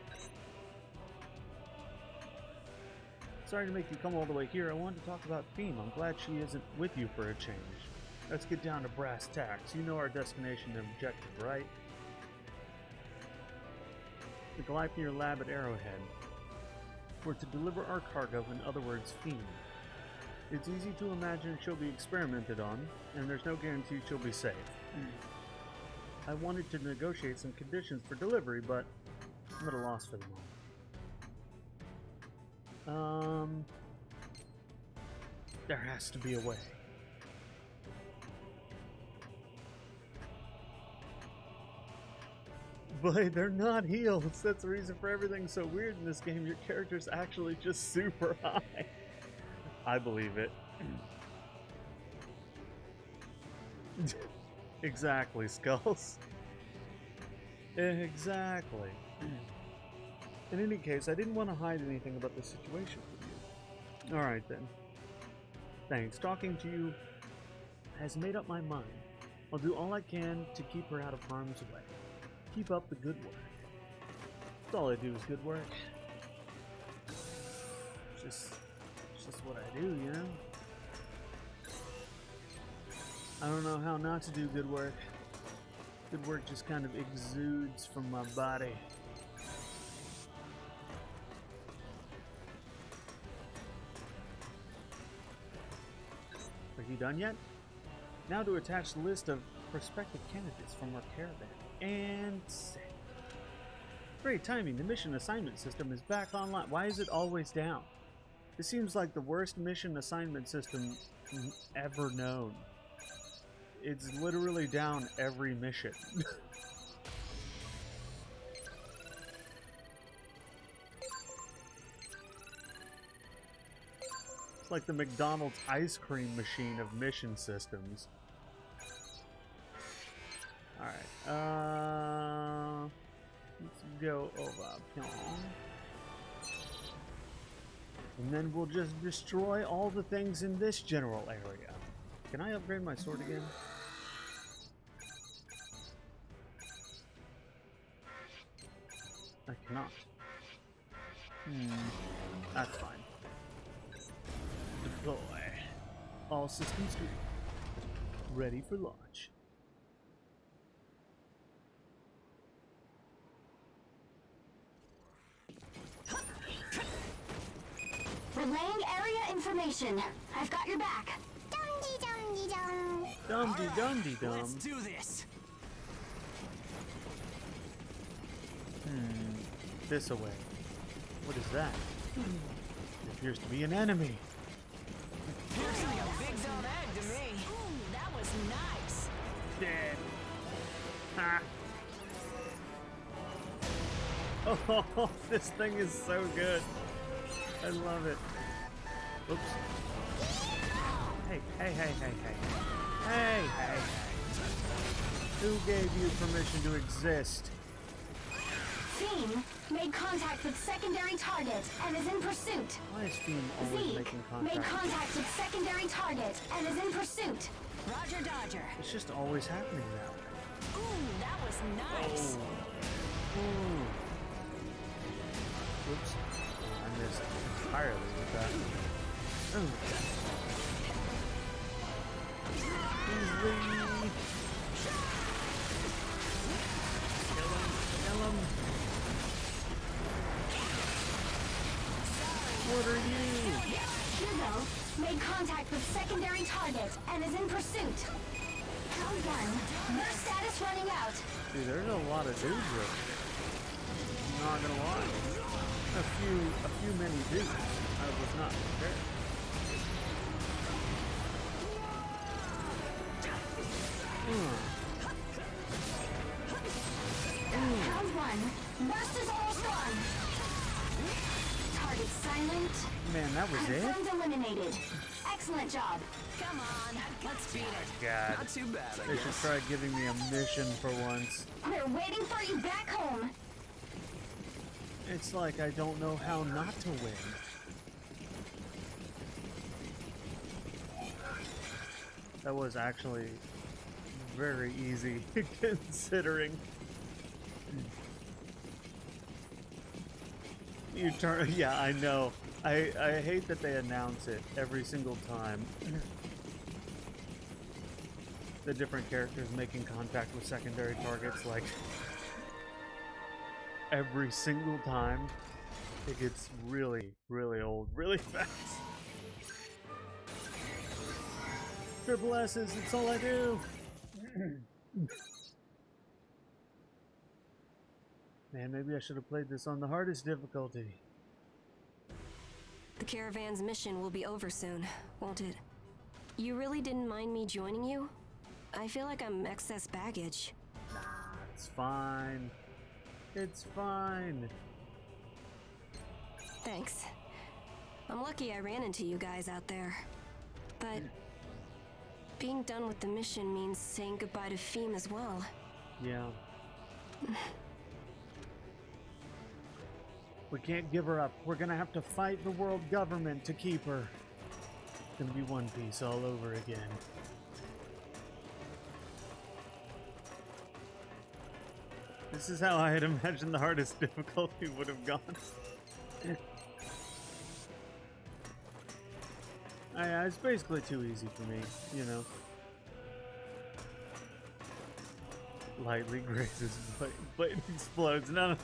Sorry to make you come all the way here. I wanted to talk about Veem. I'm glad she isn't with you for a change. Let's get down to brass tacks. You know our destination and objective, right? The Gleipnir lab at Arrowhead. We're to deliver our cargo, in other words, Veem. It's easy to imagine she'll be experimented on, and there's no guarantee she'll be safe. I wanted to negotiate some conditions for delivery, but I'm at a loss for the moment. There has to be a way. But they're not heals. That's the reason for everything so weird in this game. Your character's actually just super high. I believe it. Exactly, Skulls. Exactly. In any case, I didn't want to hide anything about the situation from you. Alright then. Thanks. Talking to you has made up my mind. I'll do all I can to keep her out of harm's way. Keep up the good work. That's all I do is good work. It's just what I do, you know? I don't know how not to do good work. Good work just kind of exudes from my body. Are you done yet? Now to attach the list of prospective candidates from our caravan. And send. Great timing. The mission assignment system is back online. Why is it always down? This seems like the worst mission assignment system ever known. It's literally down every mission. It's like the McDonald's ice cream machine of mission systems. Alright, let's go over here. And then we'll just destroy all the things in this general area. Can I upgrade my sword again? I cannot. That's fine. Deploy. All systems green. Ready for launch. Relaying area information. I've got your back. Dum-dee-dum-dee-dum. Dum-dee-dum-dee-dum. Let's do this. This away. What is that? It appears to be an enemy. Looks like a big dumb egg to me. Ooh, that was nice. Dead. Ha. Oh, this thing is so good. I love it. Oops. Hey. Hey. Who gave you permission to exist? Veem made contact with secondary target and is in pursuit. Why is Veem always Zeke making made contact? contact with secondary target and is in pursuit. Roger Dodger. It's just always happening that way. Ooh, that was nice. Ooh. Oops. I missed entirely with that. Kill him. What are you? Hugo made contact with secondary target and is in pursuit. Round 1. Their status running out. Dude, there's a lot of dudes right there. I'm not gonna lie. A few many dudes. I was not prepared. Round 1. Burst is almost gone. Target silent. Man, that was and it? friends eliminated. Excellent job. Come on, let's beat it. God. Not too bad, I They should guess. try giving me a mission for once. They're waiting for you back home. It's like I don't know how not to win. That was actually very easy considering. You turn, yeah, I know. I hate that they announce it every single time. The different characters making contact with secondary targets, like every single time. It gets really, really old, really fast. Triple S's, it's all I do. Man, maybe I should have played this on the hardest difficulty. The caravan's mission will be over soon, won't it? You really didn't mind me joining you? I feel like I'm excess baggage. Nah, it's fine. It's fine. Thanks. I'm lucky I ran into you guys out there. But being done with the mission means saying goodbye to Pheme as well. Yeah. We can't give her up. We're gonna have to fight the world government to keep her. It's gonna be One Piece all over again. This is how I had imagined the hardest difficulty would have gone. It's basically too easy for me, you know. Lightly grazes, but explodes. No.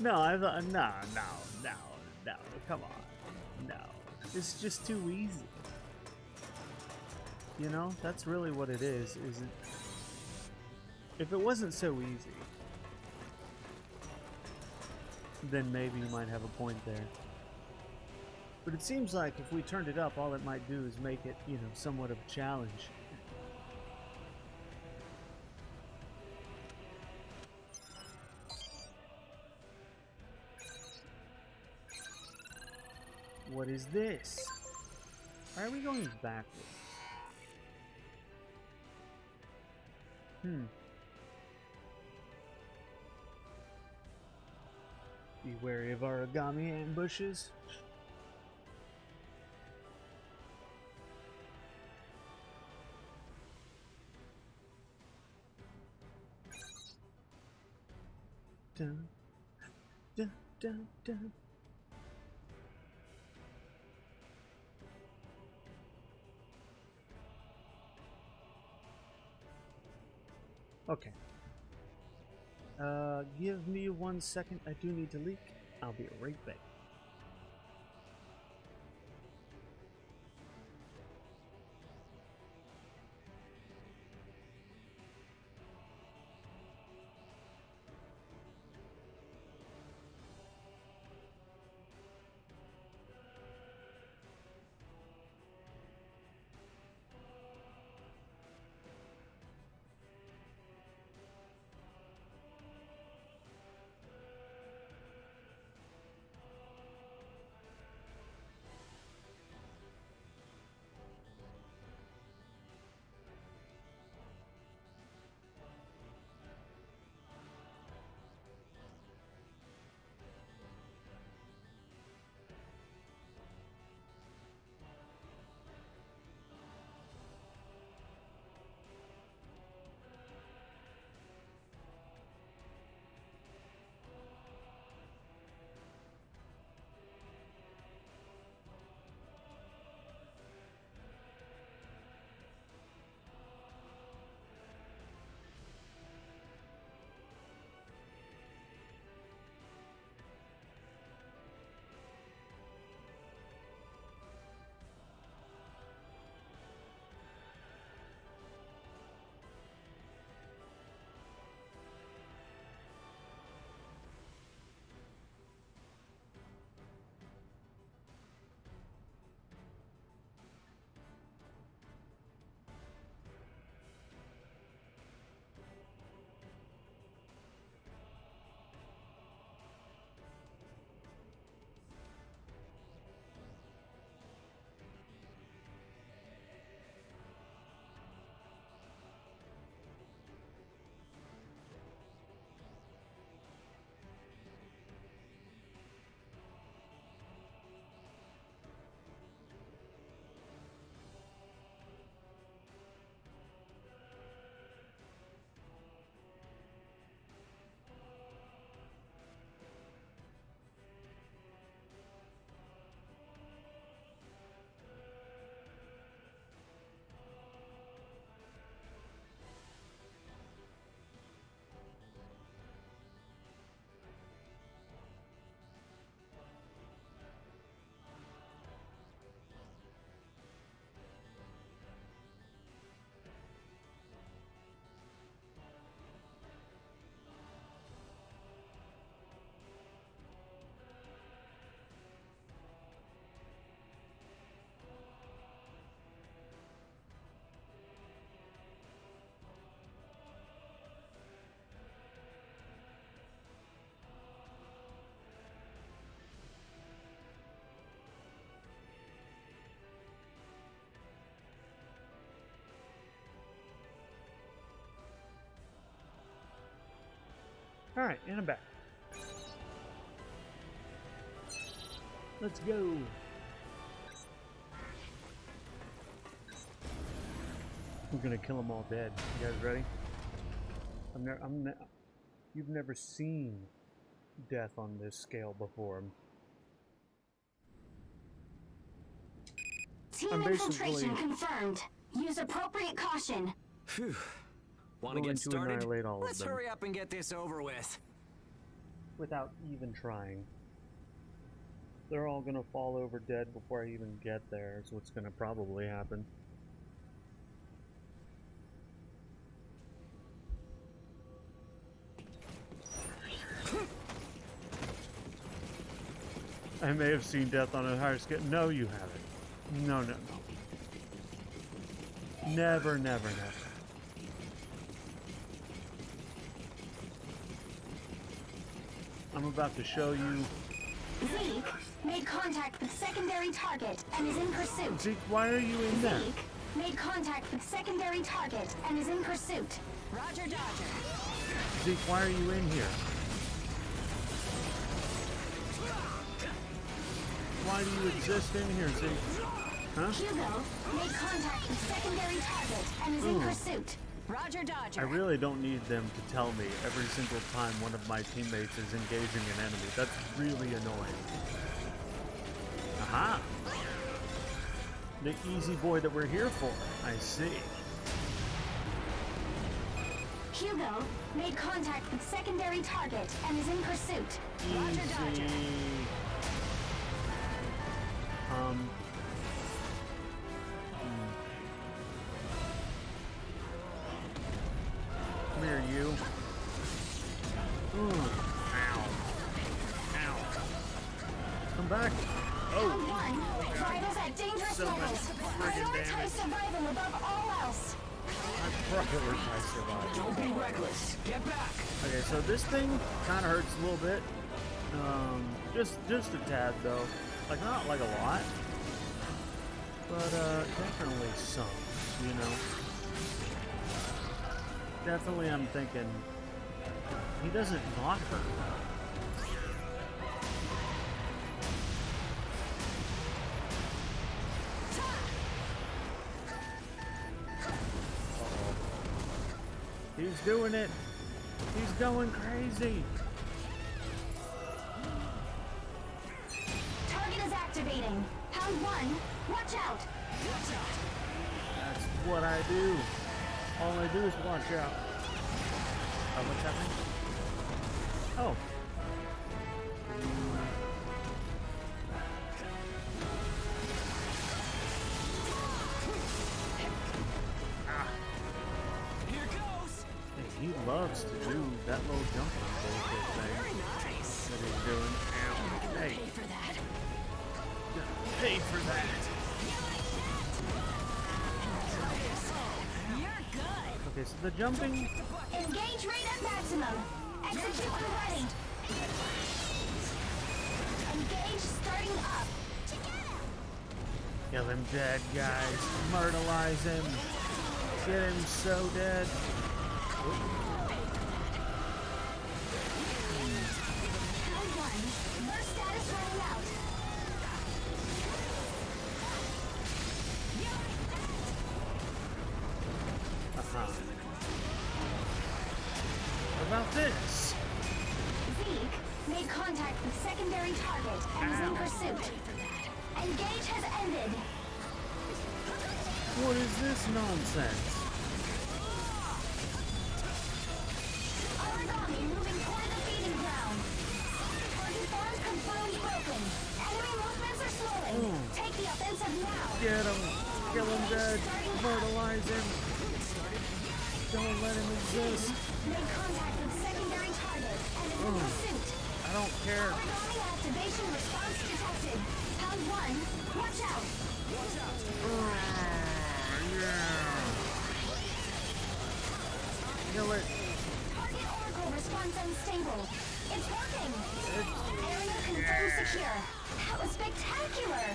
No, I thought, no, come on. No. It's just too easy. You know, that's really what it is it? If it wasn't so easy, then maybe you might have a point there. But it seems like if we turned it up, all it might do is make it, you know, somewhat of a challenge. What is this? Why are we going backwards? Be wary of origami ambushes. Dun, dun, dun, dun. Okay. Give me 1 second. I do need to leak. I'll be right back. Alright, and I'm back. Let's go. We're gonna kill them all dead. You guys ready? You've never seen death on this scale before. Team infiltration confirmed. Use appropriate caution. Phew. Want to Going get to started? annihilate all of Let's them. hurry up and get this over with. Without even trying. They're all gonna fall over dead before I even get there, is what's gonna probably happen. I may have seen death on a higher scale. No, you haven't. No, no, no. Never, never, never. I'm about to show you. Zeke made contact with secondary target and is in pursuit. Zeke, why are you in there? Zeke made contact with secondary target and is in pursuit. Roger, Dodger. Zeke, why are you in here? Why do you exist in here, Zeke? Huh? Hugo made contact with secondary target and is in pursuit. Roger, Dodger. I really don't need them to tell me every single time one of my teammates is engaging an enemy. That's really annoying. Aha! The easy boy that we're here for. I see. Hugo made contact with secondary target and is in pursuit. Roger, Dodger. Come here, you. Ooh. Ow. Ow. Come back. Round one. Rivals at dangerous So much levels. friggin' Prioritize damage. survival above all else. I prioritize survival. Don't be reckless. Get back. Okay, so this thing kind of hurts a little bit. Just a tad though. Like not like a lot, but definitely some. You know. Definitely, I'm thinking he doesn't not hurt. Uh-oh. He's doing it. He's going crazy. Target is activating. Pound one. Watch out. That's what I do. All I do is watch out. Oh, what's happening? Oh. Here goes. He loves to do that little jumping bullshit thing. Very nice. That he's doing. Ow. Hey. Pay for that. Pay for that. You're good. Okay, so the jumping. Engage rate at maximum. Execute when ready. Engage starting up. Kill him dead, guys. Myrtleize him. Get him so dead. Pound one. Burst status running out. What about this? Zeke made contact with secondary target and is in pursuit. Engage has ended. What is this nonsense? Origami moving toward the feeding ground. Target farm confirmed broken. Enemy movements are slowing. Take the offensive now. Get him. Kill him dead. Myrtleize him. Don't let him exist. Made contact with secondary target and is in pursuit. I don't care. Origami activation response detected. Pound one. Watch out. Yeah. Kill it. Target oracle response unstable. It's working. Area confirmed secure. That was spectacular.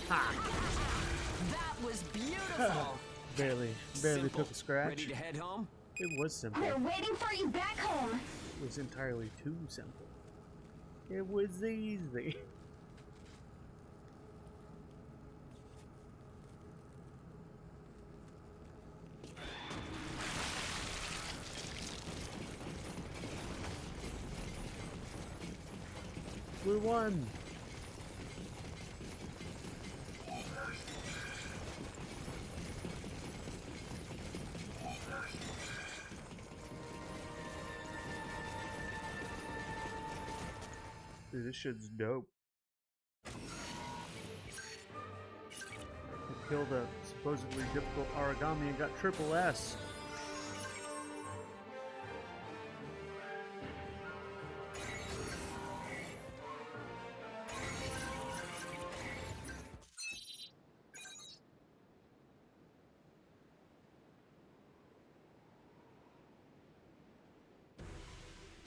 That was beautiful. Barely Simple. took a scratch. Ready to head home? It was simple. We're waiting for you back home. was entirely too simple. It was easy. We won! Dude, this shit's dope. I killed a supposedly difficult origami and got triple S.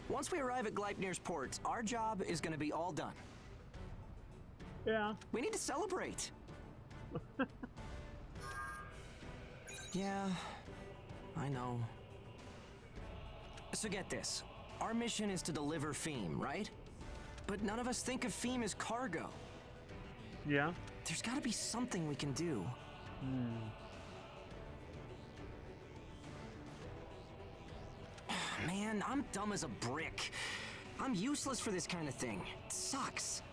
Once we arrive at Gleipnir's ports, our job is gonna be all done. Yeah. We need to celebrate. Yeah, I know. So get this. Our mission is to deliver Pheme, right? But none of us think of Pheme as cargo. Yeah. There's gotta be something we can do. Man, I'm dumb as a brick. I'm useless for this kind of thing. It sucks.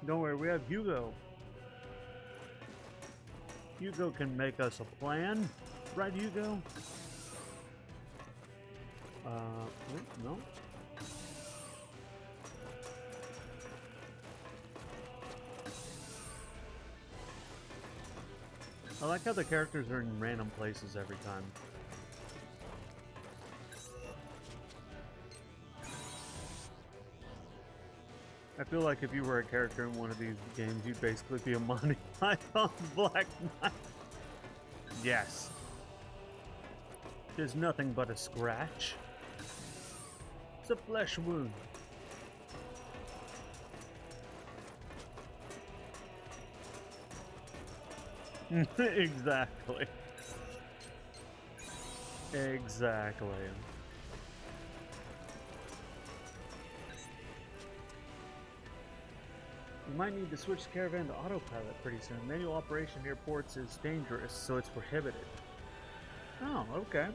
Don't worry, we have Hugo. Hugo can make us a plan. Right, Hugo? No. I like how the characters are in random places every time. I feel like if you were a character in one of these games, you'd basically be a Monty Python Black Knight. Yes. There's nothing but a scratch. It's a flesh wound. Exactly. Exactly. We might need to switch the caravan to autopilot pretty soon. Manual operation near ports is dangerous, so it's prohibited. Oh, okay.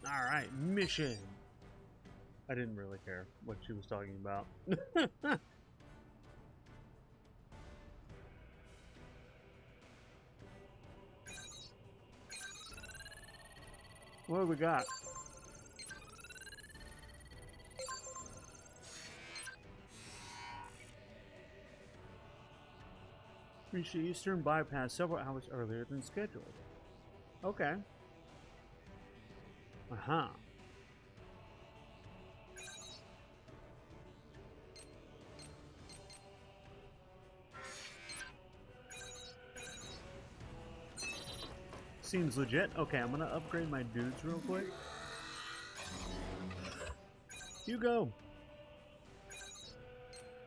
Alright, mission. I didn't really care what she was talking about. What do we got? Reach the eastern bypass several hours earlier than scheduled. Okay. Uh-huh. Seems legit. Okay, I'm gonna upgrade my dudes real quick. Hugo!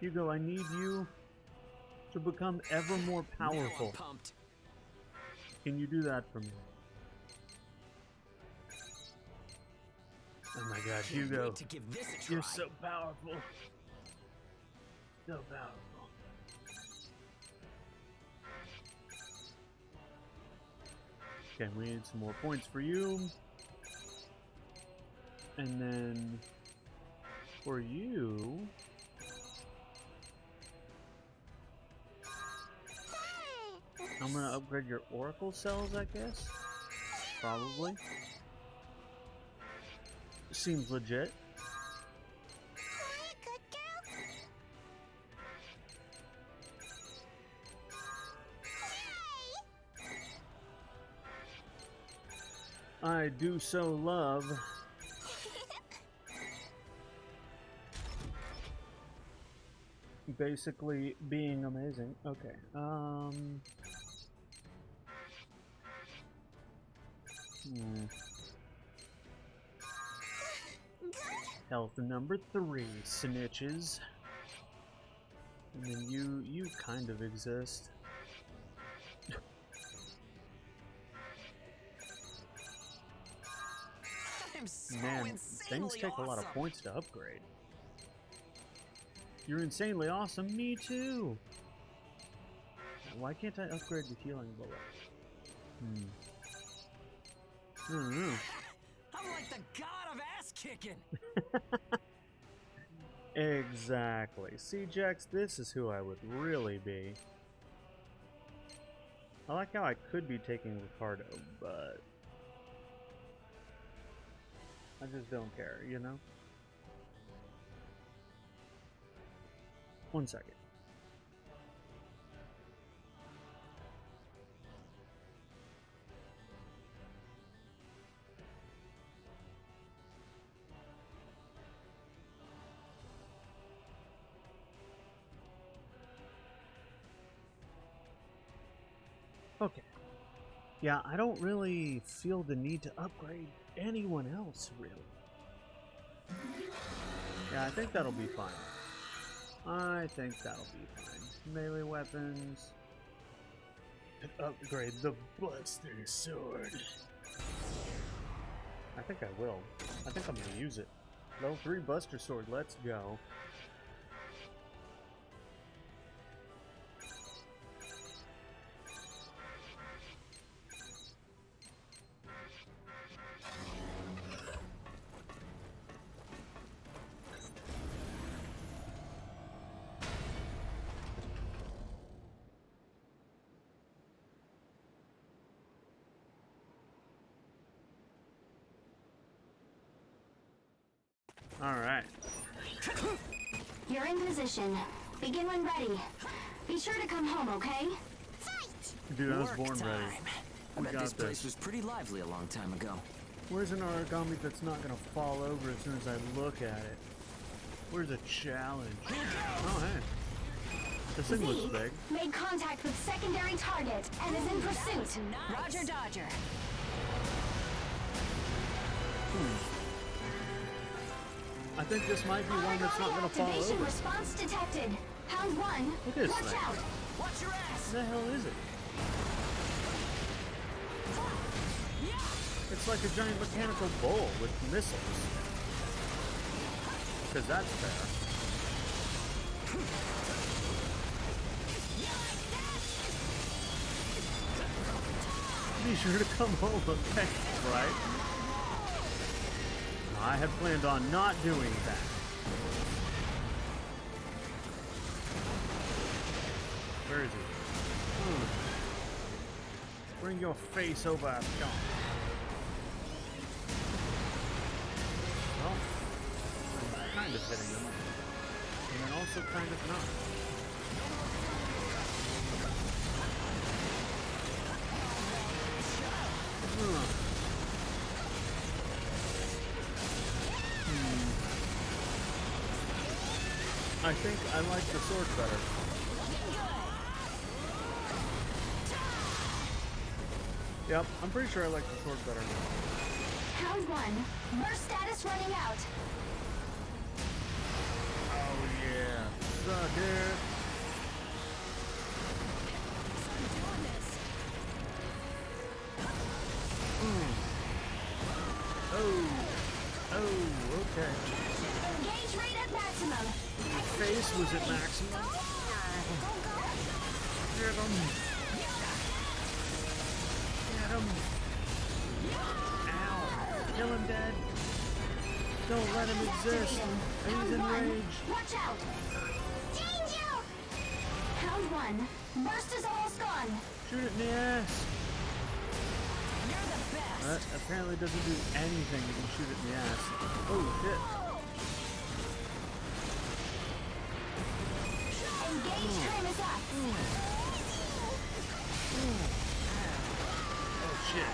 Hugo, I need you to become ever more powerful. Can you do that for me? Oh my god, Hugo. You're so powerful. So powerful. Okay, we need some more points for you. And then for you, I'm gonna upgrade your Oracle cells, I guess. Probably. Seems legit. I do so love basically being amazing. Okay. Health number 3, snitches. And then you kind of exist. I'm so Man, insanely things take a lot of awesome. points to upgrade. You're insanely awesome. Me too. Why can't I upgrade the healing bullet? I'm like the god of ass kicking. Exactly. See, Jax, this is who I would really be. I like how I could be taking Ricardo, but I just don't care, you know? 1 second. Okay. Yeah, I don't really feel the need to upgrade anyone else, really. Yeah, I think that'll be fine. I think that'll be fine. Melee weapons. And upgrade the Buster Sword. I think I will. I think I'm gonna use it. Level 3 Buster Sword, let's go. Alright. You're in position. Begin when ready. Be sure to come home, okay? Dude, I was Work born ready. time. I We bet got this place this. was pretty lively a long time ago. Where's an origami that's not gonna fall over as soon as I look at it? Where's a challenge? Oh, hey. This thing looks Z big. made contact with secondary target and is in pursuit. Roger Dodger. I think this might be one that's not gonna fall Activation over. response detected. Pound 1. Look at this Watch thing. out. Watch your ass. What the hell is it? It's like a giant mechanical bull with missiles. Because that's fair. Be sure to come home, okay? Right? I had planned on not doing that. Where is he? Bring your face over, John. Well, I'm kind of hitting him. And then also kind of not. I think I like the sword better. Yep, I'm pretty sure I like the sword better. Pound 1. Burst status running out. Oh yeah, suck it. Oh, okay. Engage rate at maximum. Face was at maximum. Get him. Get him. Ow. Kill him dead. Don't let him exist. He's enraged. Watch out. Danger. Pound 1. Burst is almost gone. Shoot it in the ass. That apparently doesn't do anything if you shoot it in the ass. Oh shit. Engage time is up. Oh shit.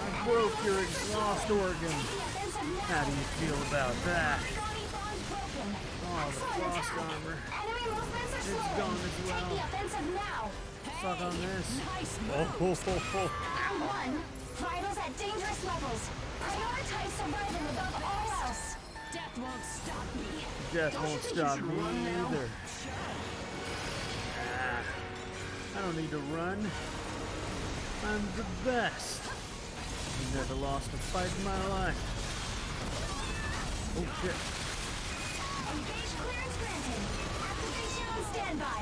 I broke your exhaust organ. How do you feel about that? Oh, the frost armor. It's gone as well. Suck on this. Oh. Round 1. Vitals at dangerous levels. Prioritize surviving above all else. Death won't stop me. Death won't stop me either. Ah, I don't need to run. I'm the best. Never lost a fight in my life. Oh shit. Engage clearance granted. Activation on standby.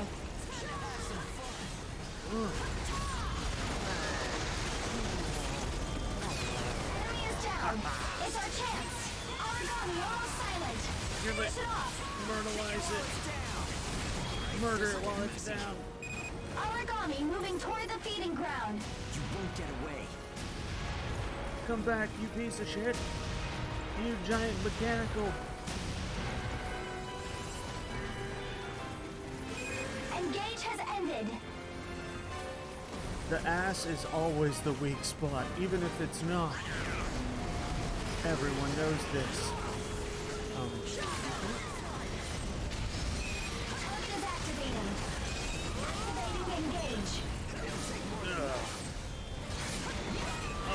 Enemy is down. It's our chance. Origami almost silent. Finish it off. Myrtleize it. Murder it while it's down. Origami moving toward the feeding ground. You won't get away. Come back, you piece of shit. You giant mechanical. Engage has ended. The ass is always the weak spot, even if it's not. Everyone knows this. Target is activating. Activating engage.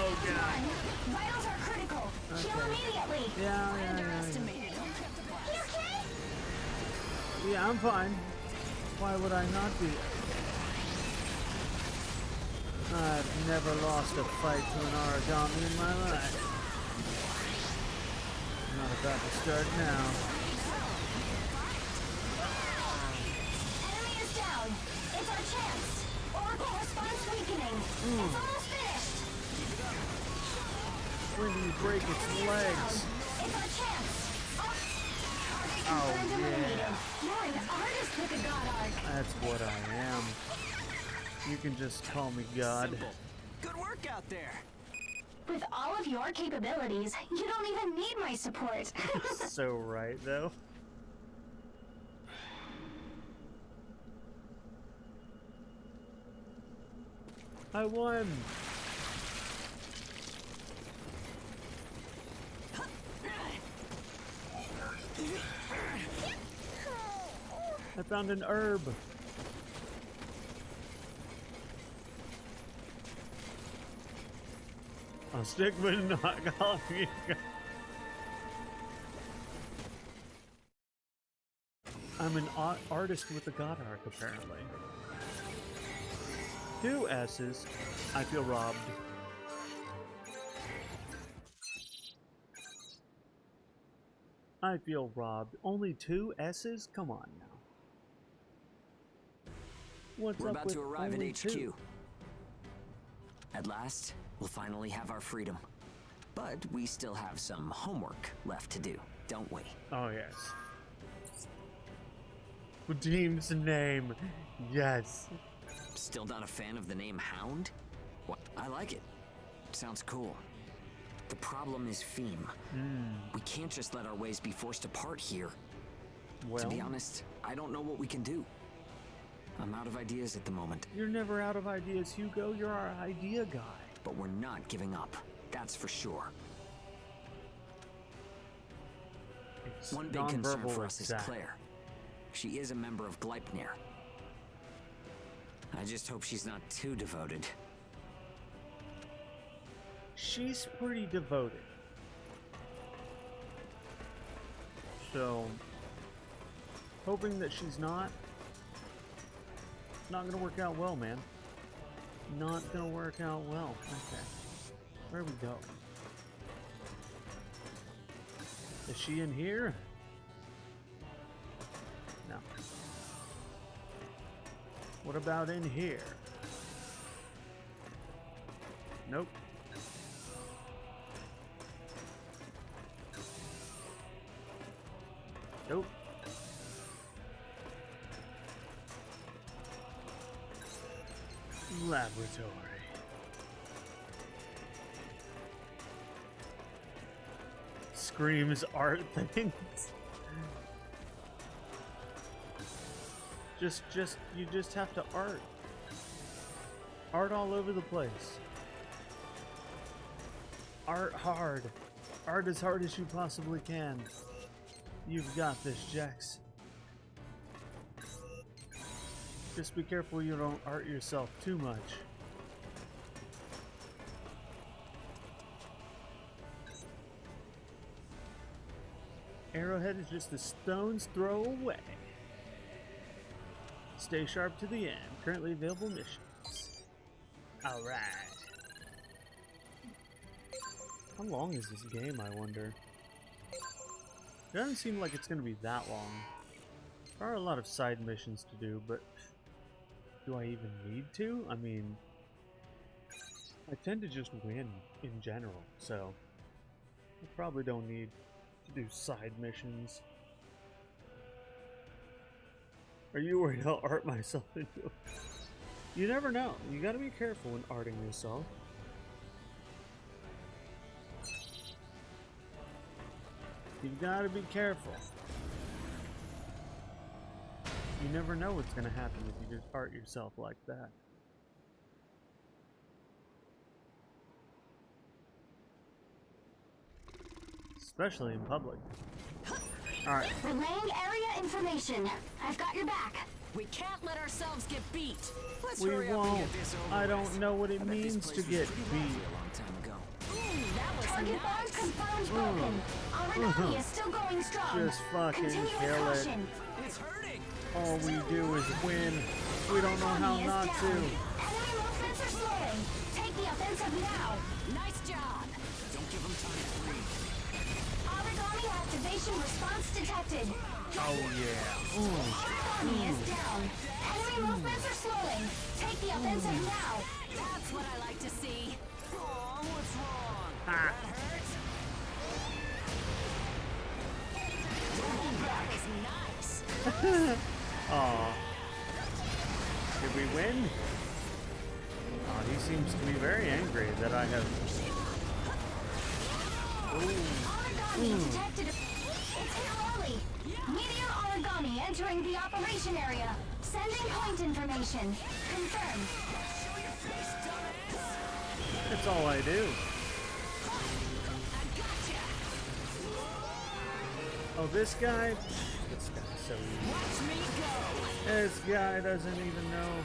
Oh god. Vitals are critical. Heal immediately. Yeah. Underestimated. You okay? Yeah, I'm fine. Why would I not be? I've never lost a fight to an origami in my life. I'm not about to start now. Enemy is down. It's our chance. Oracle response weakening. It's almost finished. When do you break its legs? It's our chance. Oh, Eliminated. yeah. You're an artist with a god art. That's what I am. You can just call me God. Simple. Good work out there. With all of your capabilities, you don't even need my support. So right, though. I won! I found an herb. I'll stick but not calling you. I'm an artist with a god arc, apparently. 2 S's. I feel robbed. I feel robbed. Only 2 S's? Come on now. What's We're up about with to arrive at only HQ. 2? At last, we'll finally have our freedom. But we still have some homework left to do, don't we? Oh, yes. Redeem's name. Yes. Still not a fan of the name Hound? What? I like it. Sounds cool. The problem is Feem. We can't just let our ways be forced apart here. Well, to be honest, I don't know what we can do. I'm out of ideas at the moment. You're never out of ideas, Hugo. You're our idea guy. But we're not giving up. That's for sure. It's One big concern nonverbal for us is attack. Claire. She is a member of Gleipnir. I just hope she's not too devoted. She's pretty devoted. So, hoping that she's not gonna work out well, man. Not gonna work out well. Okay. Where we go? Is she in here? No. What about in here? Nope. Nope. Laboratory. Screams art things. You just have to art. Art all over the place. Art hard. Art as hard as you possibly can. You've got this, Jax. Just be careful you don't art yourself too much. Arrowhead is just a stone's throw away. Stay sharp to the end. Currently available missions. Alright. How long is this game, I wonder? It doesn't seem like it's going to be that long. There are a lot of side missions to do, but do I even need to? I mean, I tend to just win in general, so I probably don't need to do side missions. Are you worried I'll art myself into it? You never know. You gotta be careful when arting yourself. You gotta be careful. You never know what's gonna happen if you just art yourself like that. Especially in public. Alright. Relaying area information. I've got your back. We can't let ourselves get beat. Let's We hurry up and won't. get this over I with. don't know what it means to get beat. That was Target bond nice. confirmed broken. Origami is still going strong. Just fucking Continue with kill it. caution. It's hurting. All we do is win. We don't know how Origami is not down. to. Enemy movements are slowing. Take the offensive now. Nice job. Don't give them time to breathe. Origami activation response detected. Oh yeah. Origami is down. Enemy movements are slowing. Take the offensive now. That's what I like to see. Oh, what's wrong? Ha. That hurts? That was nice. Aw. Did we win? Oh, he seems to be very angry that I have. Origami detected. It's here early. Meteor origami entering the operation area. Sending point information. Confirmed. That's all I do. Oh, this guy? This guy's so easy. Watch me go. This guy doesn't even know.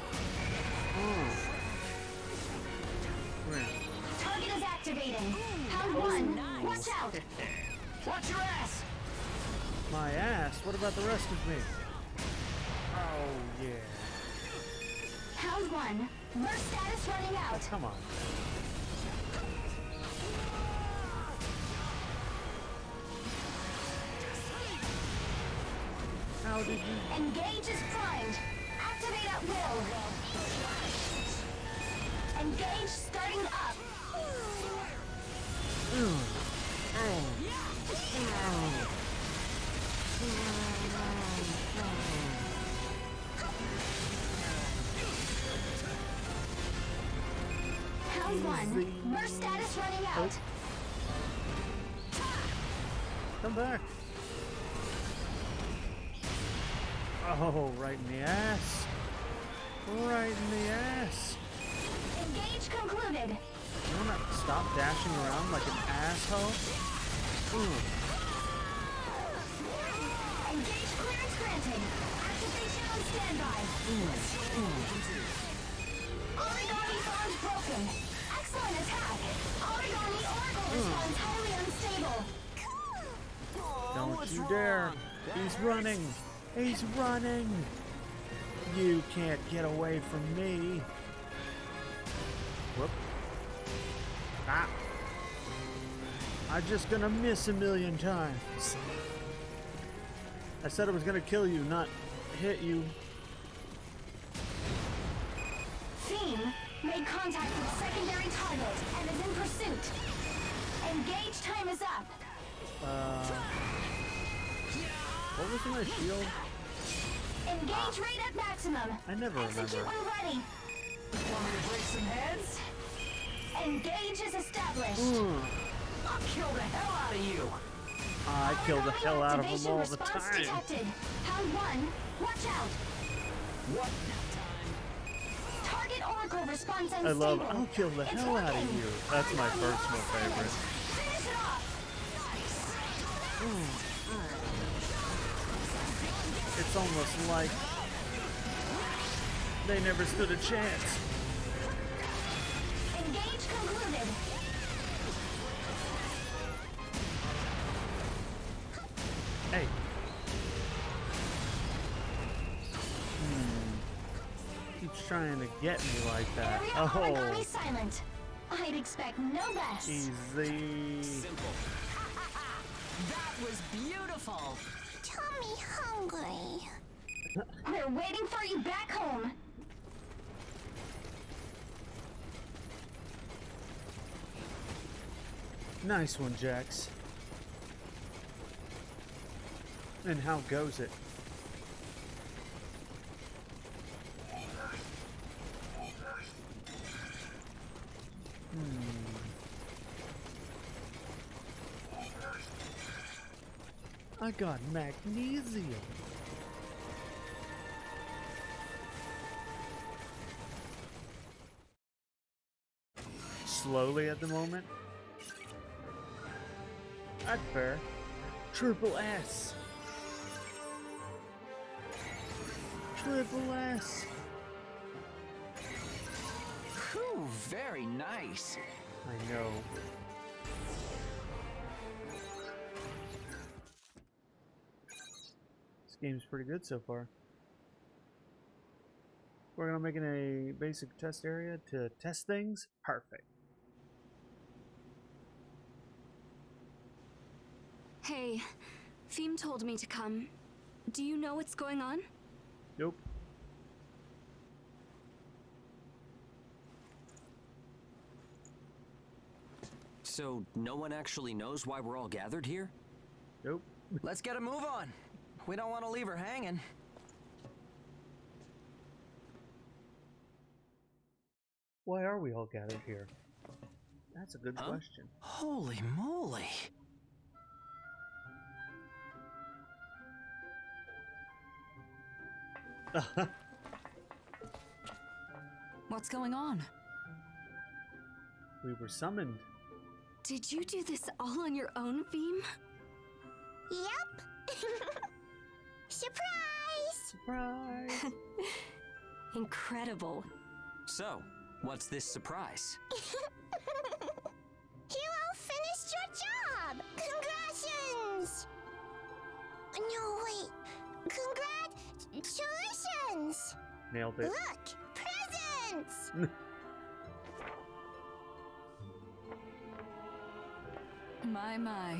Where? Target is activating. Pound 1. Watch out. Watch your ass. My ass? What about the rest of me? Oh, yeah. Pound 1. Burst status running out. Come on. How did you... Engage is primed. Activate at will. Engage starting up. Pound 1. Burst status running out. Come back. Oh, right in the ass. Right in the ass. Engage concluded. You wanna stop dashing around like an asshole? Engage clearance granted. Activation on standby. Origami bond broken. Excellent attack. Origami oracle response highly unstable. Don't you dare. He's running. He's running. You can't get away from me. Whoop. Ah. I'm just gonna miss a million times. I said I was gonna kill you, not hit you. Theme made contact with secondary target and is in pursuit. Engage time is up. What was my shield? Engage rate at maximum. I never Execute remember. when ready. Want me to break some heads? Engage is established. I'll kill the hell out of you. I kill the hell out of them Activation all the response time. detected. Pound 1. Watch out. What? Target oracle response I unstable. love I'll kill the It's hell out of working. you. That's my personal favorite. Finish it off. It's almost like they never stood a chance. Engage concluded. Hey. Keeps trying to get me like that. Area origami silent. I'd expect no less. Easy. Simple. That was beautiful. Tummy hungry. We're waiting for you back home. Nice one, Jax. And how goes it? I got magnesium. Slowly at the moment. That's fair. Triple S. Triple S. Whew, very nice. I know. This game's pretty good so far. We're gonna make it a basic test area to test things. Perfect. Hey, Theme told me to come. Do you know what's going on? Nope. So, no one actually knows why we're all gathered here? Nope. Let's get a move on. We don't want to leave her hanging. Why are we all gathered here? That's a good question. Holy moly. What's going on? We were summoned. Did you do this all on your own, Theme? Yep. Surprise! Surprise! Incredible. So, what's this surprise? You all finished your job! Congratulations! No, wait. Congratulations! Nailed it. Look! Presents! My.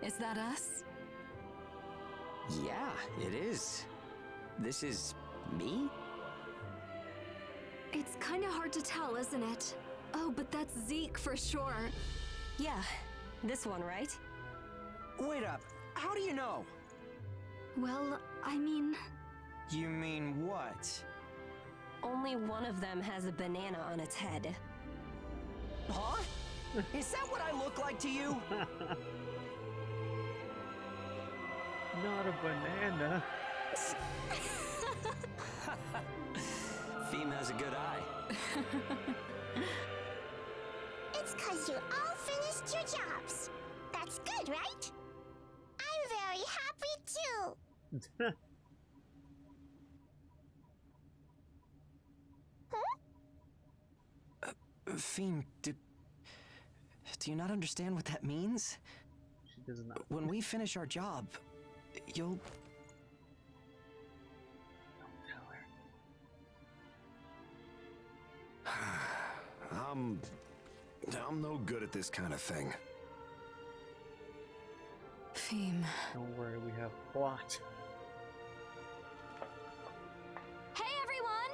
Is that us? Yeah, it is. This is me? It's kinda hard to tell, isn't it? Oh, but that's Zeke for sure. Yeah, this one, right? Wait up. How do you know? Well, I mean... You mean what? Only one of them has a banana on its head. Huh? Is that what I look like to you? Not a banana. Theme has a good eye. It's 'cause you all finished your jobs. That's good, right? I'm very happy too. Theme, do you not understand what that means? She does not. When we finish our job, you'll... Don't tell her. I'm no good at this kind of thing. Theme. Don't worry, we have plot. Hey everyone!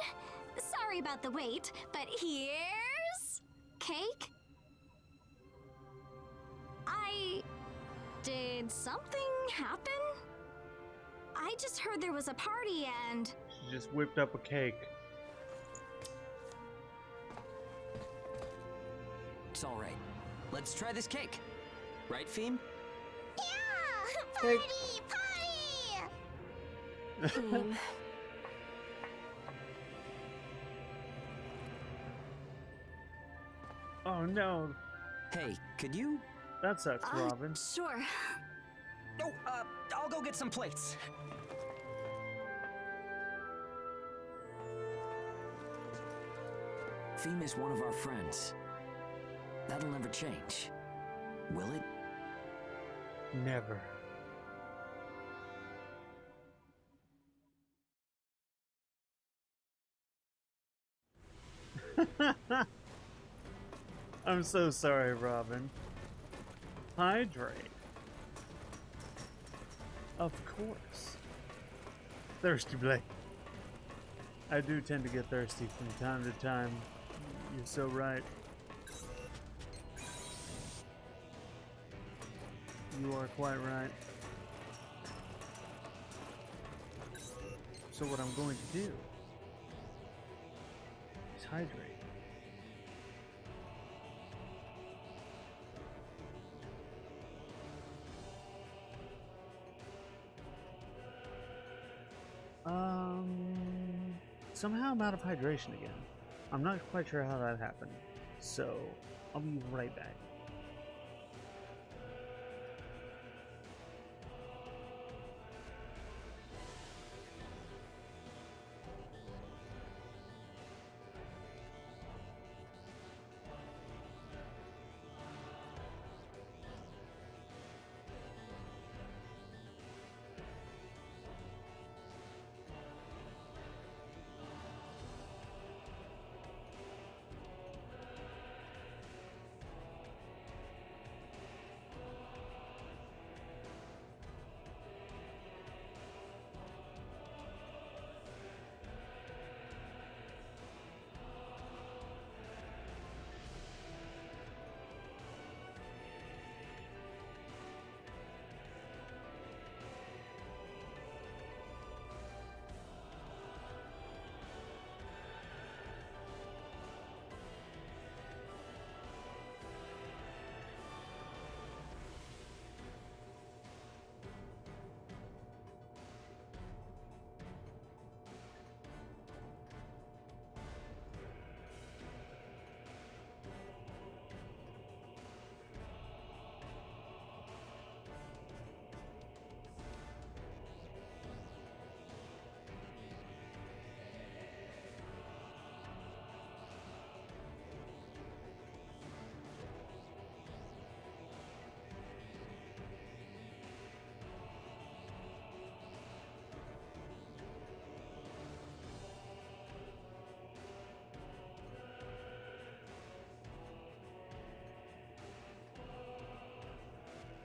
Sorry about the wait, but here's... cake? Did something happen? I just heard there was a party and... She just whipped up a cake. It's all right. Let's try this cake. Right, Theme? Yeah! Party! Party! Oh no. Hey, could you... That sucks, Robin. Sure. Oh, I'll go get some plates. Theme is one of our friends. That'll never change. Will it? Never. I'm so sorry, Robin. Hydrate. Of course. Thirsty Blake. I do tend to get thirsty from time to time. You're so right. You are quite right. So what I'm going to do is hydrate. Somehow I'm out of hydration again. I'm not quite sure how that happened. So, I'll be right back.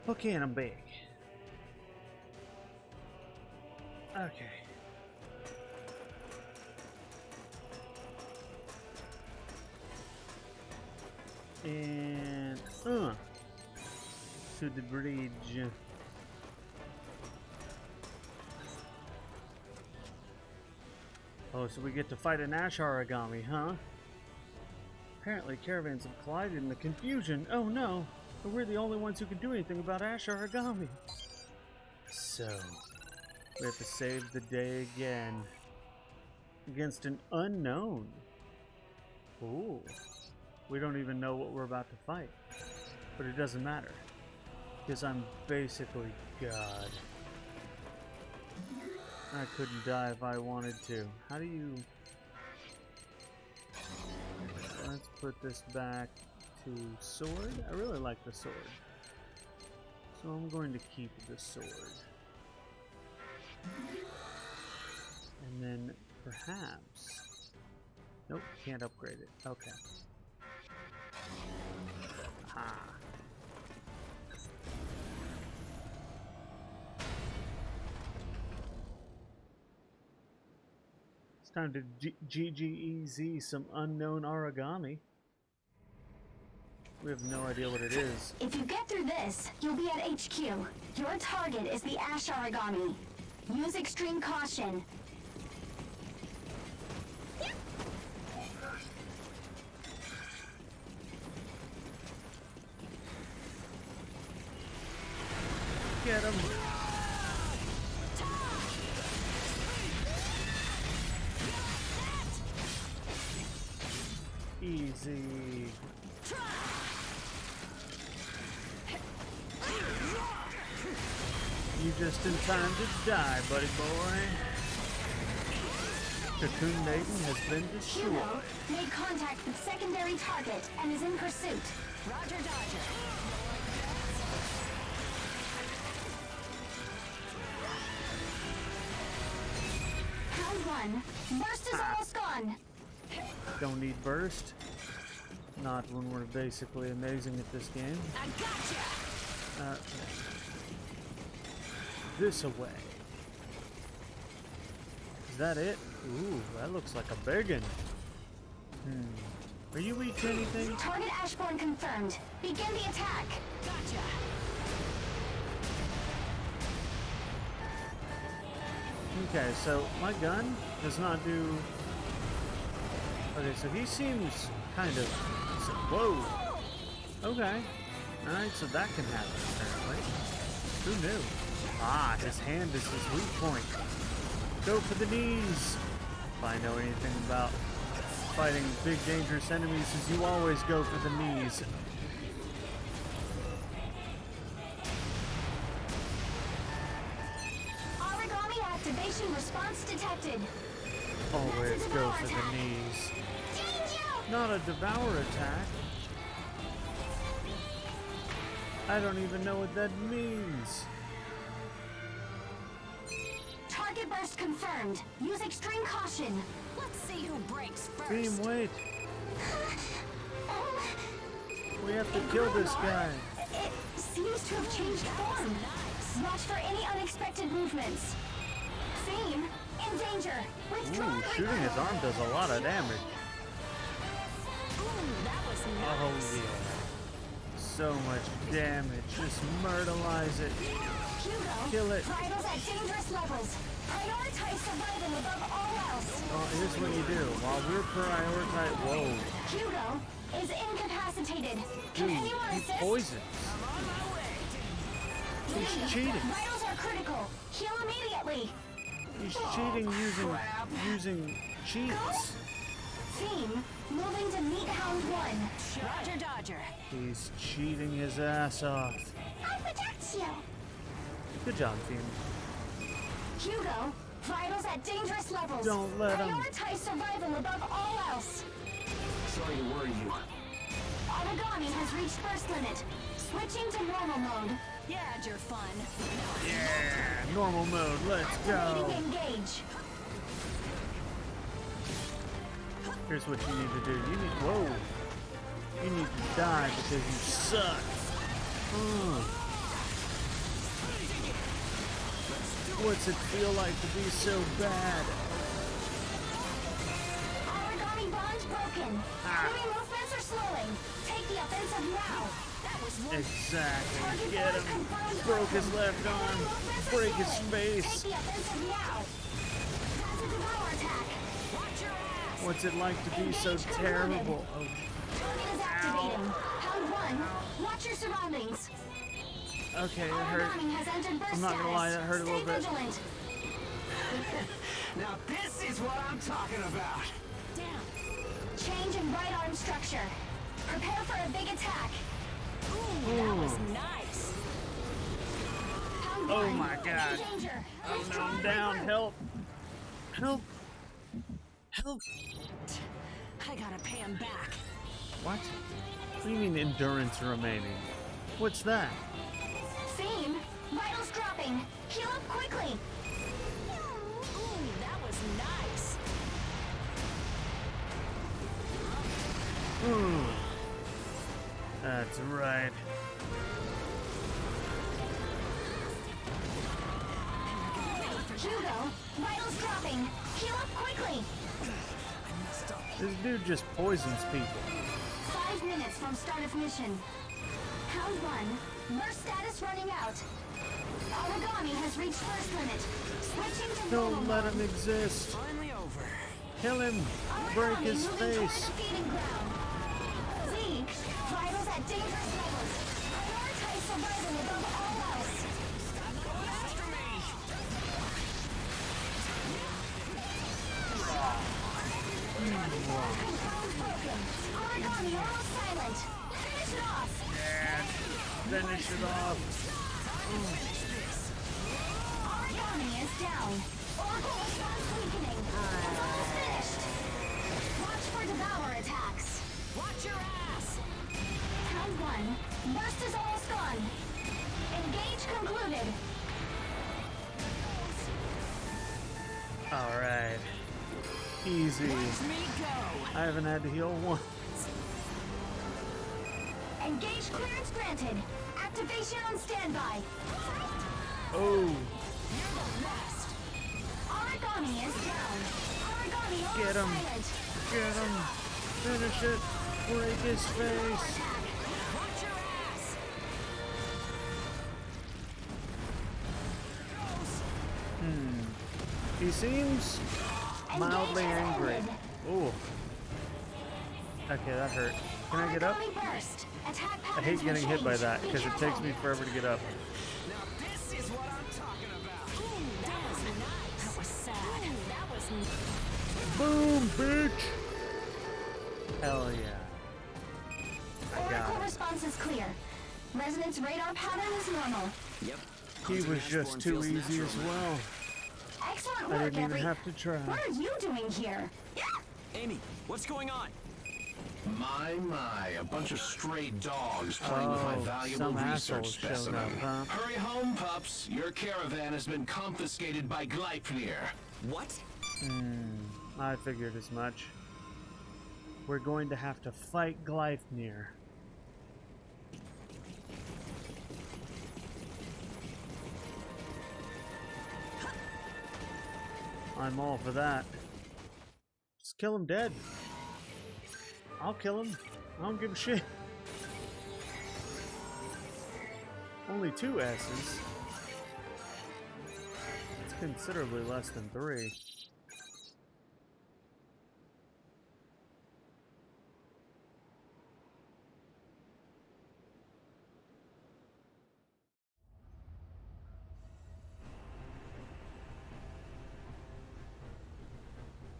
Okay, and I'm back. Okay. And to the bridge. Oh, so we get to fight an Ash Origami, huh? Apparently caravans have collided in the confusion. Oh no! But we're the only ones who can do anything about Ash Origami. So, we have to save the day again. Against an unknown. Ooh. We don't even know what we're about to fight. But it doesn't matter. Because I'm basically God. I couldn't die if I wanted to. How do you... Let's put this back to sword. I really like the sword. So I'm going to keep the sword. And then perhaps... Nope, can't upgrade it. Okay. Aha. It's time to GGEZ some unknown origami. We have no idea what it is. If you get through this, you'll be at HQ. Your target is the Ash Origami. Use extreme caution. Get him. Easy. You just in time to die, buddy boy. Cocoon Maiden has been destroyed. Hugo made contact with secondary target and is in pursuit. Roger, Dodger. Round one. Burst is almost gone. Don't need burst. Not when we're basically amazing at this game. I gotcha. This away. Is that it? Ooh, that looks like a big one. Are you eating anything? Target Ashborn confirmed. Begin the attack. Gotcha. Okay, so my gun does not do... Okay, so he seems kind of... Whoa! Okay. Alright, so that can happen, apparently. Who knew? Ah, his hand is his weak point. Go for the knees! If I know anything about fighting big, dangerous enemies, is you always go for the knees. Origami activation response detected. Always go for the knees. Not a devour attack. I don't even know what that means. Target burst confirmed. Use extreme caution. Let's see who breaks first. Beam, wait. We have to kill this guy. It seems to have changed form. Watch for any unexpected movements. Theme, in danger. Withdraw. Ooh, shooting his arm does a lot of damage. That was Oh yeah. So much damage. Just myrtleize it. Hugo, Kill it. vitals at dangerous levels. Prioritize survival above all else. Oh, here's what you do. While we're prioritizing... Whoa. Hugo is incapacitated. Can Dude, anyone he assist? poisons. He's cheating. Vitals are critical. Heal immediately. He's cheating using cheats. Theme, moving to meet Hound 1. Roger Dodger. He's cheating his ass off. I protect you. Good job, team. Hugo, vitals at dangerous levels. Don't let him. Prioritize survival above all else. Sorry to worry you. Origami has reached burst limit. Switching to normal mode. Yeah, you're fun. Yeah, normal mode. Let's go. Activating engage. Here's what you need to do. You need... Whoa. You need to die because you suck. What's it feel like to be so bad? Origami bond broken. Enemy movements are slowing. Take the offensive now. That was one. Exactly. Get him. Broke his left arm. Break his face. Take the offensive now. That's a devour attack. Watch your ass. What's it like to be so terrible? Oh. Target is activating. Hound 1, watch your surroundings. Okay, it hurt. Origami has entered burst I'm not gonna lie, that hurt a Stay little bit. vigilant. Now this is what I'm talking about. Damn. Change in right arm structure. Prepare for a big attack. Ooh, that was nice. Hound Oh 1, my god. in danger. Oh no, Withdraw I'm and down. regroup. Help. Help. Help. I gotta pay him back. What? What do you mean endurance remaining? What's that? Theme, vitals dropping. Heal up quickly. Ooh, that was nice. That's right. Hugo, vitals dropping. Heal up quickly. This dude just poisons people. 5 minutes from start of mission. Hound 1, burst status running out. Origami has reached burst limit. Switching to normal Don't let mode. him exist. Finally over. Kill him. Break his Origami moving toward face. the feeding ground. Z, vitals at dangerous levels. Prioritize survival above all else. Going after me. Controls broken. Origami almost silent. Finish it off. Yeah. Finish it off. Origami is down. Oracle response weakening. It's almost finished. Watch for devour attacks. Watch your ass. Round 1. Burst is almost gone. Engage concluded. Alright. Easy. I haven't had to heal once. Engage clearance granted. Activation on standby. Oh. Origami is down. Origami almost Get him. silent. Get him. Finish it. Break his face. He seems mildly angry. Ooh. Okay, that hurt. Can I get up? I hate getting hit by that because it takes me forever to get up. This is what I'm talking about. That was nice. That was sad. That was. Boom, bitch! Hell yeah. I got Oracle it. response is clear. Resonance radar pattern is normal. Yep. He was just too easy as well. Excellent I work, didn't even have to try. What are you doing here? Amy, what's going on? My, a bunch of stray dogs playing with my valuable some research assholes showed specimen. up, huh? Hurry home, pups. Your caravan has been confiscated by Gleipnir. What? I figured as much. We're going to have to fight Gleipnir. I'm all for that. Just kill him dead. I'll kill him. I don't give a shit. Only 2 S's. It's considerably less than 3.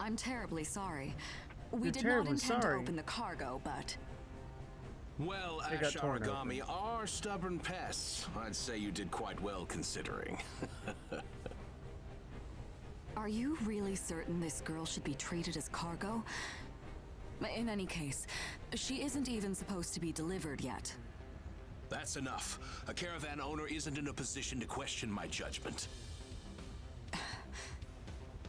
I'm terribly sorry. We You're did not terribly intend sorry. to open the cargo, but Well, They got Ash torn Origami are stubborn pests. I'd say you did quite well considering. are you really certain this girl should be treated as cargo? In any case, she isn't even supposed to be delivered yet. That's enough. A caravan owner isn't in a position to question my judgment.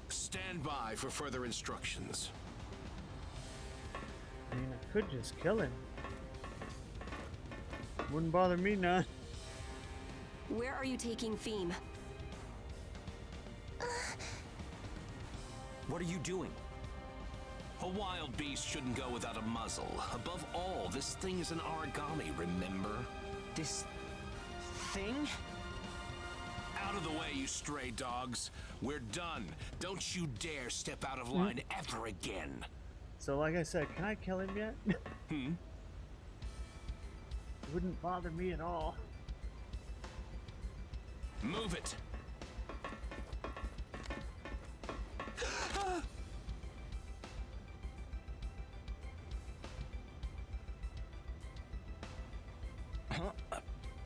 Stand by for further instructions. I mean, I could just kill him. Wouldn't bother me none. Where are you taking Theme? What are you doing? A wild beast shouldn't go without a muzzle. Above all, this thing is an origami, remember? This thing? Out of the way, you stray dogs. We're done. Don't you dare step out of line ever again. So like I said, can I kill him yet? Hmm? Wouldn't bother me at all. Move it.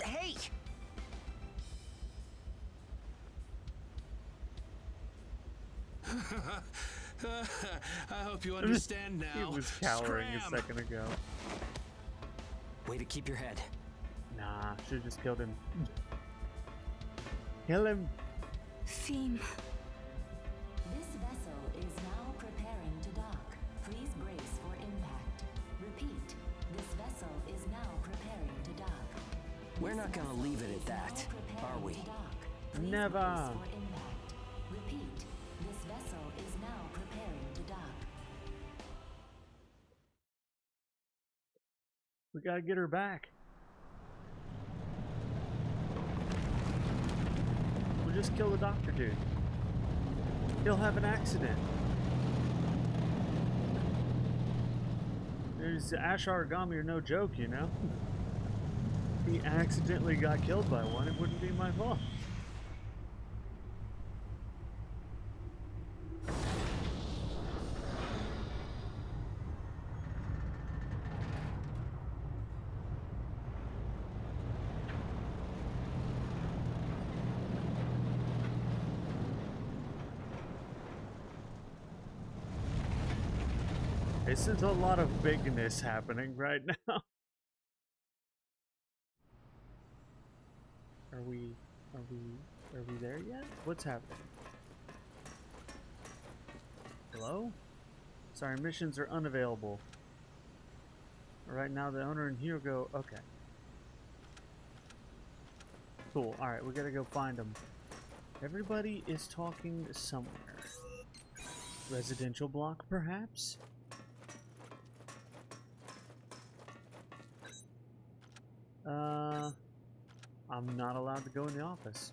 Hey! I hope you understand now. He was cowering Scram! a second ago. Way to keep your head. Nah, should've just killed him. Kill him! Theme. This vessel is now preparing to dock. Please brace for impact. Repeat, this vessel is now preparing to dock. We're not gonna leave it at that, are we? Never! For impact. Repeat, this vessel is now preparing to dock. We gotta get her back. We'll just kill the doctor dude. He'll have an accident. There's Ash Origami are no joke, you know? He accidentally got killed by one, it wouldn't be my fault. This is a lot of bigness happening right now. Are we there yet? What's happening? Hello? Sorry, missions are unavailable. Right now, the owner and Hugo. Okay. Cool. Alright, we gotta go find them. Everybody is talking somewhere. Residential block, perhaps? I'm not allowed to go in the office.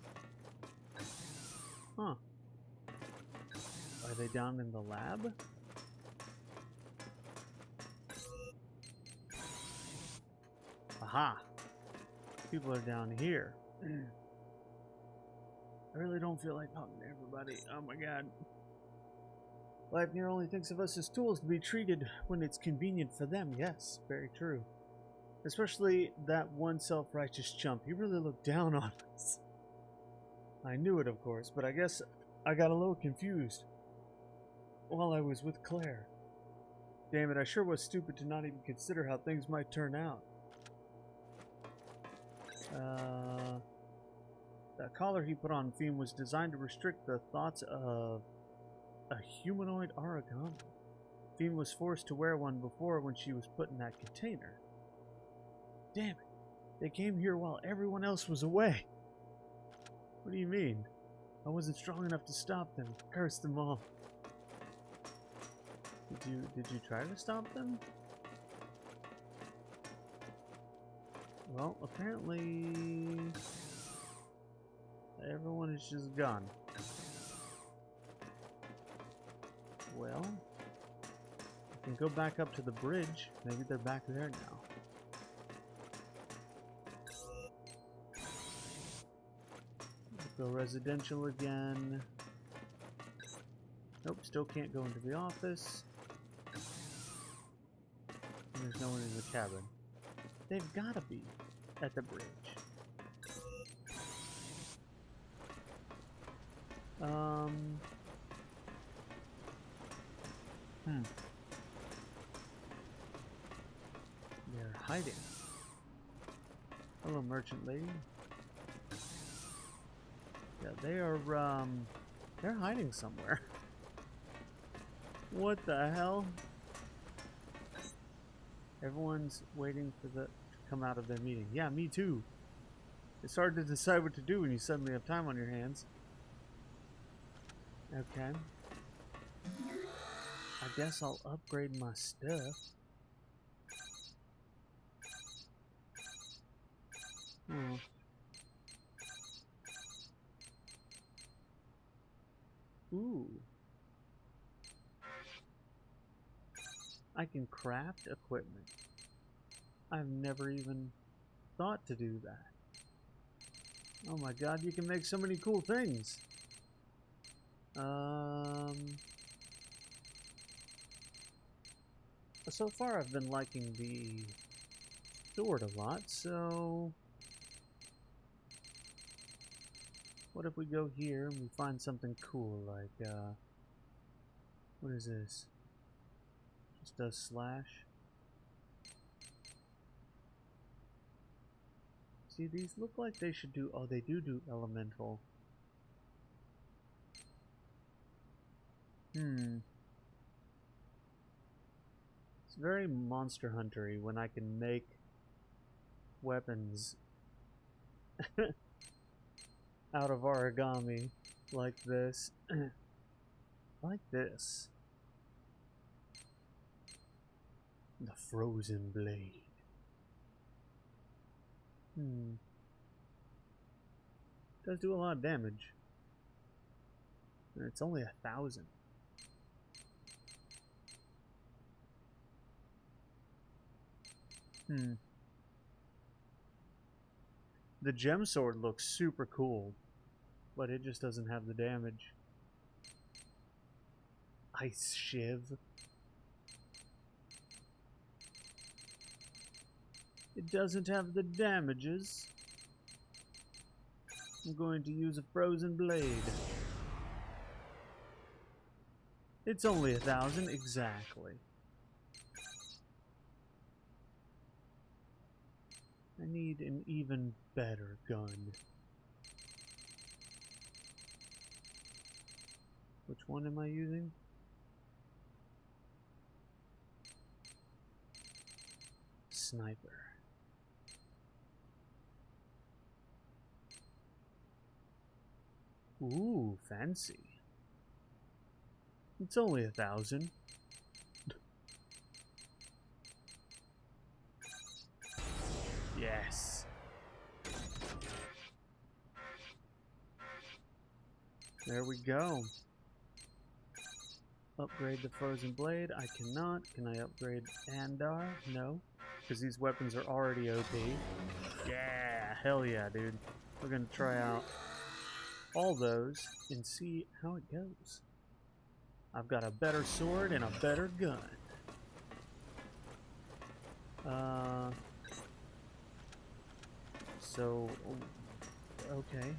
Huh. Are they down in the lab? Aha! People are down here. I really don't feel like talking to everybody. Oh my god. Leibniz only thinks of us as tools to be treated when it's convenient for them. Yes, very true. Especially that one self-righteous chump. He really looked down on us. I knew it, of course, but I guess I got a little confused while I was with Claire. Damn it, I sure was stupid to not even consider how things might turn out. That collar he put on Fiend was designed to restrict the thoughts of a humanoid origami. Fiend was forced to wear one before when she was put in that container. Damn it. They came here while everyone else was away. What do you mean? I wasn't strong enough to stop them. Curse them all. Did you try to stop them? Well, apparently everyone is just gone. Well, I can go back up to the bridge. Maybe they're back there now. Go residential again. Nope, still can't go into the office. And there's no one in the cabin. They've gotta be at the bridge. They're hiding. Hello, merchant lady. Yeah, they are, they're hiding somewhere. What the hell? Everyone's waiting for the to come out of their meeting. Yeah, me too. It's hard to decide what to do when you suddenly have time on your hands. Okay. I guess I'll upgrade my stuff. Hmm. Ooh. I can craft equipment. I've never even thought to do that. Oh my god, you can make so many cool things. So far I've been liking the sword a lot, so what if we go here and we find something cool like, what is this? Just does slash. See, these look like they should do, oh, they do elemental. It's very Monster Hunter-y when I can make weapons out of origami like this. Like this. The Frozen Blade. Does do a lot of damage. And it's only 1,000. The gem sword looks super cool, but it just doesn't have the damage. Ice Shiv. It doesn't have the damages. I'm going to use a Frozen Blade. It's only 1,000, exactly. I need an even better gun. Which one am I using? sniper. Ooh, fancy. It's only 1,000. Yes. There we go. Upgrade the frozen blade. I cannot. Can I upgrade Andar? No. Because these weapons are already OP. Yeah, hell yeah, dude. We're gonna try out all those and see how it goes. I've got a better sword and a better gun. So, okay.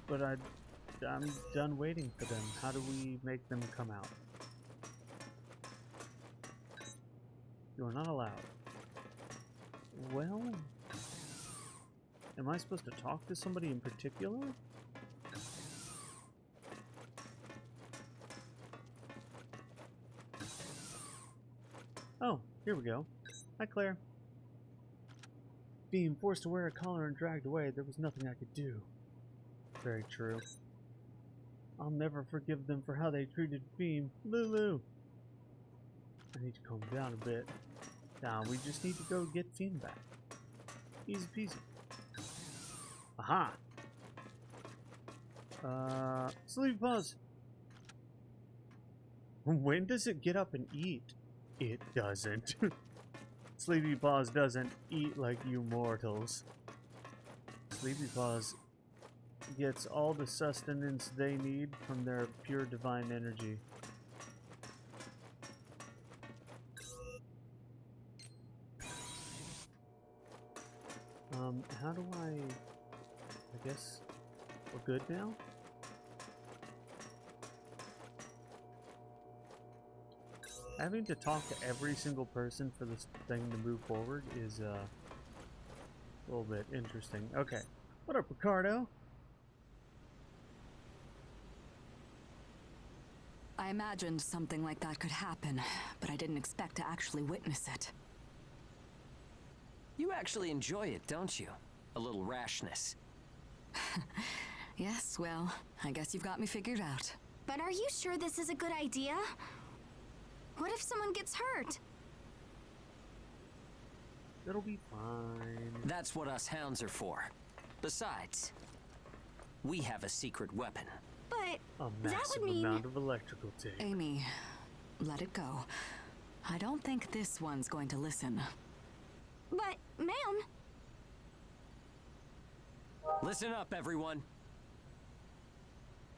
But I'm done waiting for them. How do we make them come out? You are not allowed. Well, am I supposed to talk to somebody in particular? Oh, here we go. Hi, Claire. Being forced to wear a collar and dragged away, there was nothing I could do. Very true. I'll never forgive them for how they treated Beam. Lulu! I need to calm down a bit. Now, we just need to go get Fiend back. Easy peasy. Aha! Sleepy Paws! When does it get up and eat? It doesn't. Sleepy Paws doesn't eat like you mortals. Sleepy Paws gets all the sustenance they need from their pure divine energy. How do I guess we're good now? Having to talk to every single person for this thing to move forward is a little bit interesting. Okay. What up, Ricardo? I imagined something like that could happen, but I didn't expect to actually witness it. You actually enjoy it, don't you? A little rashness. Yes, well, I guess you've got me figured out. But are you sure this is a good idea? What if someone gets hurt? It'll be fine. That's what us hounds are for. Besides, we have a secret weapon. But a that massive would mean... amount of electrical tape. Amy, let it go. I don't think this one's going to listen. But, ma'am... Listen up, everyone.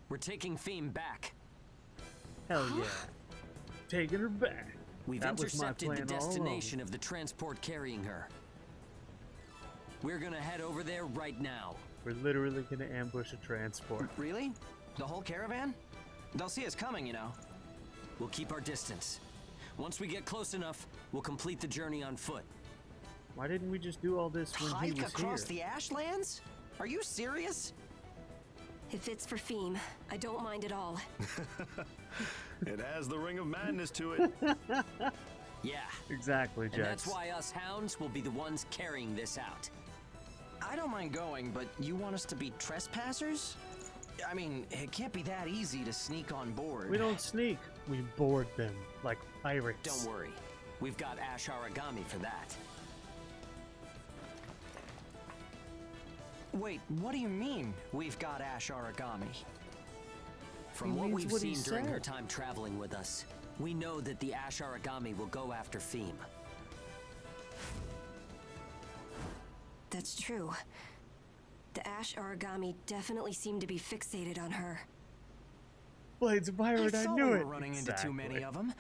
We're taking Theme back. Hell yeah. Taking her back. We've That was my intercepted plan the all along. destination of the transport carrying her. We're gonna head over there right now. We're literally gonna ambush a transport. Really? The whole caravan? They'll see us coming, you know. We'll keep our distance. Once we get close enough, we'll complete the journey on foot. Why didn't we just do all this when he was across here? the Ashlands? Are you serious? If it's for Theme, I don't mind at all. It has the ring of madness to it. Yeah. Exactly, Jax. And that's why us hounds will be the ones carrying this out. I don't mind going, but you want us to be trespassers? I mean, it can't be that easy to sneak on board. We don't sneak. We board them like pirates. Don't worry. We've got Ash Aragami for that. Wait, what do you mean, we've got Ash Aragami? From what we've seen during her time traveling with us, we know that the Ash Aragami will go after Theme. That's true. The Ash Aragami definitely seem to be fixated on her. Blades of Pirate, I thought knew we it! were running into too many of them,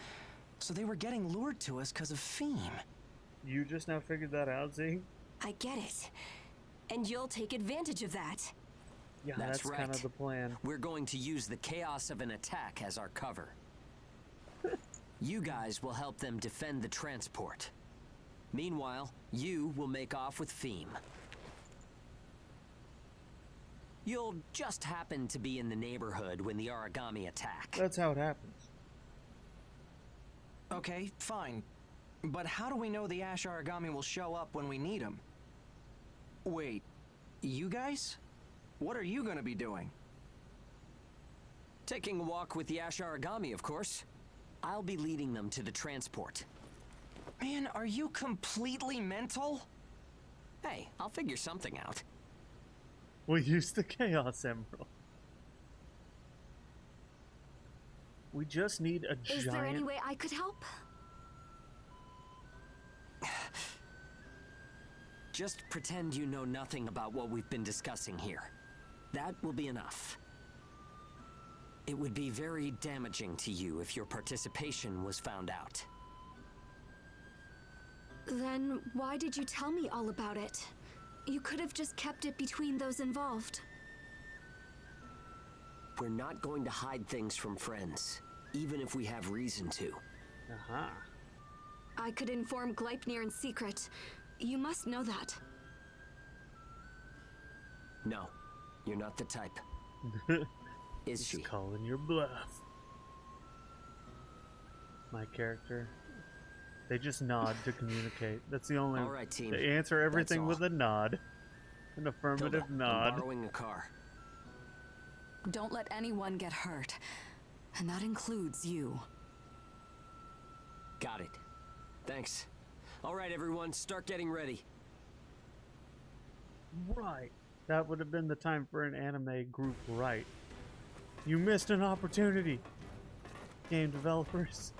so they were getting lured to us because of Theme. You just now figured that out, Zing? I get it. And you'll take advantage of that. Yeah, that's that's right. kind of the plan. We're going to use the chaos of an attack as our cover. You guys will help them defend the transport. Meanwhile, you will make off with Theme. You'll just happen to be in the neighborhood when the Aragami attack. That's how it happens. Okay, fine. But how do we know the Ash Origami will show up when we need him? Wait, you guys? What are you gonna be doing? Taking a walk with the Ash Origami, of course. I'll be leading them to the transport. Man, are you completely mental? Hey, I'll figure something out. We'll use the Chaos Emerald. We just need a giant... Is there any way I could help? Just pretend you know nothing about what we've been discussing here. That will be enough. It would be very damaging to you if your participation was found out. Then why did you tell me all about it? You could have just kept it between those involved. We're not going to hide things from friends, even if we have reason to. Aha. I could inform Gleipnir in secret. You must know that. No, you're not the type. Is she? Calling your bluff. My character. They just nod to communicate. That's the only... All right, team. They answer everything That's with a nod. An affirmative Hilda, nod. I'm borrowing a car. Don't let anyone get hurt. And that includes you. Got it. Thanks. All right, everyone, start getting ready. Right. That would have been the time for an anime group right. You missed an opportunity, game developers.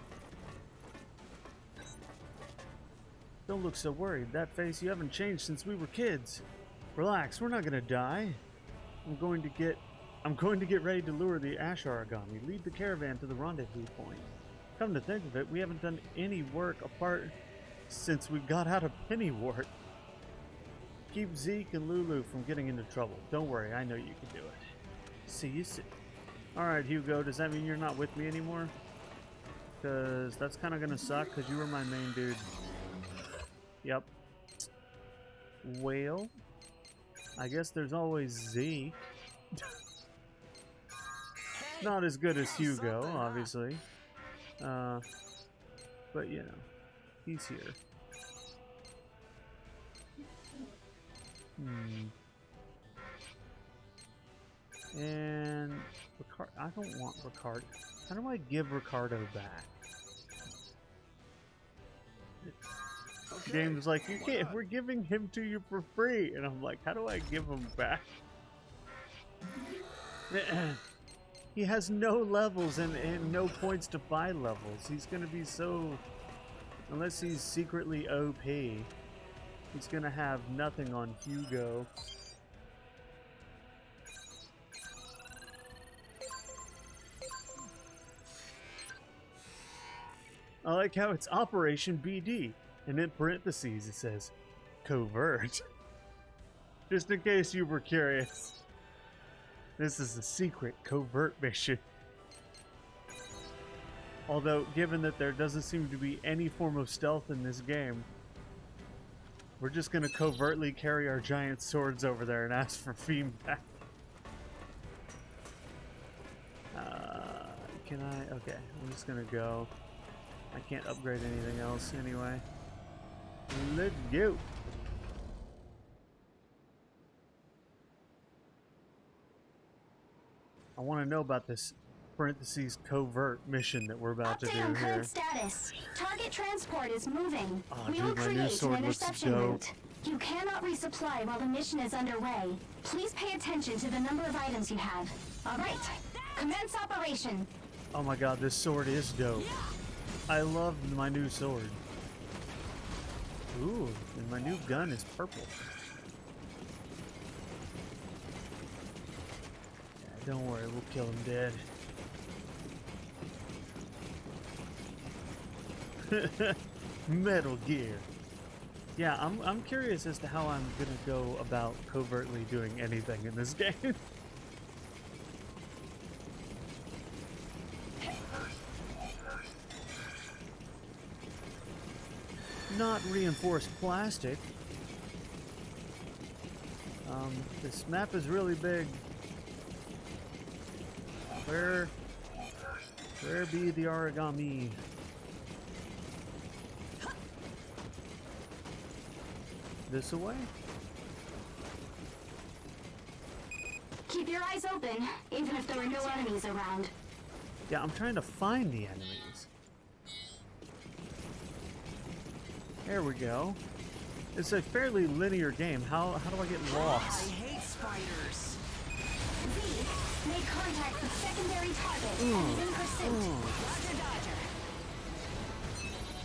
Don't look so worried. That face, you haven't changed since we were kids. Relax, we're not gonna die. I'm going to get ready to lure the Ash Origami. Lead the caravan to the rendezvous point. Come to think of it, we haven't done any work apart since we got out of Pennywort. Keep Zeke and Lulu from getting into trouble. Don't worry, I know you can do it. See you soon. Alright, Hugo, does that mean you're not with me anymore? Because that's kind of going to suck, because you were my main dude. Yep. Well, I guess there's always Zeke. Not as good as Hugo, obviously. But, you know, he's here. And I don't want Ricardo. How do I give Ricardo back? The game's like, you can't. We're giving him to you for free, and I'm like, how do I give him back? He has no levels and no points to buy levels. He's gonna be so, unless he's secretly OP, he's gonna have nothing on Hugo. I like how it's Operation BD, and in parentheses it says covert. Just in case you were curious, this is a secret covert mission. Although, given that there doesn't seem to be any form of stealth in this game, we're just gonna covertly carry our giant swords over there and ask for feedback. Can I? Okay, I'm just gonna go. I can't upgrade anything else anyway. Let's go. I want to know about this parentheses covert mission that we're about to do Update on here. current status. Target transport is moving. Oh, We dude, will my new create sword an looks interception dope. route. You cannot resupply while the mission is underway. Please pay attention to the number of items you have. All right, commence operation. Oh my god, this sword is dope. I love my new sword. Ooh, and my new gun is purple. Yeah, don't worry, we'll kill him dead. Metal Gear. Yeah, I'm curious as to how I'm gonna go about covertly doing anything in this game. Not reinforced plastic. This map is really big. Where be the origami? This away? Keep your eyes open, even if there are no enemies around. Yeah, I'm trying to find the enemies. There we go. It's a fairly linear game. How do I get lost? I hate spiders. Z, make contact with secondary target and is in pursuit. Roger, Dodger.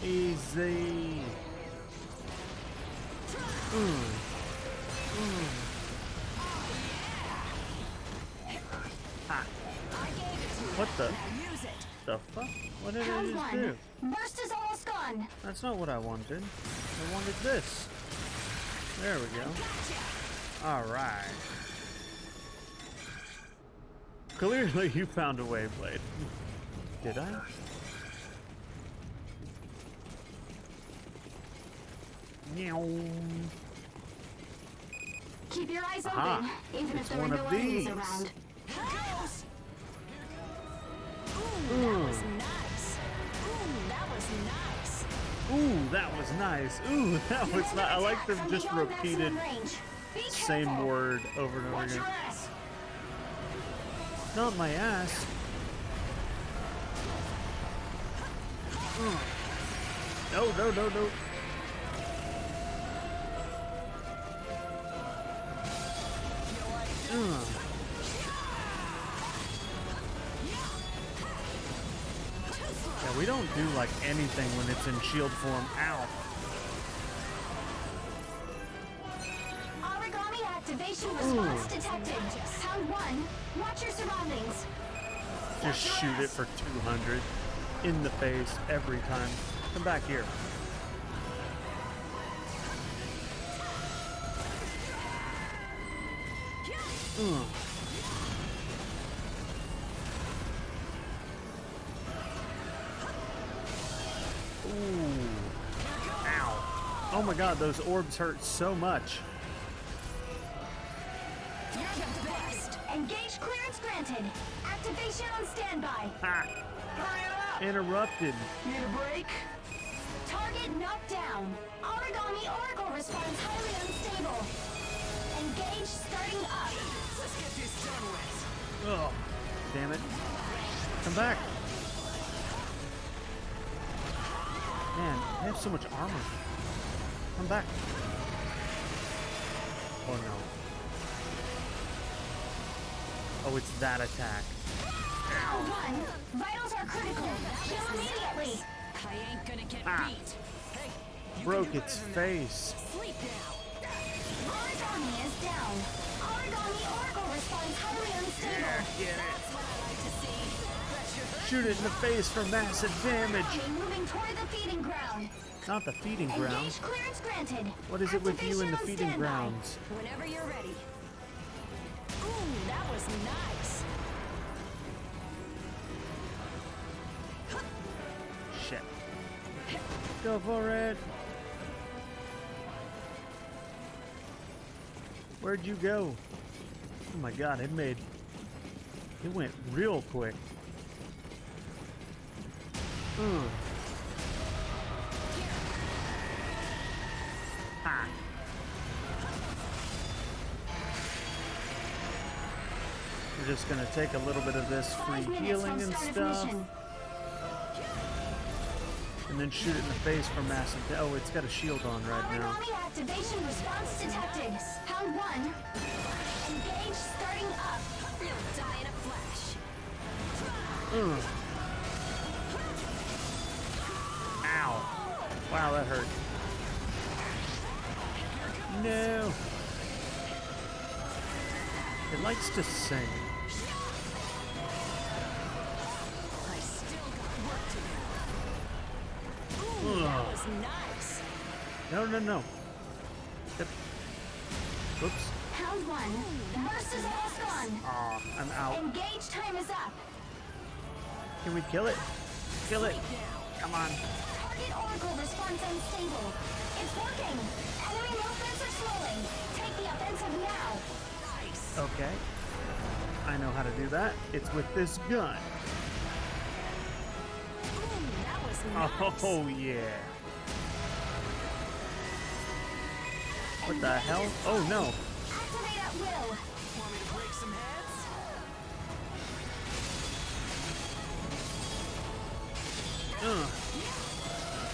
Easy. Ha. What the? The fuck? What did I Round just one. do? Burst is almost gone. That's not what I wanted. I wanted this. There we go. Alright. Clearly you found a Wayblade. Did I? Meow. Keep your eyes Aha. open, even It's if there are one no of enemies these. around. Ooh, that was nice. Ooh, that was nice. Ooh, that was nice. Ooh, that was nice. I like them just repeated same word over and over Watch again. your ass. Not my ass. No, no, no, no. Yeah, we don't do like anything when it's in shield form. Ow. Origami activation response detected. Round one. Watch your surroundings. Just shoot it for 200 in the face every time. Come back here. Ooh. Ow. Oh my god, those orbs hurt so much. You're the best. Engage clearance granted. Activation on standby. Ha! Interrupted. Need a break? Target knocked down. Origami Oracle response highly unstable. Engage starting up. Let's get this done with. Oh, damn it. Come back. Man, they have so much armor. Come back. Oh no. Oh, it's that attack. Round one. Vitals are critical. Kill immediately. I ain't gonna get Ah. beat. Hey, you Broke can do its better than that. face. Sleep now. Origami is down. Origami Oracle response highly unstable. Get it. That's what I like to see. Pressure. Shoot it in the face for massive damage. Origami moving toward the feeding ground. Not the feeding ground. Engage clearance granted. What is it with you and the Activation on feeding standby. grounds? Whenever you're ready. Ooh, that was nice. Shit. Go for it. Where'd you go? Oh my god, it went real quick. Ha. We're just gonna take a little bit of this free 5 minutes healing from and start of stuff. mission. And then shoot it in the face for massive oh, it's got a shield on right now. Origami activation response detected. Round one. Engage starting up. You'll die in a flash. Ow. Wow, that hurt. No. It likes to sing. I still got work to do. Ooh, that was nice. No, no, no. Yep. Oops. Round one. Burst is almost gone. Aw, I'm out. Engage time is up. Can we kill it? Kill it. Come on. Target Oracle response unstable. It's working. Enemy movements are slowing. Take the offensive now. Nice. Okay. I know how to do that. It's with this gun. Ooh, that was nice. Oh, yeah. What the hell? Oh no! Activate at will. Want me to break some heads?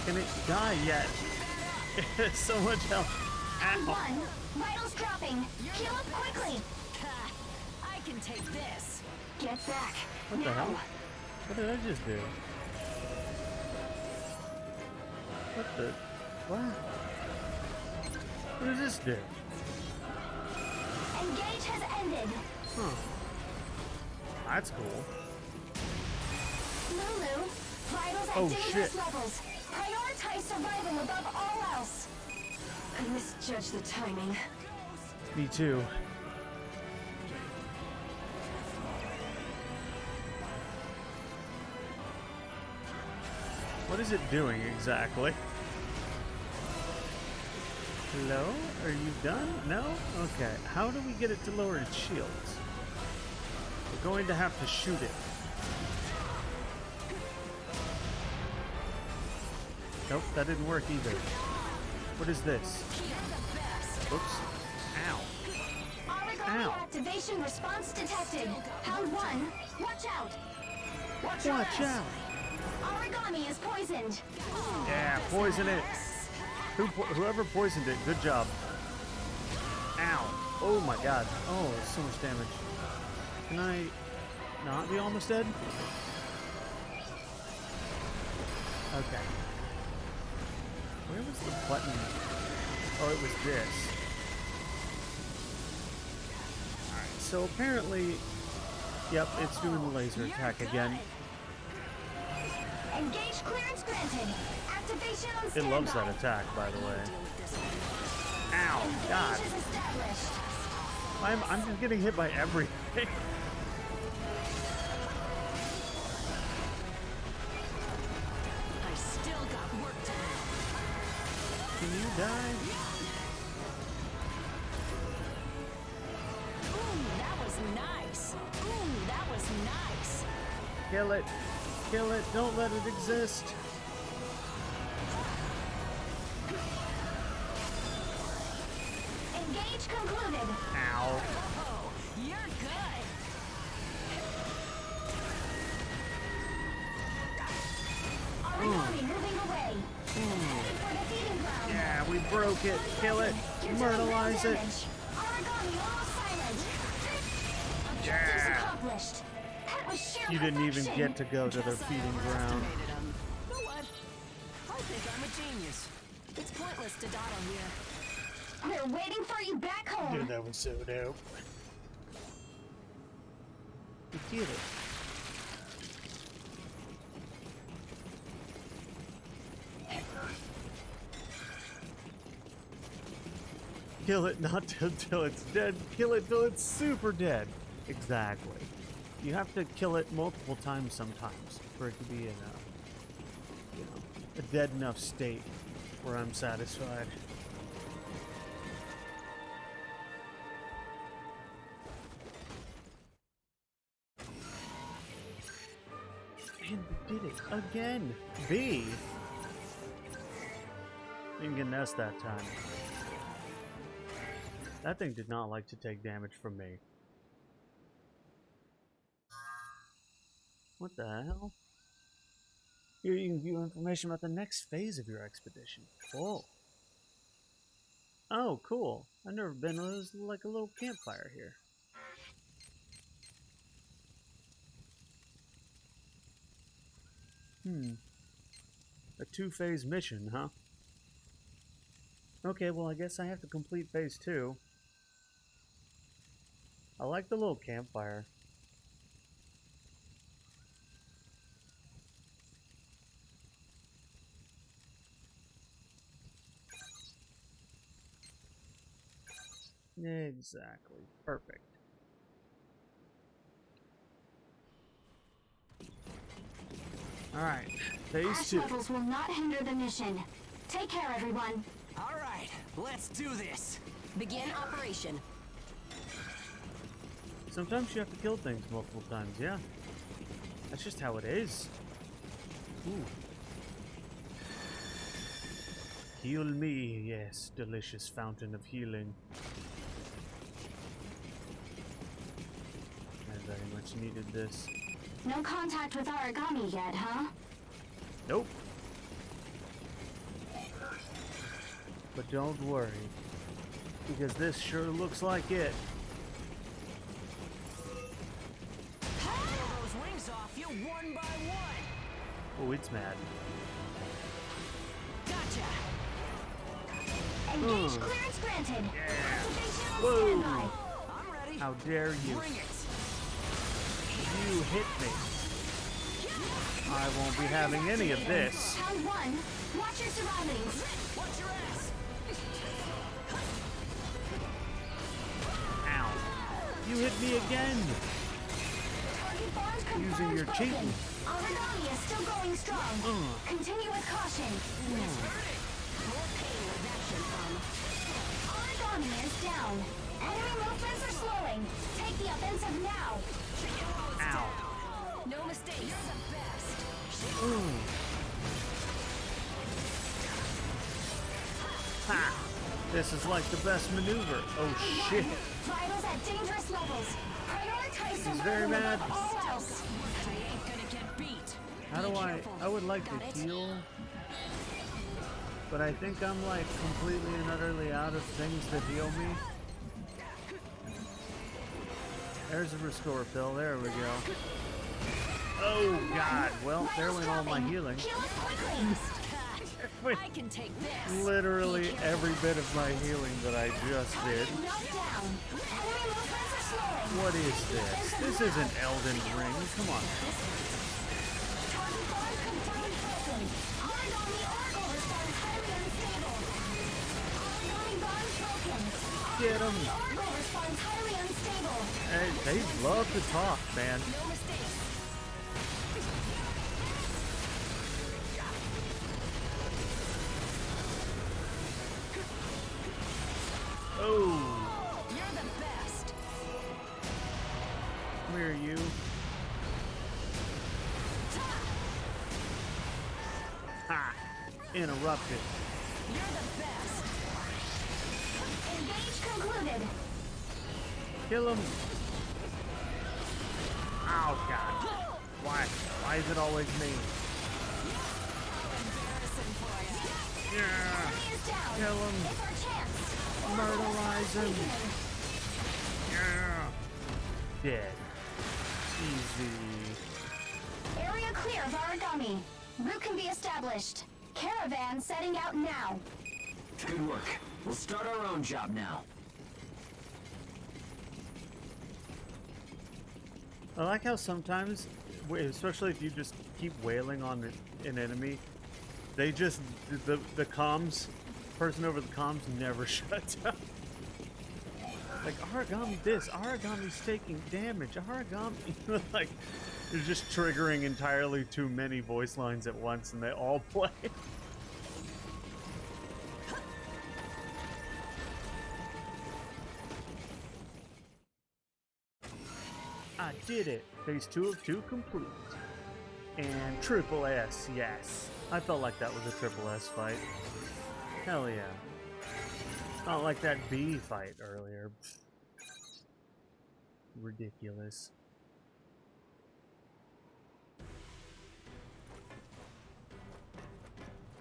Can it die yet? So much health. And Ow. one. Vitals dropping. Heal up quickly. I can take this. Get back. What the hell? What did I just do? What the? What? What does this do? Engage has ended. Huh. That's cool. Lulu, vitals at Oh, dangerous shit. levels. Prioritize surviving above all else. I misjudged the timing. Me too. What is it doing exactly? Hello? Are you done? No? Okay. How do we get it to lower its shields? We're going to have to shoot it. Nope, that didn't work either. What is this? Oops. Ow. Origami Ow. activation response detected. Pound 1, watch out. Watch out! Origami is poisoned. Yeah, poison it. Whoever poisoned it, good job. Ow. Oh my god. Oh, so much damage. Can I not be almost dead? Okay. Where was the button? Oh, it was this. Alright, so apparently, yep, it's doing the laser attack again. Engage clearance granted. Activation on It standby. loves that attack, by the way. Ow, God. Engage is established. I'm just getting hit by everything. I still got work to do. Can you die? Ooh, that was nice. Ooh, that was nice. Kill it. Kill it. Don't let it exist. Engage concluded. Ow. Oh, you're good. Origami moving away. Headed for the feeding ground. Yeah, we broke it. Kill it. You're doing real Myrtleize it. damage. Origami almost silent. Objectives Yeah. accomplished. That was sheer You didn't even perfection. get to go to their feeding ground. You know what? I think I'm a genius. It's pointless to dawdle here. We're waiting for you back home. Dude, that was so dope. We did it. Kill it not till it's dead. Kill it till it's super dead. Exactly. You have to kill it multiple times sometimes for it to be in a dead enough state where I'm satisfied. And we did it again. B. Didn't get an S that time. That thing did not like to take damage from me. What the hell? Here you can view information about the next phase of your expedition. Cool. Oh, cool. I've never been. There's like a little campfire here. A 2-phase mission, huh? Okay, well I guess I have to complete phase 2. I like the little campfire. Exactly. Perfect. Alright, phase Ash 2. levels will not hinder the mission. Take care, everyone. All right, let's do this. Begin operation. Sometimes you have to kill things multiple times, yeah. That's just how it is. Ooh. Heal me, yes, delicious fountain of healing. I very much needed this. No contact with Aragami yet, huh? Nope. But don't worry, because this sure looks like it. Pull those wings off you one by one. Oh, it's mad. Gotcha. Engage clearance granted. Whoa! Standby. I'm ready. How dare you? Bring it. You hit me. I won't be having any of this. Round 1. Watch your surroundings. Watch your ass. Ow. You hit me again. Target bond Using your confirmed cheating. broken. Aragami is still going strong. Continue with caution. More pain with that shit from. Aragami is down. Enemy movements are slowing. Take the offensive now. Ow. No mistakes. You're the best. Ha! This is like the best maneuver. Oh shit. Vitals at dangerous levels. Prioritize He's very survival mad. above all else. I ain't gonna get beat. How do I would like to heal, but I think I'm like completely and utterly out of things that heal me. There's a restore pill, there we go. Oh god, well there went all my healing. I can take this. Literally every bit of my healing that I just did. What is this? This isn't Elden Ring, come on. Get him! Hey, they love to talk, man. Oh! You're the best. Come here, you. Ha! Interrupted. You're the best. Engage concluded. Kill him. Oh god. Why is it always me? Yeah. Kill him. Murderize him. Yeah. Dead. Easy. Area clear of Aragami. Route can be established. Caravan setting out now. Good work. We'll start our own job now. I like how sometimes, especially if you just keep wailing on an enemy, they just, the comms, person over the comms never shuts up. Like, Aragami this, Aragami's taking damage, Aragami, like, you're just triggering entirely too many voice lines at once and they all play. I did it! Phase 2 of 2 complete. And triple S, yes. I felt like that was a triple S fight. Hell yeah. Not like that B fight earlier. Ridiculous.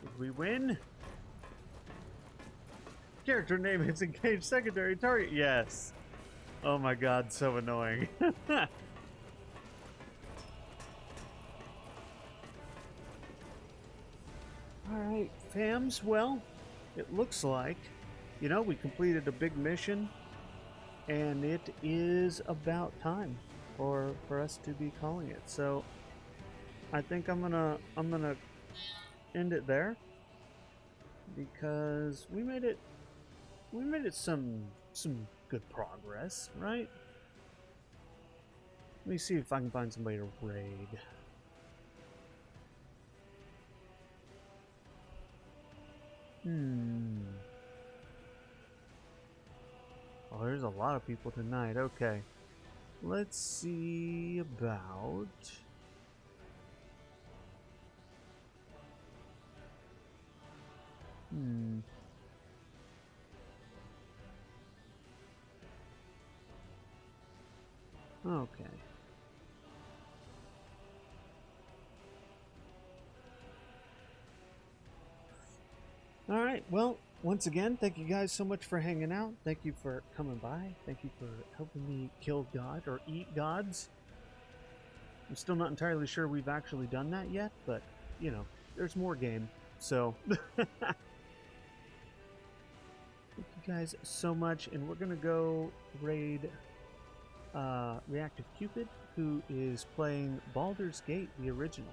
Did we win? Character name is engaged secondary target. Yes. Oh my god, so annoying. Alright, fams, well, it looks like, you know, we completed a big mission, and it is about time for us to be calling it. So, I think I'm gonna end it there, because we made it some good progress, right? Let me see if I can find somebody to raid. Oh, there's a lot of people tonight. Okay. Let's see about... Okay. All right. Well, once again, thank you guys so much for hanging out. Thank you for coming by. Thank you for helping me kill God or eat gods. I'm still not entirely sure we've actually done that yet, but, you know, there's more game. So, thank you guys so much. And we're going to go raid Reactive Cupid, who is playing Baldur's Gate, the original.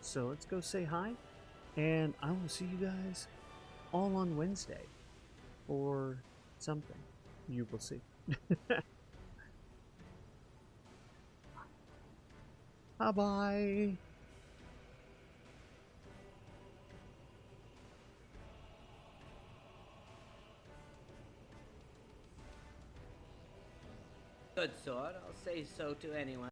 So let's go say hi. And I will see you guys all on Wednesday. Or something. You will see. Bye-bye. Good sword, I'll say so to anyone.